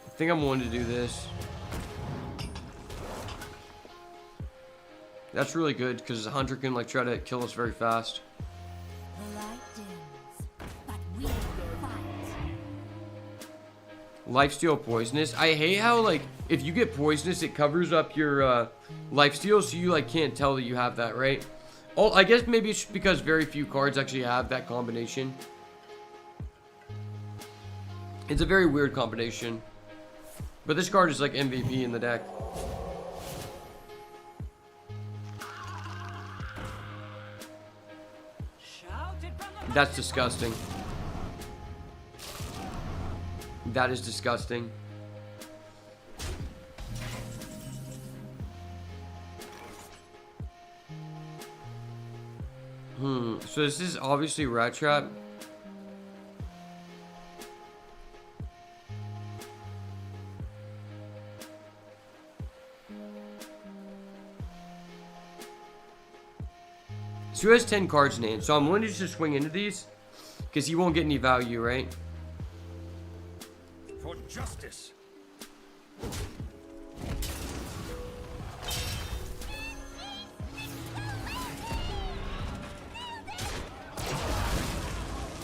I think I'm willing to do this. That's really good because the hunter can like try to kill us very fast. The light dims, but we fight. Lifesteal poisonous. I hate how like if you get poisonous, it covers up your lifesteal, so you like can't tell that you have that, right? Oh, I guess maybe it's because very few cards actually have that combination. It's a very weird combination. But this card is like MVP in the deck. That's disgusting. That is disgusting. So this is obviously Rat Trap. So he has 10 cards in hand. So I'm willing to just swing into these because he won't get any value, right? For justice.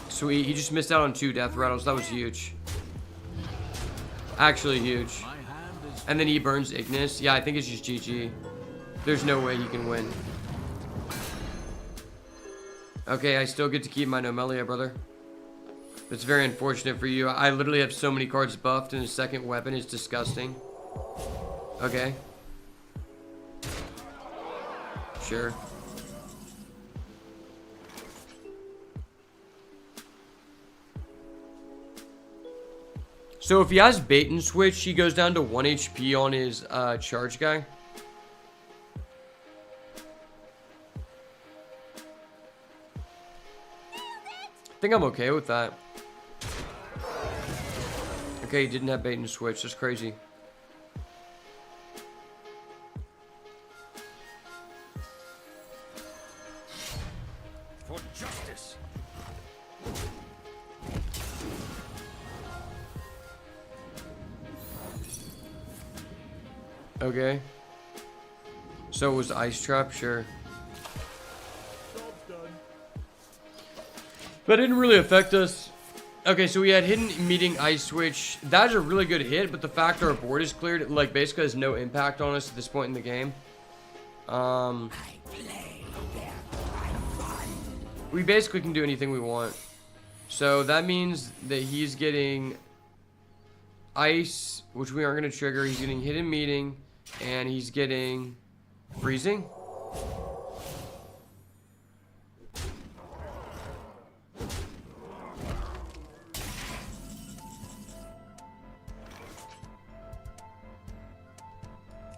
Sweet, he just missed out on 2 death rattles. That was huge. Actually huge. And then he burns Ignis. Yeah, I think it's just GG. There's no way he can win. Okay, I still get to keep my Nomelia, brother. That's very unfortunate for you. I literally have so many cards buffed, and his second weapon is disgusting. Okay. Sure. So if he has bait and switch, he goes down to 1 HP on his charge guy. I think I'm okay with that. Okay, he didn't have bait and switch. That's crazy. For justice. Okay. So it was Ice Trap, sure. That didn't really affect us. Okay, so we had hidden meeting Ice Switch. That is a really good hit, but the fact our board is cleared, like, basically has no impact on us at this point in the game. We basically can do anything we want. So that means that he's getting Ice, which we aren't going to trigger. He's getting hidden meeting, and he's getting freezing.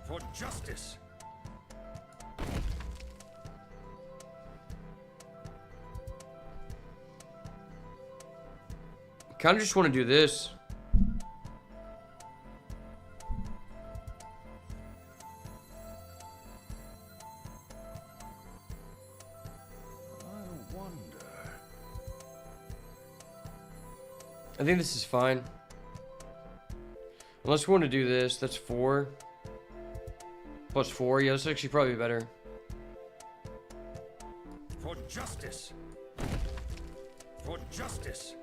For justice. Kind of just want to do this. I think this is fine. Unless we want to do this, that's 4. Plus 4, yeah, that's actually probably better. For justice. For justice.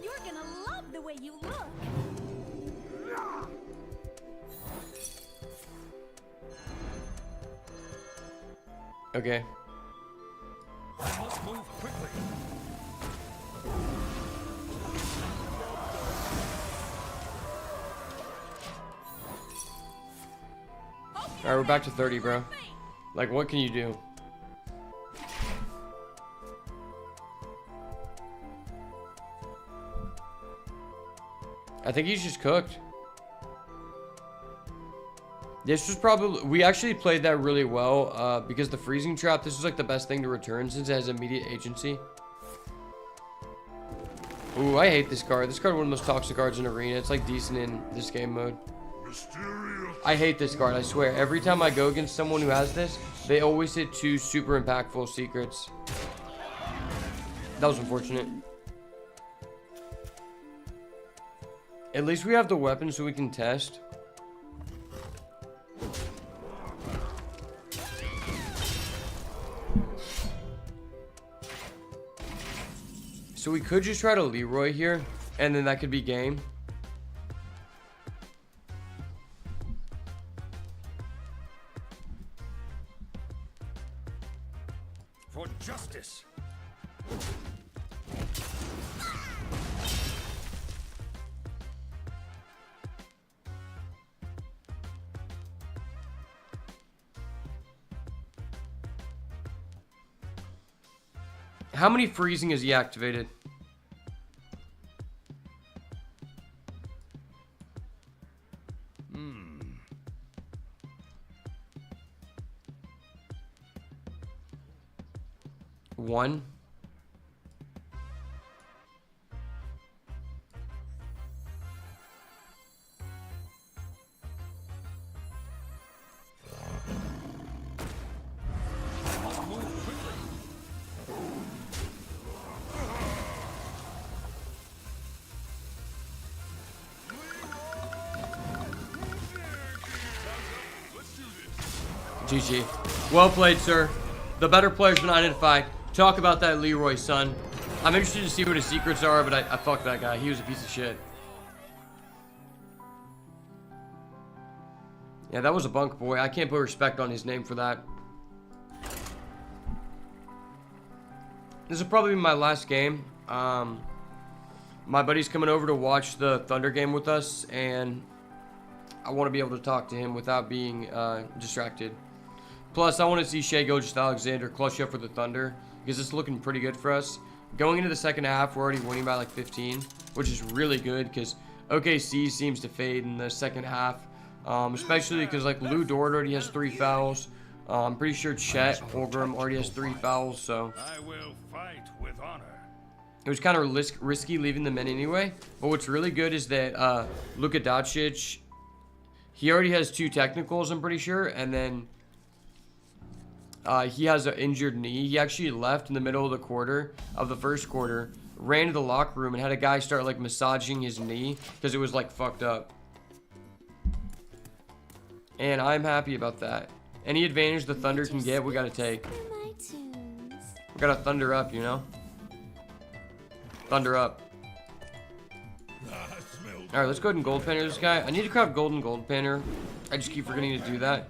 You're gonna love the way you look. Okay. I must move quickly. Alright, we're back to 30, bro. Like, what can you do? I think he's just cooked. This was probably... We actually played that really well because the freezing trap, this was like the best thing to return since it has immediate agency. Ooh, I hate this card. This card is one of the most toxic cards in Arena. It's like decent in this game mode. I hate this card, I swear. Every time I go against someone who has this, they always hit 2 super impactful secrets. That was unfortunate. At least we have the weapon so we can test. So we could just try to Leroy here, and then that could be game. For justice. How many freezing has he activated? One. GG. Well played, sir. The better player's been identified. Talk about that Leroy, son. I'm interested to see what his secrets are, but I fucked that guy. He was a piece of shit. Yeah, that was a bunk boy. I can't put respect on his name for that. This will probably be my last game. My buddy's coming over to watch the Thunder game with us, and I want to be able to talk to him without being distracted. Plus, I want to see Shea Gilgeous-Alexander clutch up for the Thunder, because it's looking pretty good for us. Going into the second half, we're already winning by like 15, which is really good, because OKC seems to fade in the second half, especially because like Lou Dort already has 3 fouls. I'm pretty sure Chet Holmgren already has 3 fouls, so I will fight with honor. it was kind of risky leaving them in anyway. But what's really good is that Luka Doncic, he already has 2 technicals, I'm pretty sure, and then he has an injured knee. He actually left in the middle of the quarter, of the first quarter, ran to the locker room and had a guy start like massaging his knee because it was like fucked up. And I'm happy about that. Any advantage the Thunder can get, we gotta take. We gotta thunder up, you know? Thunder up. Alright, let's go ahead and gold panner this guy. I need to craft golden gold panner. I just keep forgetting to do that.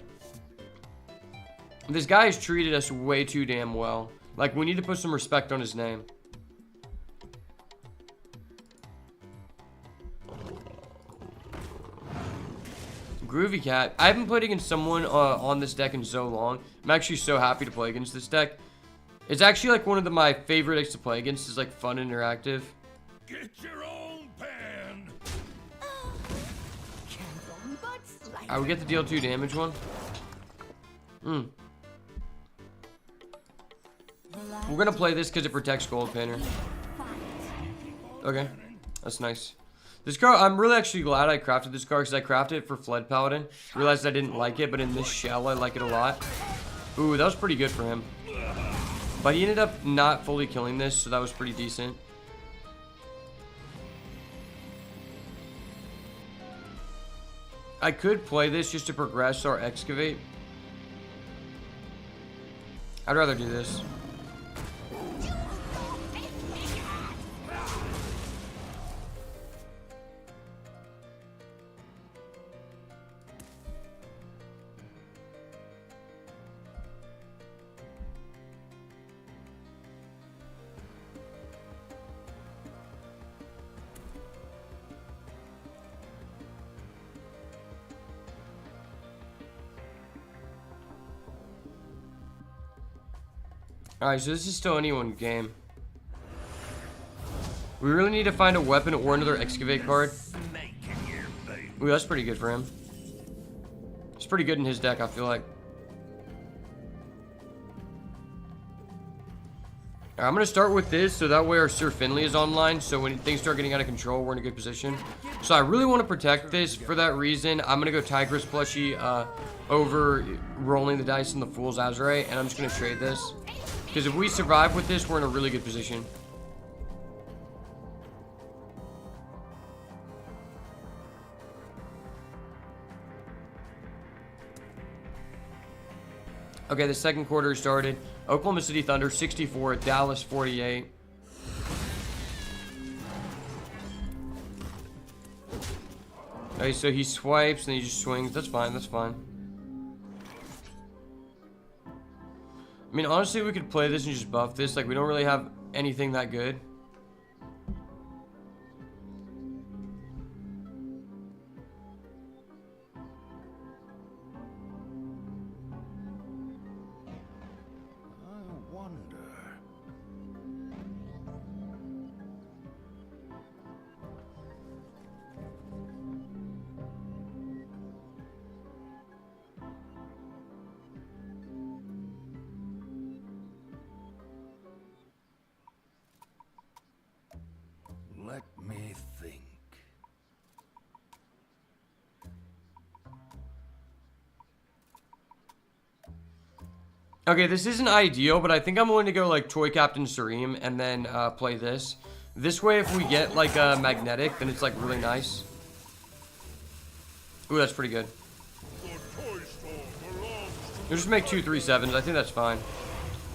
This guy has treated us way too damn well. Like, we need to put some respect on his name. Groovy Cat. I haven't played against someone on this deck in so long. I'm actually so happy to play against this deck. It's actually like one of my favorite decks to play against. It's like fun and interactive. Get your own pan. Alright, we get the deal 2 damage one. We're gonna play this because it protects gold panner. Okay, that's nice. This card, I'm really actually glad I crafted this card because I crafted it for Fled Paladin. Realized I didn't like it, but in this shell, I like it a lot. Ooh, that was pretty good for him. But he ended up not fully killing this, so that was pretty decent. I could play this just to progress our Excavate. I'd rather do this. Alright, so this is still anyone game. We really need to find a weapon or another Excavate card. Ooh, that's pretty good for him. It's pretty good in his deck, I feel like. Alright, I'm going to start with this, so that way our Sir Finley is online, so when things start getting out of control, we're in a good position. So I really want to protect this. For that reason, I'm going to go Tigress plushie over rolling the dice in the Fool's Azurite, and I'm just going to trade this. Because if we survive with this, we're in a really good position. Okay, the second quarter started. Oklahoma City Thunder 64, Dallas 48. Okay, so he swipes and he just swings. That's fine, that's fine. I mean, honestly, we could play this and just buff this. Like, we don't really have anything that good. I wonder. Let me think. Okay, this isn't ideal, but I think I'm willing to go like Toy Captain Sareem and then play this. This way, if we get like a magnetic, then it's like really nice. Ooh, that's pretty good. We'll just make 2 3-7s. I think that's fine.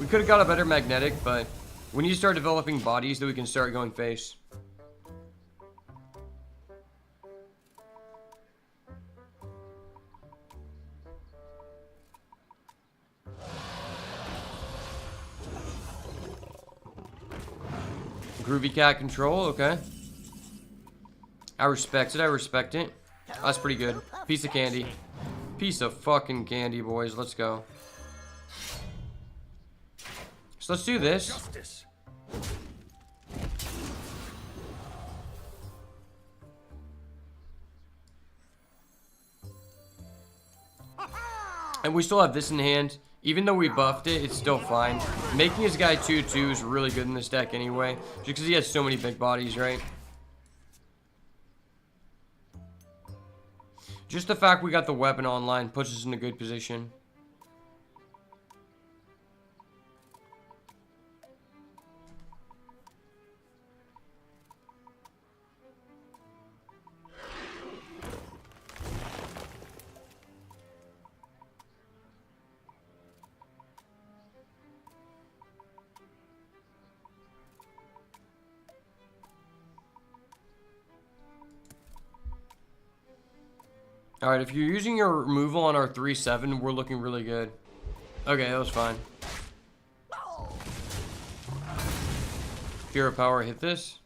We could have got a better magnetic, but we need to start developing bodies that we can start going face. Groovy cat control, okay. I respect it, I respect it. That's pretty good. Piece of candy. Piece of fucking candy, boys. Let's go. So let's do this. Justice. And we still have this in hand. Even though we buffed it, it's still fine. Making his guy 2/2 is really good in this deck anyway. Just because he has so many big bodies, right? Just the fact we got the weapon online puts us in a good position. Alright, if you're using your removal on our 3-7, we're looking really good. Okay, that was fine. Hero power, hit this.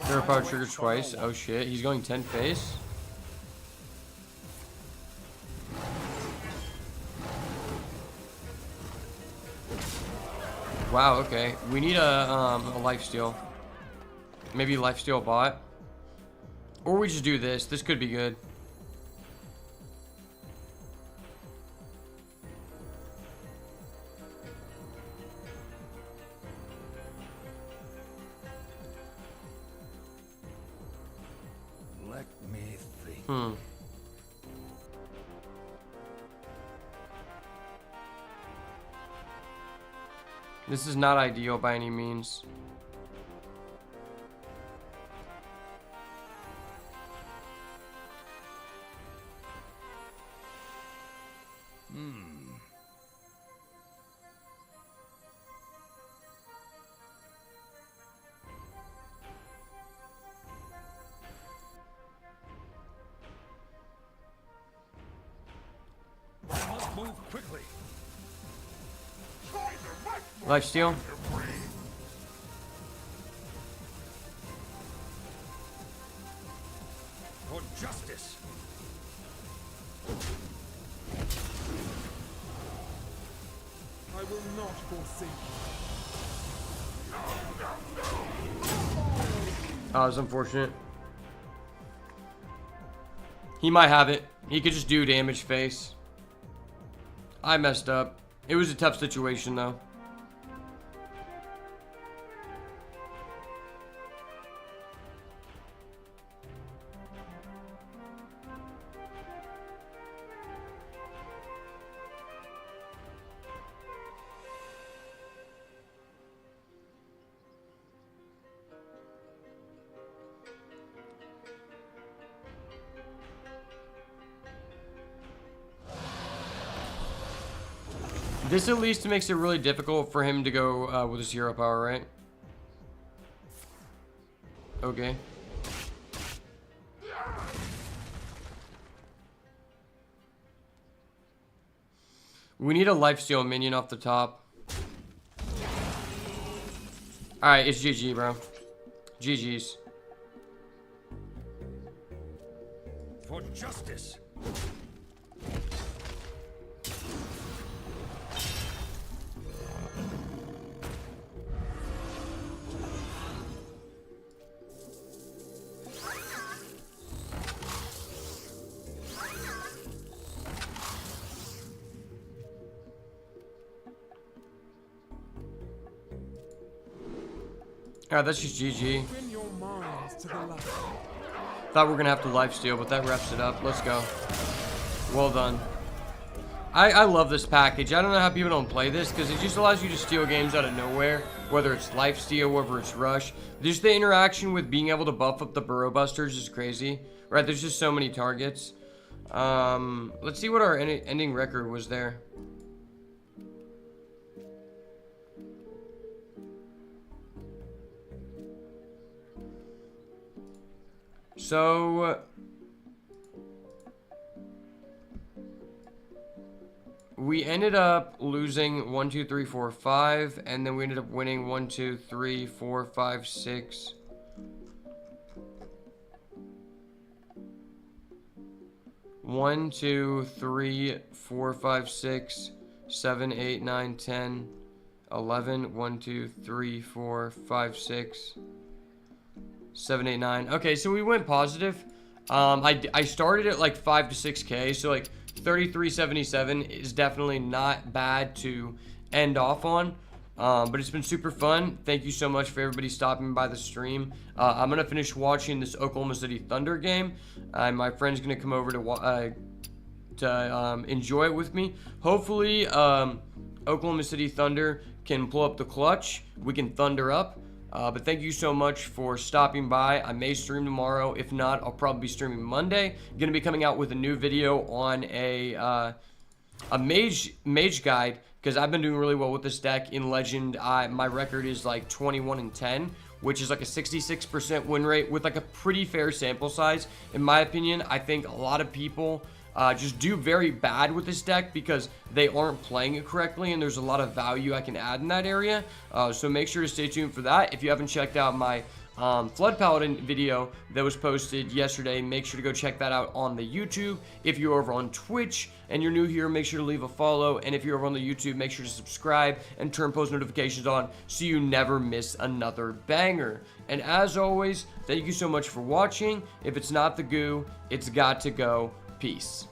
Hero power triggers twice. Oh shit, he's going 10 face. Wow, okay. We need a lifesteal. Maybe lifesteal bot. Or we just do this. This could be good. Let me think. This is not ideal by any means. Must move quickly. Lifesteal. For justice. I will not forsake Oh, that was unfortunate. He might have it. He could just do damage face. I messed up. It was a tough situation though. This at least makes it really difficult for him to go with his hero power, right? Okay. We need a lifesteal minion off the top. Alright, it's GG, bro. GG's. For justice. Alright, that's just GG. Thought we were gonna have to lifesteal, but that wraps it up. Let's go. Well done. I love this package. I don't know how people don't play this, because it just allows you to steal games out of nowhere. Whether it's lifesteal, whether it's rush. Just the interaction with being able to buff up the burrow busters is crazy. Right, there's just so many targets. Let's see what our ending record was there. So we ended up losing 1, 2, 3, 4, 5, and then we ended up winning 1, 2, 3, 4, 5, 6. 1, 2, 3, 4, 5, 6, 7, 8, 9, 10, 11. 1, 2, 3, 4, 5, 6. 7, 8, 9. Okay, so we went positive. I started at like 5 to 6K, so like 33.77 is definitely not bad to end off on. But it's been super fun. Thank you so much for everybody stopping by the stream. I'm gonna finish watching this Oklahoma City Thunder game. My friend's gonna come over to enjoy it with me. Hopefully, Oklahoma City Thunder can pull up the clutch. We can thunder up. But thank you so much for stopping by. I may stream tomorrow. If not, I'll probably be streaming Monday. Gonna be coming out with a new video on a mage guide, because I've been doing really well with this deck in Legend. My record is like 21-10, which is like a 66% win rate with like a pretty fair sample size. In my opinion, I think a lot of people just do very bad with this deck because they aren't playing it correctly, and there's a lot of value I can add in that area. So make sure to stay tuned for that. If you haven't checked out my Flood Paladin video that was posted yesterday, make sure to go check that out on the YouTube. If you're over on Twitch and you're new here, make sure to leave a follow, and if you're over on the YouTube, make sure to subscribe and turn post notifications on so you never miss another banger. And as always, thank you so much for watching. If it's not the goo, it's got to go. Peace.